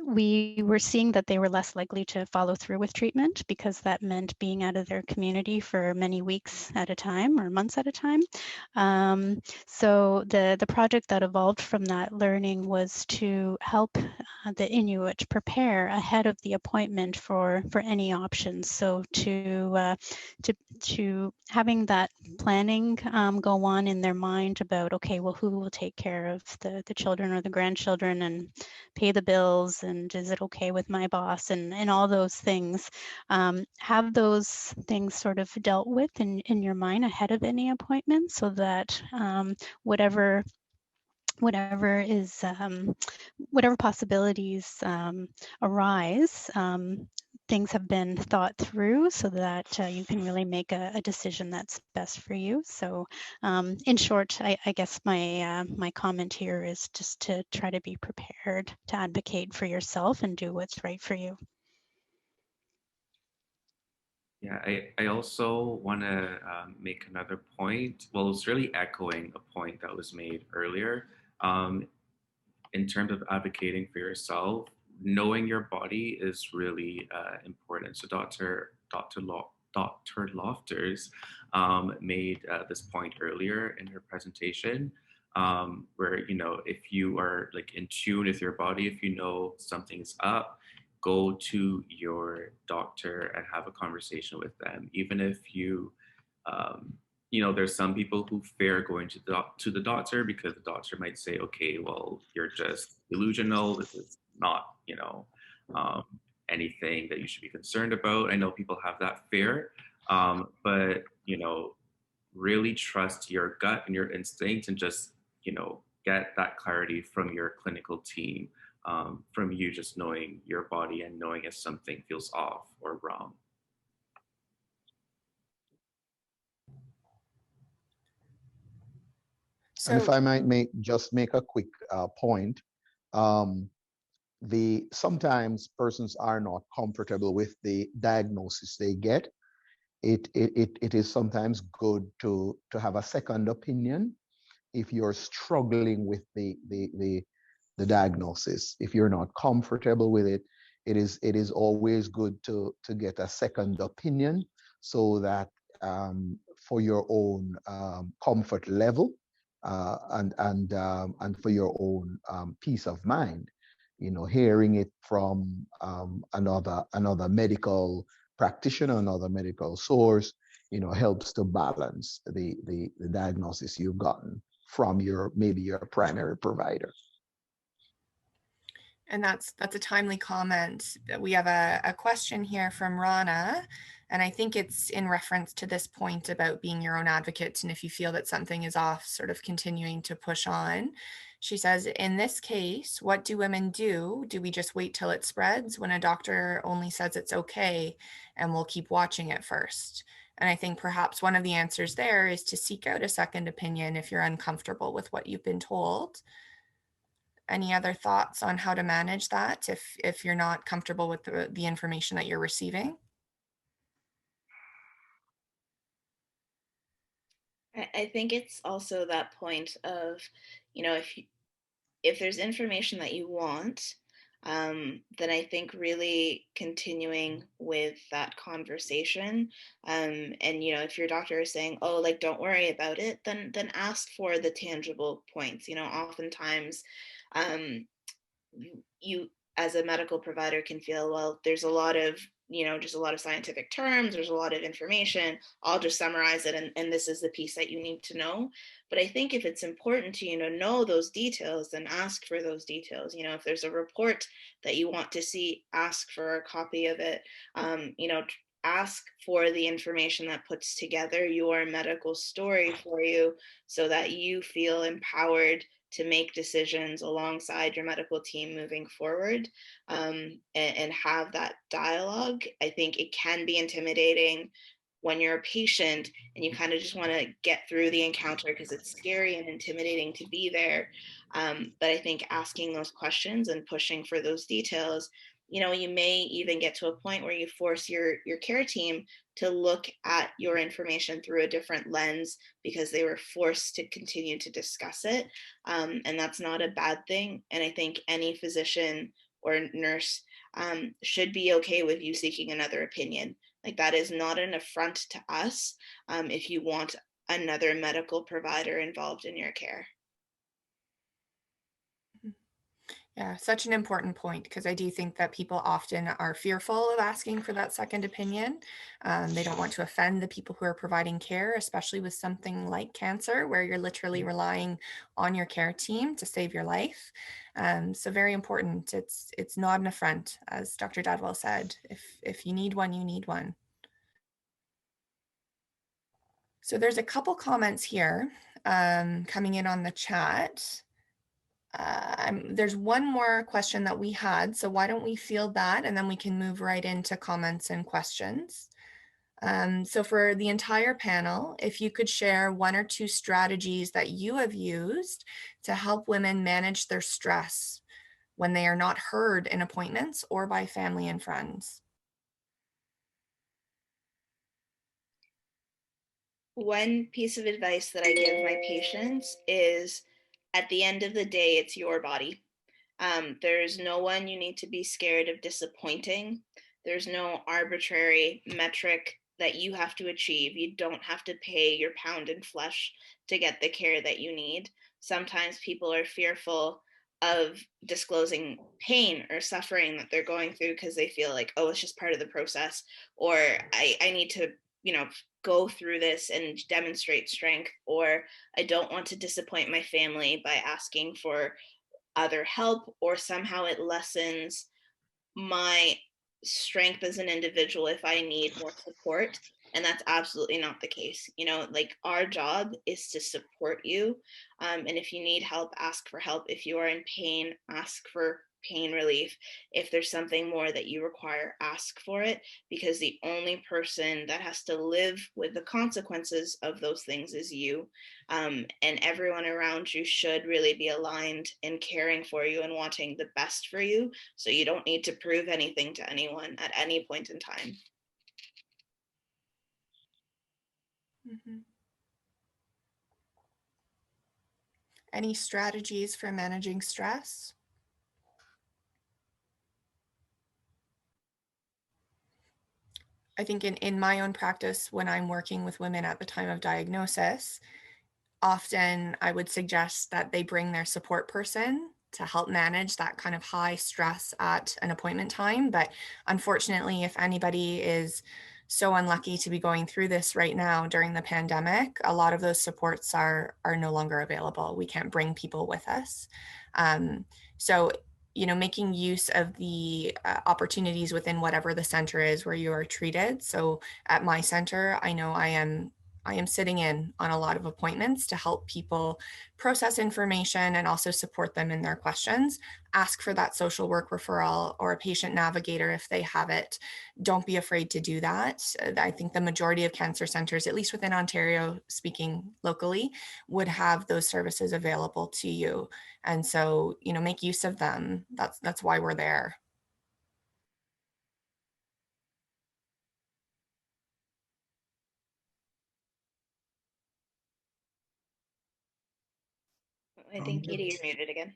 We were seeing that they were less likely to follow through with treatment, because that meant being out of their community for many weeks at a time or months at a time. So the project that evolved from that learning was to help the Inuit prepare ahead of the appointment for any options. So to having that planning go on in their mind about, okay, well, who will take care of the children or the grandchildren and pay the bills, and is it okay with my boss, and all those things. Have those things sort of dealt with in your mind ahead of any appointment, so that whatever is whatever possibilities arise, things have been thought through, so that you can really make a decision that's best for you. So in short, I guess my comment here is just to try to be prepared to advocate for yourself and do what's right for you. Yeah, I also want to make another point. Well, it's really echoing a point that was made earlier. Um, in terms of advocating for yourself, knowing your body is really important. So Dr. Lofters made this point earlier in her presentation, where if you are like in tune with your body, if you know something's up, go to your doctor and have a conversation with them, even if um, there's some people who fear going to the doctor because the doctor might say, okay, well, you're just delusional. This is not, um, anything that you should be concerned about. I know people have that fear, but really trust your gut and your instinct, and just, get that clarity from your clinical team, from you just knowing your body and knowing if something feels off or wrong. And if So I might make a quick point, um, sometimes persons are not comfortable with the diagnosis they get. It is sometimes good to have a second opinion if you're struggling with the diagnosis. If you're not comfortable with it, it is always good to get a second opinion, so that for your own comfort level, and for your own peace of mind, hearing it from another medical practitioner, another medical source, helps to balance the diagnosis you've gotten from maybe your primary provider. And that's a timely comment. We have a question here from Rana, and I think it's in reference to this point about being your own advocate, and if you feel that something is off, sort of continuing to push on. She says, in this case, what do women do? Do we just wait till it spreads when a doctor only says it's okay and we'll keep watching it first? And I think perhaps one of the answers there is to seek out a second opinion if you're uncomfortable with what you've been told. Any other thoughts on how to manage that if you're not comfortable with the information that you're receiving? I think it's also that point of, if there's information that you want, then I think really continuing with that conversation. And if your doctor is saying, "Oh, like don't worry about it," then ask for the tangible points. Oftentimes, um, you as a medical provider can feel, well, there's a lot of just a lot of scientific terms, there's a lot of information, I'll just summarize it, and this is the piece that you need to know. But I think if it's important to know those details, then ask for those details. If there's a report that you want to see, ask for a copy of it. Ask for the information that puts together your medical story for you, so that you feel empowered to make decisions alongside your medical team moving forward, and have that dialogue. I think it can be intimidating when you're a patient and you kind of just want to get through the encounter because it's scary and intimidating to be there. But I think asking those questions and pushing for those details, you may even get to a point where you force your care team to look at your information through a different lens because they were forced to continue to discuss it. And that's not a bad thing. And I think any physician or nurse should be okay with you seeking another opinion. Like, that is not an affront to us if you want another medical provider involved in your care. Yeah, such an important point, because I do think that people often are fearful of asking for that second opinion. They don't want to offend the people who are providing care, especially with something like cancer, where you're literally relying on your care team to save your life. So very important. It's not an affront, as Dr. Dadwell said. If you need one, you need one. So there's a couple comments here coming in on the chat. There's one more question that we had, so why don't we field that, and then we can move right into comments and questions. So for the entire panel, if you could share one or two strategies that you have used to help women manage their stress when they are not heard in appointments or by family and friends. one piece of advice that I give my patients is, at the end of the day, it's your body. There's no one you need to be scared of disappointing. There's no arbitrary metric that you have to achieve. You don't have to pay your pound in flesh to get the care that you need. Sometimes people are fearful of disclosing pain or suffering that they're going through because they feel like, oh, it's just part of the process, or I need to, go through this and demonstrate strength, or I don't want to disappoint my family by asking for other help, or somehow it lessens my strength as an individual if I need more support. And that's absolutely not the case. Like, our job is to support you. And if you need help, ask for help. If you are in pain, ask for pain relief. If there's something more that you require, ask for it, because the only person that has to live with the consequences of those things is you. And everyone around you should really be aligned in caring for you and wanting the best for you. So you don't need to prove anything to anyone at any point in time. Any strategies for managing stress? I think in my own practice, when I'm working with women at the time of diagnosis, often I would suggest that they bring their support person to help manage that kind of high stress at an appointment time. But unfortunately, if anybody is so unlucky to be going through this right now during the pandemic, a lot of those supports are no longer available. We can't bring people with us. So making use of the opportunities within whatever the center is where you are treated. So at my center, I know I am sitting in on a lot of appointments to help people process information and also support them in their questions. Ask for that social work referral or a patient navigator if they have it. Don't be afraid to do that. I think the majority of cancer centers, at least within Ontario, speaking locally, would have those services available to you. And so, make use of them. That's why we're there. I think, Katie, you're muted again.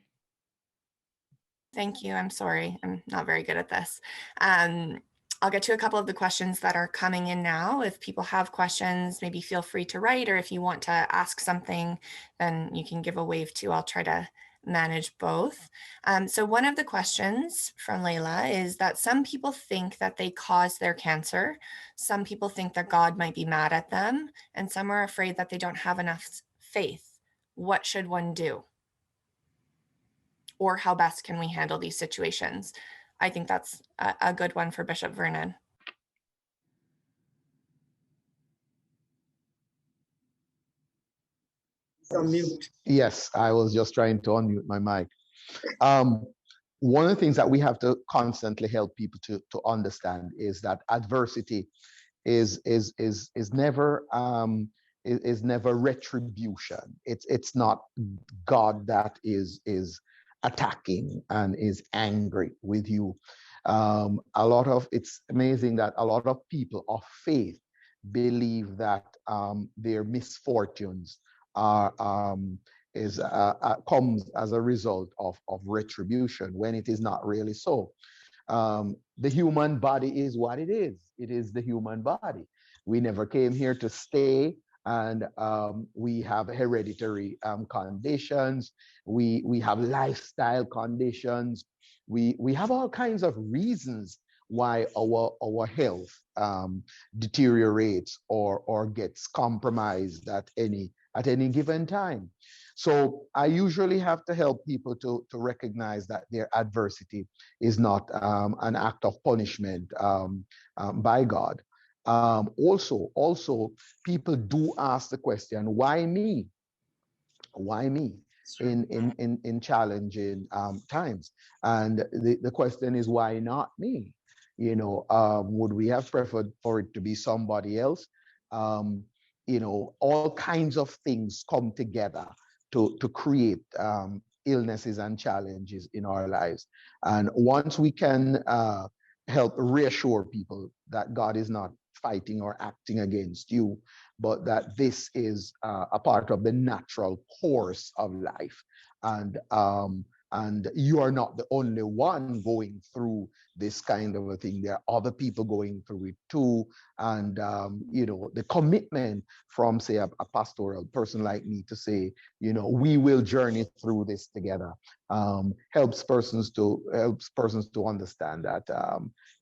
Thank you. I'm sorry. I'm not very good at this. I'll get to a couple of the questions that are coming in now. If people have questions, maybe feel free to write, or if you want to ask something, then you can give a wave too. I'll try to manage both. So one of the questions from Layla is that some people think that they caused their cancer. Some people think that God might be mad at them, and some are afraid that they don't have enough faith. What should one do? Or how best can we handle these situations? I think that's a good one for Bishop Vernon. Yes, I was just trying to unmute my mic. One of the things that we have to constantly help people to understand is that adversity is never is never retribution. It's not God that is attacking and is angry with you. It's amazing that a lot of people of faith believe that their misfortunes are comes as a result of retribution, when it is not really so. The human body is what it is. It is the human body. We never came here to stay, and we have hereditary conditions. We have lifestyle conditions. We have all kinds of reasons why our health deteriorates or gets compromised at any given time. So I usually have to help people to recognize that their adversity is not an act of punishment by God. Also, people do ask the question, why me? Why me in challenging times? And the question is, why not me? Would we have preferred for it to be somebody else? All kinds of things come together to create illnesses and challenges in our lives. And once we can help reassure people that God is not fighting or acting against you, but that this is a part of the natural course of life. And you are not the only one going through this kind of a thing. There are other people going through it too. And, the commitment from, say, a pastoral person like me to say, we will journey through this together, helps persons to understand that,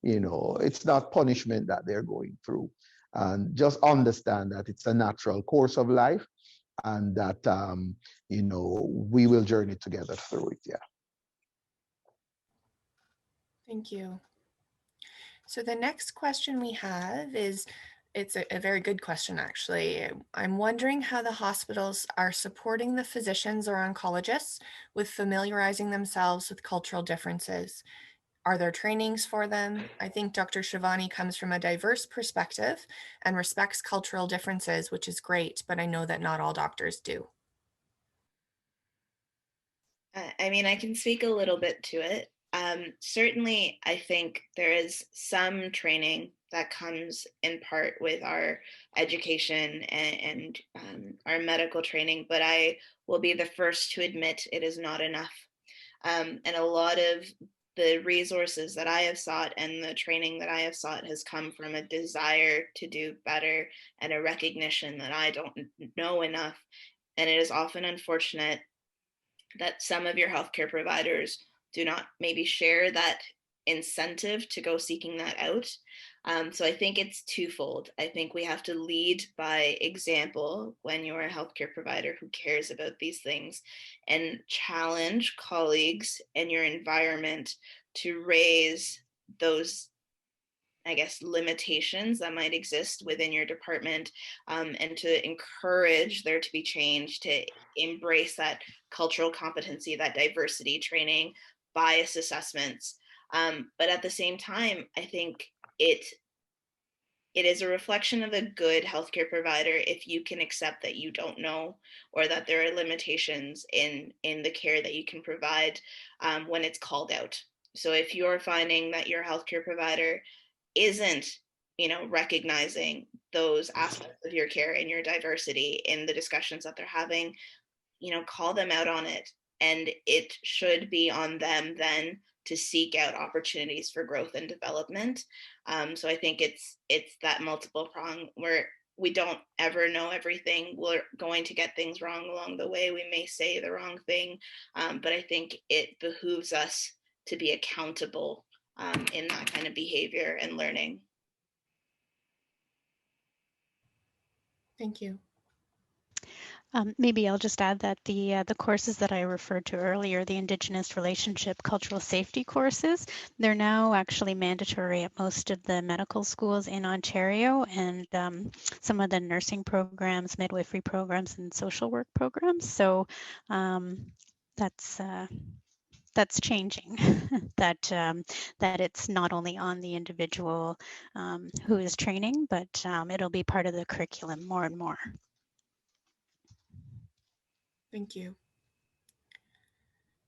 it's not punishment that they're going through. And just understand that it's a natural course of life, and that, we will journey together through it. Yeah. Thank you. So the next question we have is, it's a very good question, actually. I'm wondering how the hospitals are supporting the physicians or oncologists with familiarizing themselves with cultural differences. Are there trainings for them? I think Dr. Shivani comes from a diverse perspective and respects cultural differences, which is great, but I know that not all doctors do. I mean, I can speak a little bit to it. Certainly, I think there is some training that comes in part with our education and our medical training, but I will be the first to admit it is not enough. And a lot of the resources that I have sought and the training that I have sought has come from a desire to do better and a recognition that I don't know enough. And it is often unfortunate that some of your healthcare providers do not maybe share that incentive to go seeking that out. So I think it's twofold. I think we have to lead by example when you're a healthcare provider who cares about these things, and challenge colleagues and your environment to raise those, I guess, limitations that might exist within your department, and to encourage there to be change, to embrace that cultural competency, that diversity training, bias assessments. But at the same time, I think it is a reflection of a good healthcare provider if you can accept that you don't know, or that there are limitations in the care that you can provide when it's called out. So if you're finding that your healthcare provider isn't, recognizing those aspects of your care and your diversity in the discussions that they're having, call them out on it. And it should be on them then to seek out opportunities for growth and development. So I think it's that multiple prong where we don't ever know everything. We're going to get things wrong along the way. We may say the wrong thing, but I think it behooves us to be accountable in that kind of behavior and learning. Thank you. Maybe I'll just add that the courses that I referred to earlier, the Indigenous Relationship Cultural Safety courses, they're now actually mandatory at most of the medical schools in Ontario, and some of the nursing programs, midwifery programs, and social work programs. So that's changing. that it's not only on the individual who is training, but it'll be part of the curriculum more and more. Thank you.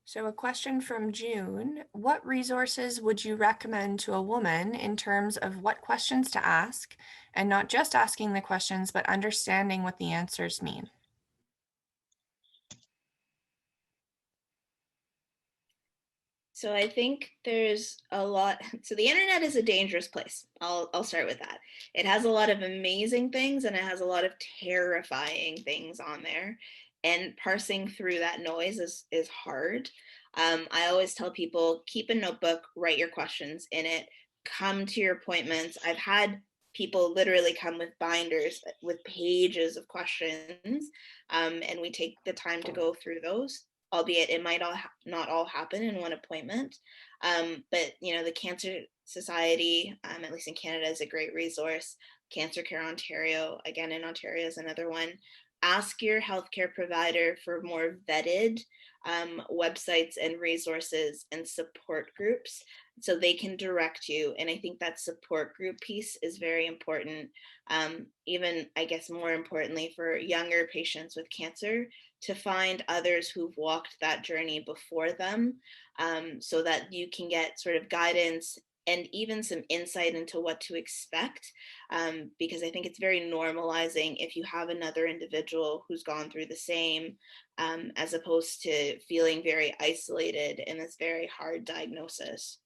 So a question from June: what resources would you recommend to a woman in terms of what questions to ask, and not just asking the questions, but understanding what the answers mean? So I think there's a lot. So the internet is a dangerous place. I'll start with that. It has a lot of amazing things and it has a lot of terrifying things on there. And parsing through that noise is hard. I always tell people, keep a notebook, write your questions in it, come to your appointments. I've had people literally come with binders with pages of questions, and we take the time to go through those, albeit it might not all happen in one appointment. But the Cancer Society, at least in Canada, is a great resource. Cancer Care Ontario, again in Ontario, is another one. Ask your healthcare provider for more vetted websites and resources and support groups so they can direct you. And I think that support group piece is very important. Even, I guess, more importantly for younger patients with cancer, to find others who've walked that journey before them, so that you can get sort of guidance and even some insight into what to expect, because I think it's very normalizing if you have another individual who's gone through the same, as opposed to feeling very isolated in this very hard diagnosis.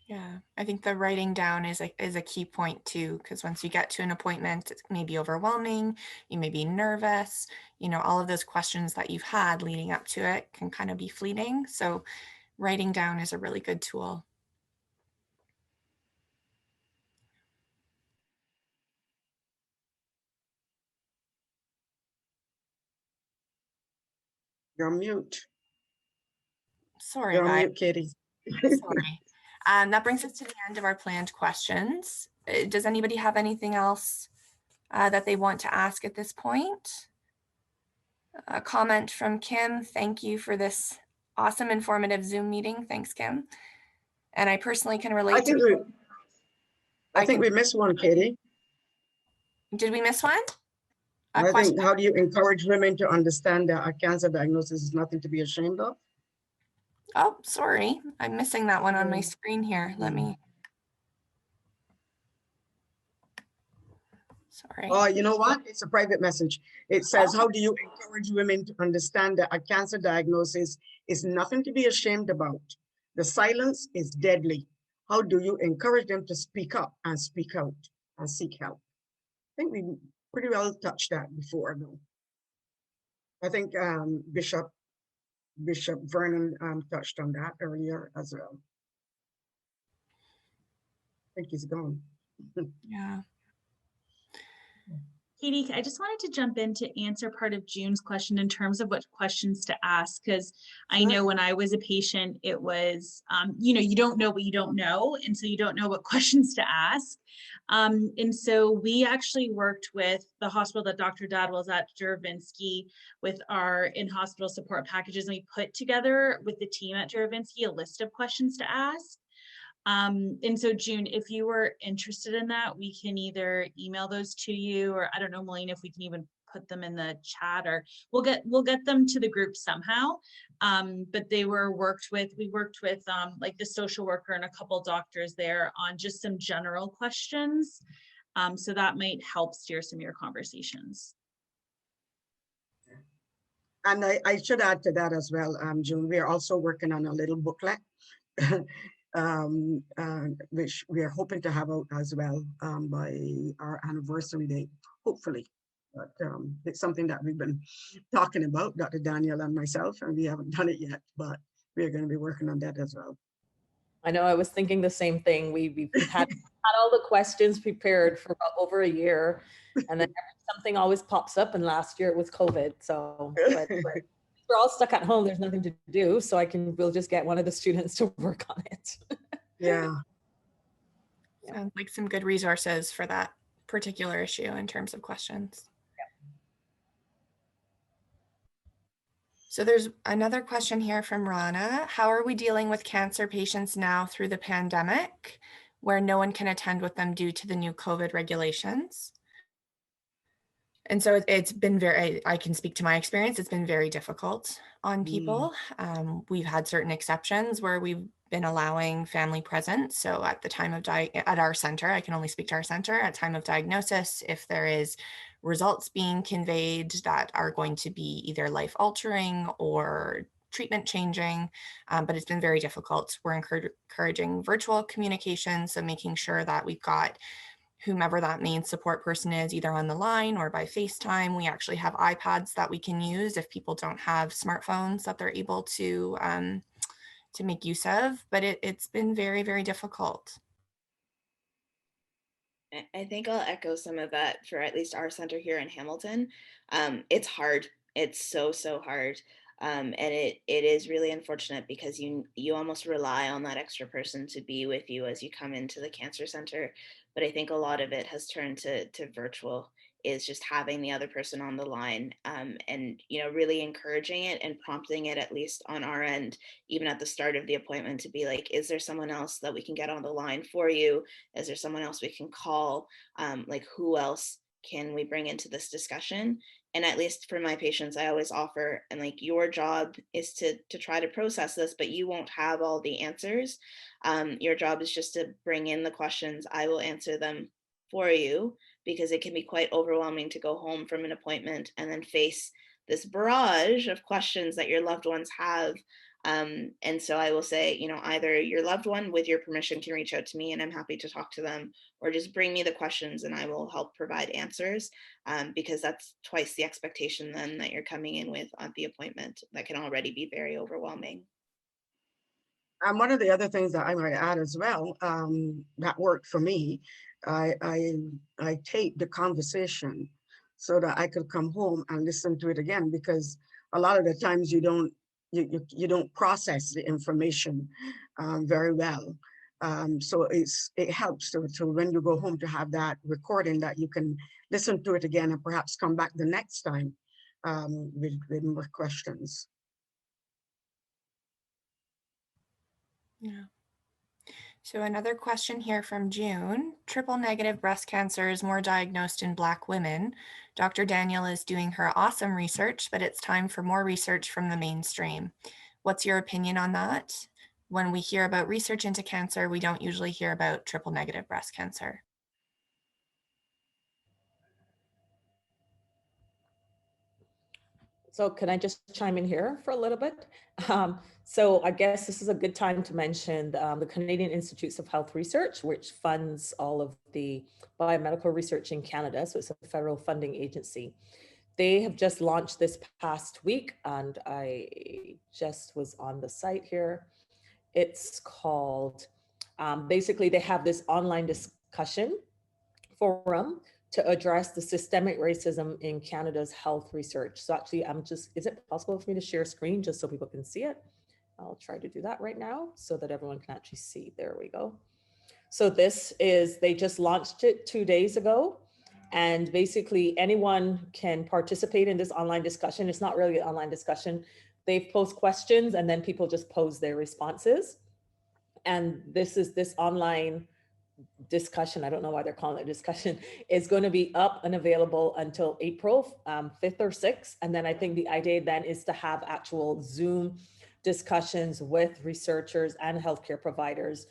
Yeah, I think the writing down is a key point too, because once you get to an appointment, it may be overwhelming, you may be nervous, you know, all of those questions that you've had leading up to it can kind of be fleeting. So writing down is a really good tool. You're on mute. Sorry, You're on guys. mute, Katie. Sorry. That brings us to the end of our planned questions. Does anybody have anything else that they want to ask at this point? A comment from Kim. Thank you for this awesome, informative Zoom meeting. Thanks, Kim. And I personally can relate I think we missed one, Katie. Did we miss one? I think, how do you encourage women to understand that a cancer diagnosis is nothing to be ashamed of? Oh, sorry. I'm missing that one on my screen here. Let me. Sorry. Oh, you know what? It's a private message. It says, how do you encourage women to understand that a cancer diagnosis is nothing to be ashamed about? The silence is deadly. How do you encourage them to speak up and speak out and seek help? I think we pretty well touched that before, though. I think Bishop Vernon touched on that earlier as well. I think he's gone. Yeah. Katie, I just wanted to jump in to answer part of June's question in terms of what questions to ask, because I know when I was a patient, it was, you know, you don't know what you don't know, and so you don't know what questions to ask. And so we actually worked with the hospital that Dr. Dad was at, Juravinski, with our in-hospital support packages, and we put together with the team at Juravinski a list of questions to ask. And so June, if you were interested in that, we can either email those to you, or I don't know, Melina, if we can even put them in the chat, or we'll get them to the group somehow. But we worked with like the social worker and a couple doctors there on just some general questions. So that might help steer some of your conversations. And I should add to that as well, June, we are also working on a little booklet which we are hoping to have out as well by our anniversary date, hopefully. But it's something that we've been talking about, Dr. Daniel and myself, and we haven't done it yet, but we're going to be working on that as well. I know, I was thinking the same thing. We've had all the questions prepared for about over a year, and then something always pops up, and last year it was COVID. So but we're all stuck at home. There's nothing to do. So we'll just get one of the students to work on it. Yeah. Sounds like some good resources for that particular issue in terms of questions. So there's another question here from Rana. How are we dealing with cancer patients now through the pandemic, where no one can attend with them due to the new COVID regulations? And so it's been I can speak to my experience, it's been very difficult on people. We've had certain exceptions where we've been allowing family presence. So at the time of at our center, I can only speak to our center, at time of diagnosis, if there is results being conveyed that are going to be either life altering or treatment changing, but it's been very difficult. We're encouraging virtual communication, so making sure that we've got whomever that main support person is, either on the line or by FaceTime. We actually have iPads that we can use if people don't have smartphones that they're able to make use of, but it's been very, very difficult. I think I'll echo some of that for at least our center here in Hamilton. It's hard. It's so hard. And it is really unfortunate because you almost rely on that extra person to be with you as you come into the cancer center. But I think a lot of it has turned to virtual, is just having the other person on the line, and really encouraging it and prompting it, at least on our end, even at the start of the appointment, to be like, is there someone else that we can get on the line for you? Is there someone else we can call? Like, who else can we bring into this discussion? And at least for my patients, I always offer, and like, your job is to try to process this, but you won't have all the answers. Your job is just to bring in the questions. I will answer them for you, because it can be quite overwhelming to go home from an appointment and then face this barrage of questions that your loved ones have. And so I will say, either your loved one, with your permission, can reach out to me and I'm happy to talk to them, or just bring me the questions and I will help provide answers, because that's twice the expectation then that you're coming in with at the appointment. That can already be very overwhelming. And one of the other things that I might add as well, that worked for me, I tape the conversation so that I could come home and listen to it again, because a lot of the times you don't process the information very well. So it helps to when you go home to have that recording, that you can listen to it again and perhaps come back the next time with more questions. Yeah. So another question here from June. Triple negative breast cancer is more diagnosed in Black women. Dr. Daniel is doing her awesome research, but it's time for more research from the mainstream. What's your opinion on that? When we hear about research into cancer, we don't usually hear about triple negative breast cancer. So can I just chime in here for a little bit? So I guess this is a good time to mention the Canadian Institutes of Health Research, which funds all of the biomedical research in Canada. So it's a federal funding agency. They have just launched this past week, and I just was on the site here. It's called, basically they have this online discussion forum to address the systemic racism in Canada's health research. So actually, is it possible for me to share screen just so people can see it? I'll try to do that right now so that everyone can actually see. There we go. So they just launched it 2 days ago. And basically anyone can participate in this online discussion. It's not really an online discussion. They post questions and then people just pose their responses. And this online discussion, I don't know why they're calling it a discussion, is going to be up and available until April 5th or 6th. And then I think the idea then is to have actual Zoom discussions with researchers and healthcare providers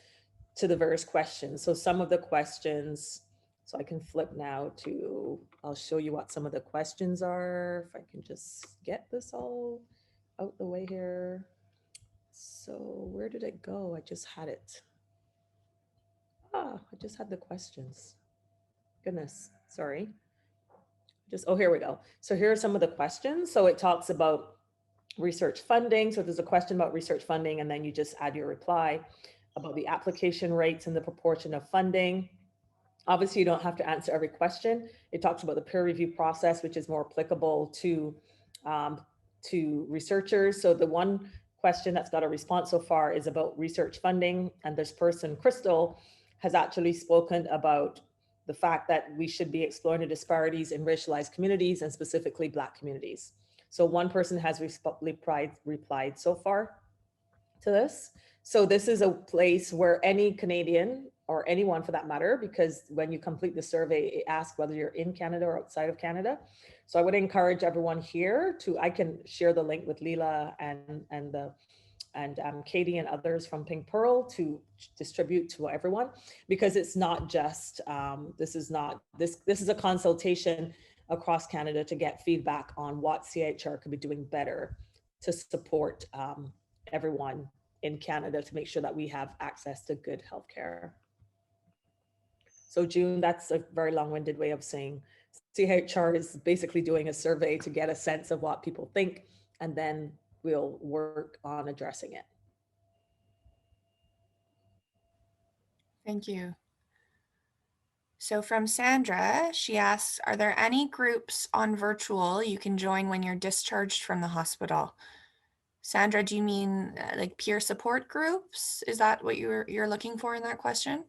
to the various questions. So some of the questions, so I can flip now to, I'll show you what some of the questions are, if I can just get this all out the way here. So where did it go? I just had it. I just had the questions. Goodness, sorry. Here we go. So here are some of the questions. So it talks about research funding. So there's a question about research funding, and then you just add your reply about the application rates and the proportion of funding. Obviously, you don't have to answer every question. It talks about the peer review process, which is more applicable to researchers. So the one question that's got a response so far is about research funding. And this person, Crystal, has actually spoken about the fact that we should be exploring the disparities in racialized communities and specifically Black communities. So one person has replied so far to this. So this is a place where any Canadian, or anyone for that matter, because when you complete the survey, it asks whether you're in Canada or outside of Canada. So I would encourage everyone here I can share the link with Leela and Katie and others from Pink Pearl to distribute to everyone, because it's not just, this is a consultation across Canada to get feedback on what CHR could be doing better to support everyone in Canada to make sure that we have access to good healthcare. So June, that's a very long-winded way of saying CHR is basically doing a survey to get a sense of what people think, and then we'll work on addressing it. Thank you. So from Sandra, she asks, are there any groups on virtual you can join when you're discharged from the hospital? Sandra, do you mean like peer support groups? Is that what you're looking for in that question?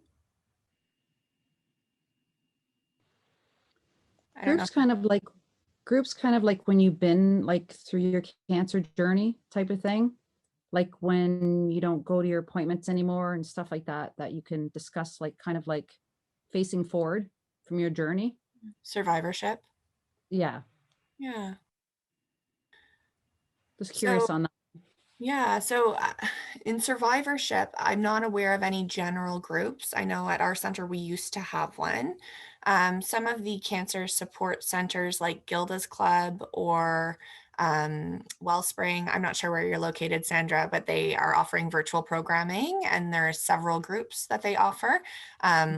Groups kind of like when you've been like through your cancer journey type of thing, like when you don't go to your appointments anymore and stuff like that, that you can discuss, like kind of like facing forward from your journey. Survivorship. Yeah. Yeah. Just curious So, on that. yeah, so in survivorship, I'm not aware of any general groups. I know at our center we used to have one. Some of the cancer support centers like Gilda's Club or Wellspring, I'm not sure where you're located, Sandra, but they are offering virtual programming and there are several groups that they offer.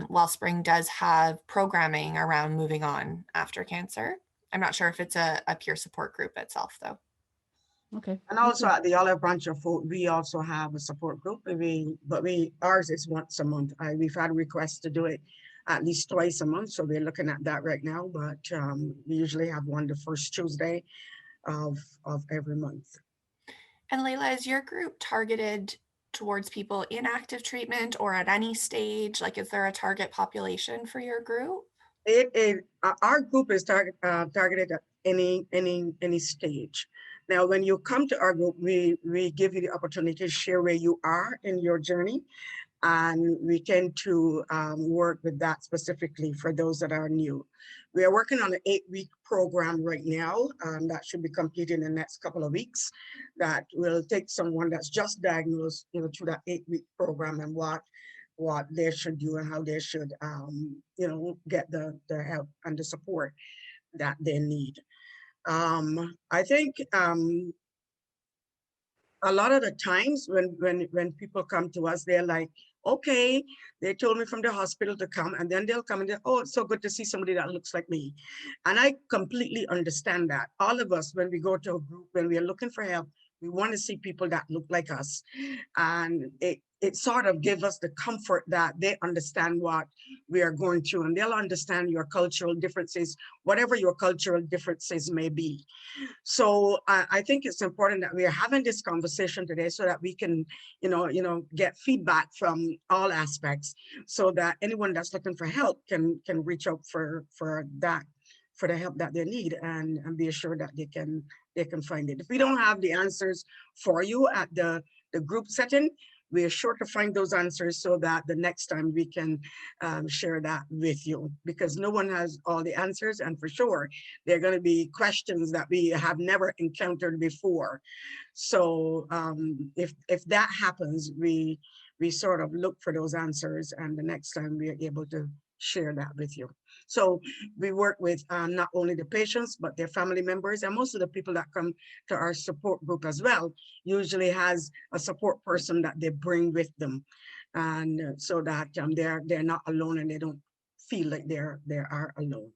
Wellspring does have programming around moving on after cancer. I'm not sure if it's a peer support group itself, though. Okay. And also at the Olive Branch of Hope, we also have a support group. Ours is once a month. We've had requests to do it at least twice a month, so we're looking at that right now. But we usually have one the first Tuesday of every month. And Layla, is your group targeted towards people in active treatment or at any stage? Like, is there a target population for your group? Our group is targeted at any stage. Now, when you come to our group, we give you the opportunity to share where you are in your journey, and we tend to work with that specifically for those that are new. We are working on an 8-week program right now that should be completed in the next couple of weeks. That will take someone that's just diagnosed, through that 8-week program and what they should do and how they should, get the help and the support that they need. I think a lot of the times when people come to us, they're like, okay, they told me from the hospital to come, and then they'll come and oh, it's so good to see somebody that looks like me. And I completely understand that. All of us, when we go to a group, when we are looking for help, we want to see people that look like us. And it sort of gives us the comfort that they understand what we are going through, and they'll understand your cultural differences, whatever your cultural differences may be. So I think it's important that we are having this conversation today so that we can, get feedback from all aspects, so that anyone that's looking for help can reach out for the help that they need, and be assured that they can find it. If we don't have the answers for you at the group setting, we are sure to find those answers so that the next time we can share that with you, because no one has all the answers, and for sure there are going to be questions that we have never encountered before. So if that happens, we sort of look for those answers, and the next time we are able to share that with you. So we work with not only the patients, but their family members, and most of the people that come to our support group as well usually has a support person that they bring with them, and so that they're not alone and they don't feel like they are alone.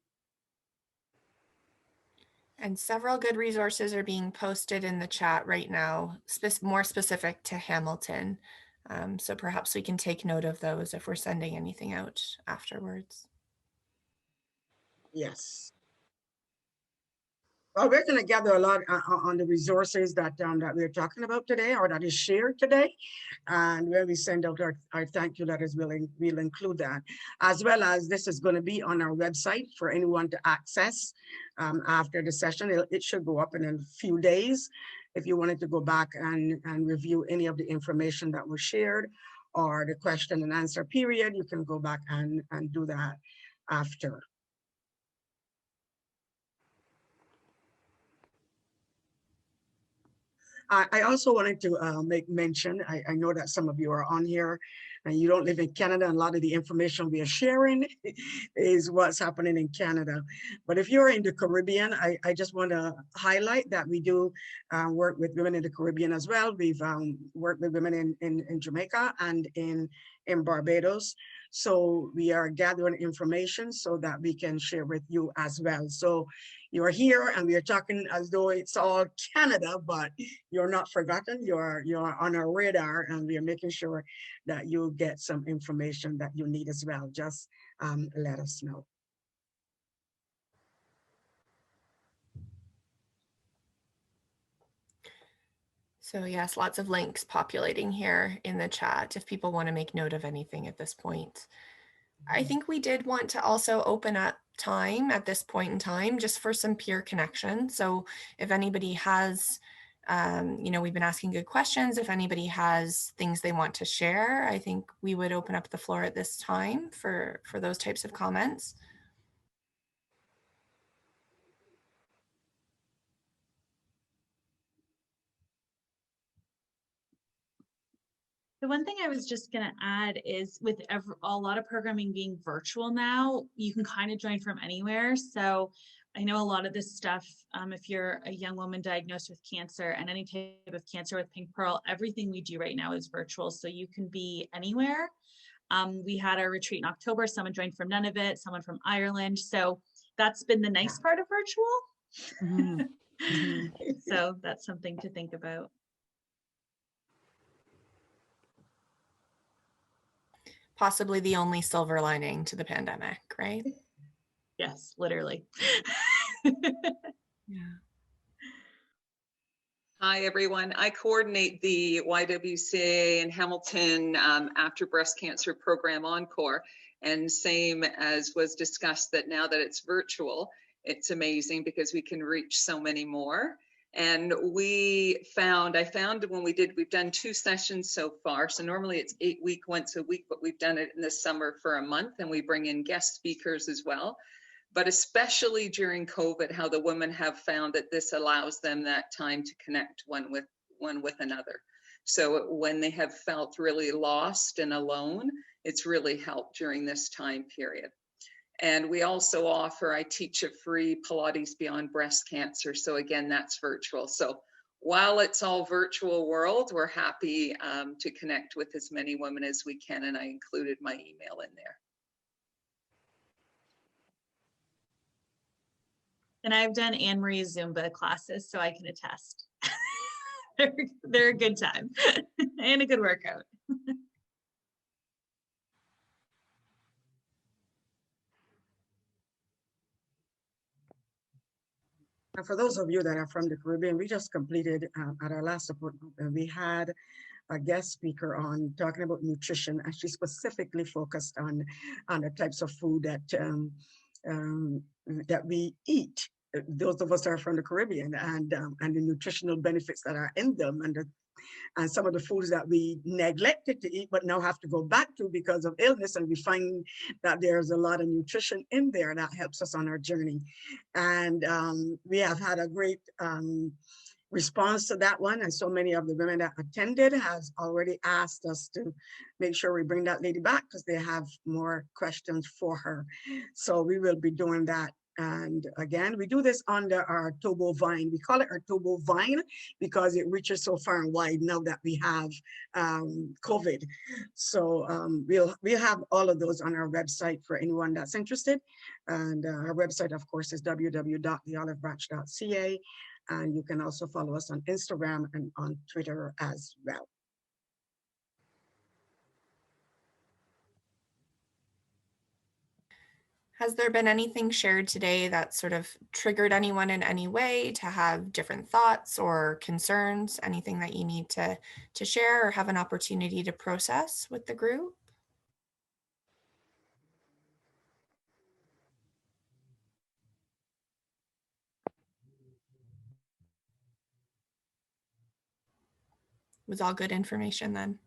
And several good resources are being posted in the chat right now, more specific to Hamilton. So perhaps we can take note of those if we're sending anything out afterwards. Yes. Well, we're going to gather a lot on the resources that we're talking about today, or that is shared today. And when we send out our thank you letters, we'll include that. As well as this is going to be on our website for anyone to access after the session. It should go up in a few days. If you wanted to go back and review any of the information that was shared, or the question and answer period, you can go back and do that after. I also wanted to make mention, I know that some of you are on here and you don't live in Canada, and a lot of the information we are sharing is what's happening in Canada. But if you're in the Caribbean, I just want to highlight that we do work with women in the Caribbean as well. We've worked with women in Jamaica and in Barbados. So we are gathering information so that we can share with you as well. So you're here and we are talking as though it's all Canada, but you're not forgotten. You're on our radar, and we are making sure that you get some information that you need as well. Just let us know. So yes, lots of links populating here in the chat if people want to make note of anything at this point. I think we did want to also open up time at this point in time just for some peer connection. So if anybody has, we've been asking good questions. If anybody has things they want to share, I think we would open up the floor at this time for those types of comments. The one thing I was just going to add is with a lot of programming being virtual now, you can kind of join from anywhere. So I know a lot of this stuff, if you're a young woman diagnosed with cancer and any type of cancer with Pink Pearl, everything we do right now is virtual. So you can be anywhere. We had our retreat in October. Someone joined from Nunavut, someone from Ireland. So that's been the nice part of virtual. So that's something to think about. Possibly the only silver lining to the pandemic, right? Yes, literally. Yeah. Hi, everyone. I coordinate the YWCA in Hamilton After Breast Cancer Program Encore. And same as was discussed, that now that it's virtual, it's amazing because we can reach so many more. And I found when we've done 2 sessions so far. So normally it's 8-week, once a week, but we've done it in the summer for a month, and we bring in guest speakers as well. But especially during COVID, how the women have found that this allows them that time to connect one with another. So when they have felt really lost and alone, it's really helped during this time period. And we also I teach a free Pilates Beyond Breast Cancer. So again, that's virtual. So while it's all virtual world, we're happy to connect with as many women as we can. And I included my email in there. And I've done Anne Marie's Zumba classes, so I can attest. They're a good time and a good workout. And for those of you that are from the Caribbean, we just completed at our last support group, and we had a guest speaker on talking about nutrition, and she specifically focused on the types of food that that we eat. Those of us that are from the Caribbean, and the nutritional benefits that are in them, and some of the foods that we neglected to eat but now have to go back to because of illness, and we find that there's a lot of nutrition in there that helps us on our journey. And we have had a great response to that one, and so many of the women that attended has already asked us to make sure we bring that lady back because they have more questions for her. So we will be doing that. And again, we do this under our TOBOH Vine. We call it our TOBOH Vine because it reaches so far and wide now that we have COVID. So we'll have all of those on our website for anyone that's interested. And our website, of course, is www.theolivebranch.ca. And you can also follow us on Instagram and on Twitter as well. Has there been anything shared today that sort of triggered anyone in any way to have different thoughts or concerns? Anything that you need to share or have an opportunity to process with the group? Was all good information then?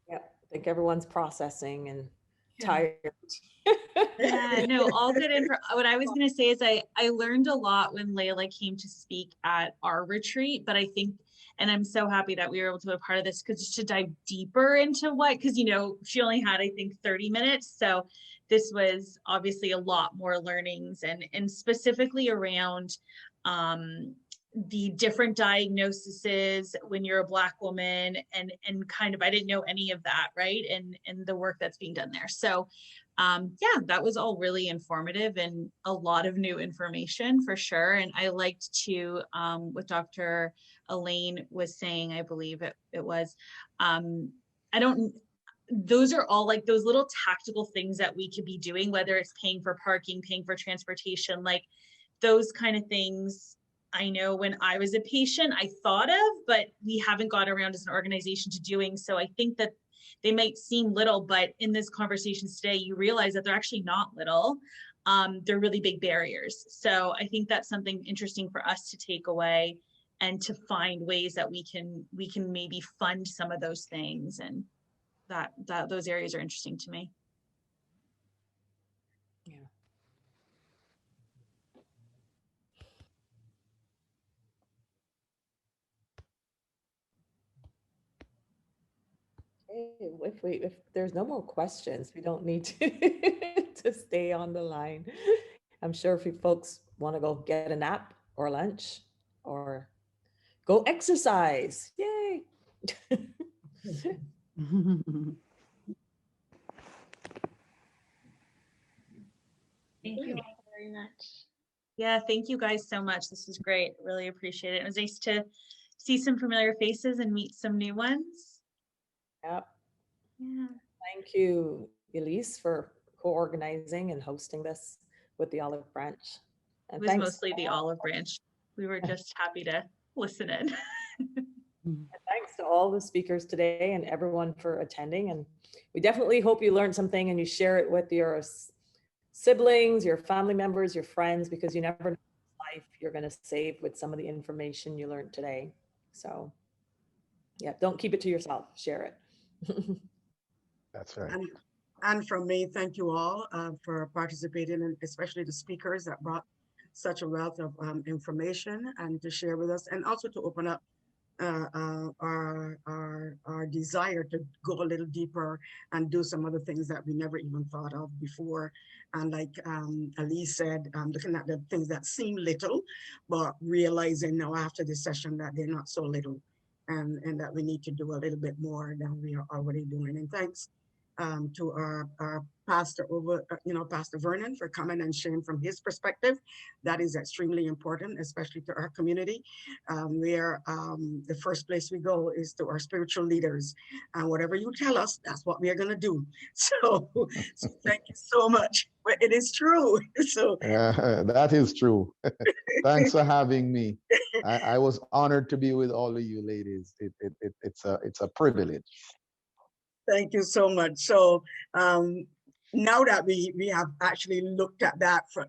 Yeah, I think everyone's processing and tired. Yeah, no, all good info. What I was going to say is I learned a lot when Layla came to speak at our retreat, but I think, and I'm so happy that we were able to be a part of this, because just to dive deeper into because, she only had, I think, 30 minutes. So this was obviously a lot more learnings and specifically around the different diagnoses when you're a Black woman and kind of, I didn't know any of that, right? And the work that's being done there. So yeah, that was all really informative and a lot of new information for sure. And I liked to, what Dr. Elaine was saying, I believe it was, those are all like those little tactical things that we could be doing, whether it's paying for parking, paying for transportation, like those kind of things. I know when I was a patient, I thought of, but we haven't got around as an organization to doing. So I think that they might seem little, but in this conversation today, you realize that they're actually not little. They're really big barriers. So I think that's something interesting for us to take away and to find ways that we can maybe fund some of those things, and that those areas are interesting to me. Yeah. If there's no more questions, we don't need to, to stay on the line. I'm sure if you folks want to go get a nap or lunch or go exercise, yay. Thank you. very much. Yeah, thank you guys so much. This was great. Really appreciate it. It was nice to see some familiar faces and meet some new ones. Yep. Yeah. Thank you, Elise, for co-organizing and hosting this with the Olive Branch. It And was thanks, mostly the Olive Branch. We were just happy to listen in. and thanks to all the speakers today and everyone for attending. And we definitely hope you learned something and you share it with your siblings, your family members, your friends, because you never know what life you're going to save with some of the information you learned today. So yeah, don't keep it to yourself, share it. That's right. And from me, thank you all for participating, and especially the speakers that brought such a wealth of information and to share with us, and also to open up our desire to go a little deeper and do some other things that we never even thought of before. And like Elise said, looking at the things that seem little, but realizing now after this session that they're not so little, and that we need to do a little bit more than we are already doing. And thanks to our pastor Pastor Vernon, for coming and sharing from his perspective. That is extremely important, especially to our community, where the first place we go is to our spiritual leaders. And whatever you tell us, that's what we are going to do. So thank you so much. But it is true. So that is true. Thanks for having me. I was honored to be with all of you ladies. It's a privilege. Thank you so much. So now that we have actually looked at that from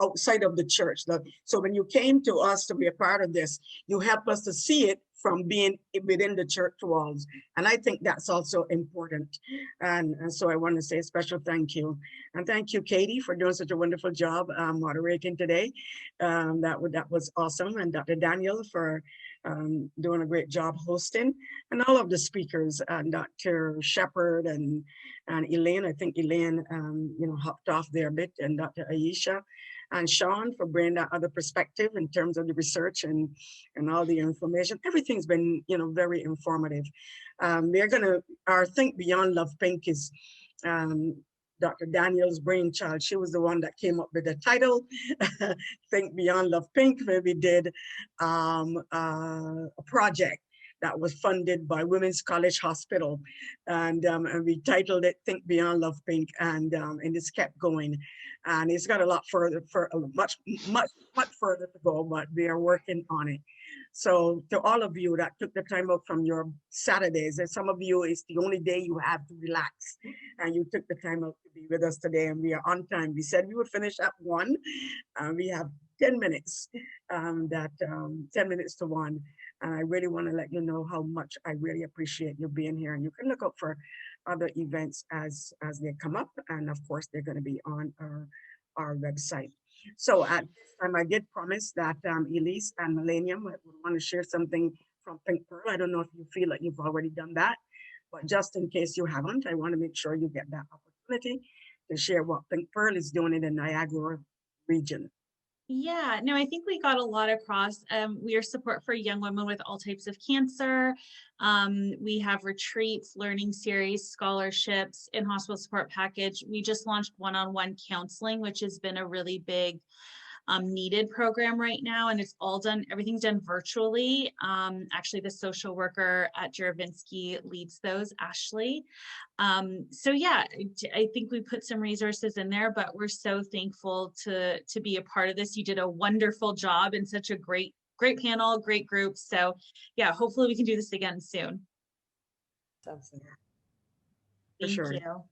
outside of the church, so when you came to us to be a part of this, you helped us to see it from being within the church walls, and I think that's also important. And so I want to say a special thank you, and thank you, Katie, for doing such a wonderful job moderating today. That was awesome, and Dr. Daniel for doing a great job hosting, and all of the speakers, Dr. Shepard and Elaine. I think Elaine, hopped off there a bit, and Dr. Aisha and Sean for bringing that other perspective in terms of the research and all the information. Everything's been, very informative. Our Think Beyond Love Pink is Dr. Daniel's brainchild. She was the one that came up with the title, Think Beyond Love Pink, where we did a project that was funded by Women's College Hospital. And we titled it Think Beyond Love Pink, and it's kept going. And it's got a lot further, much further to go, but we are working on it. So to all of you that took the time out from your Saturdays, and some of you, it's the only day you have to relax, and you took the time out to be with us today, and we are on time. We said we would finish at 1, and we have 10 minutes, 10 minutes to 1. And I really want to let you know how much I really appreciate you being here. And you can look up for other events as they come up. And of course, they're going to be on our website. So at this time, I did promise that Elise and Millennium would want to share something from Pink Pearl. I don't know if you feel like you've already done that, but just in case you haven't, I want to make sure you get that opportunity to share what Pink Pearl is doing in the Niagara region. Yeah, no, I think we got a lot across. We are support for young women with all types of cancer. We have retreats, learning series, scholarships, in-hospital support package. We just launched one-on-one counseling, which has been a really big needed program right now, and it's all done, everything's done virtually. Actually, the social worker at Juravinsky leads those, Ashley. So yeah, I think we put some resources in there, but we're so thankful to be a part of this. You did a wonderful job and such a great panel, great group. So yeah, hopefully we can do this again soon. For Thank sure. you.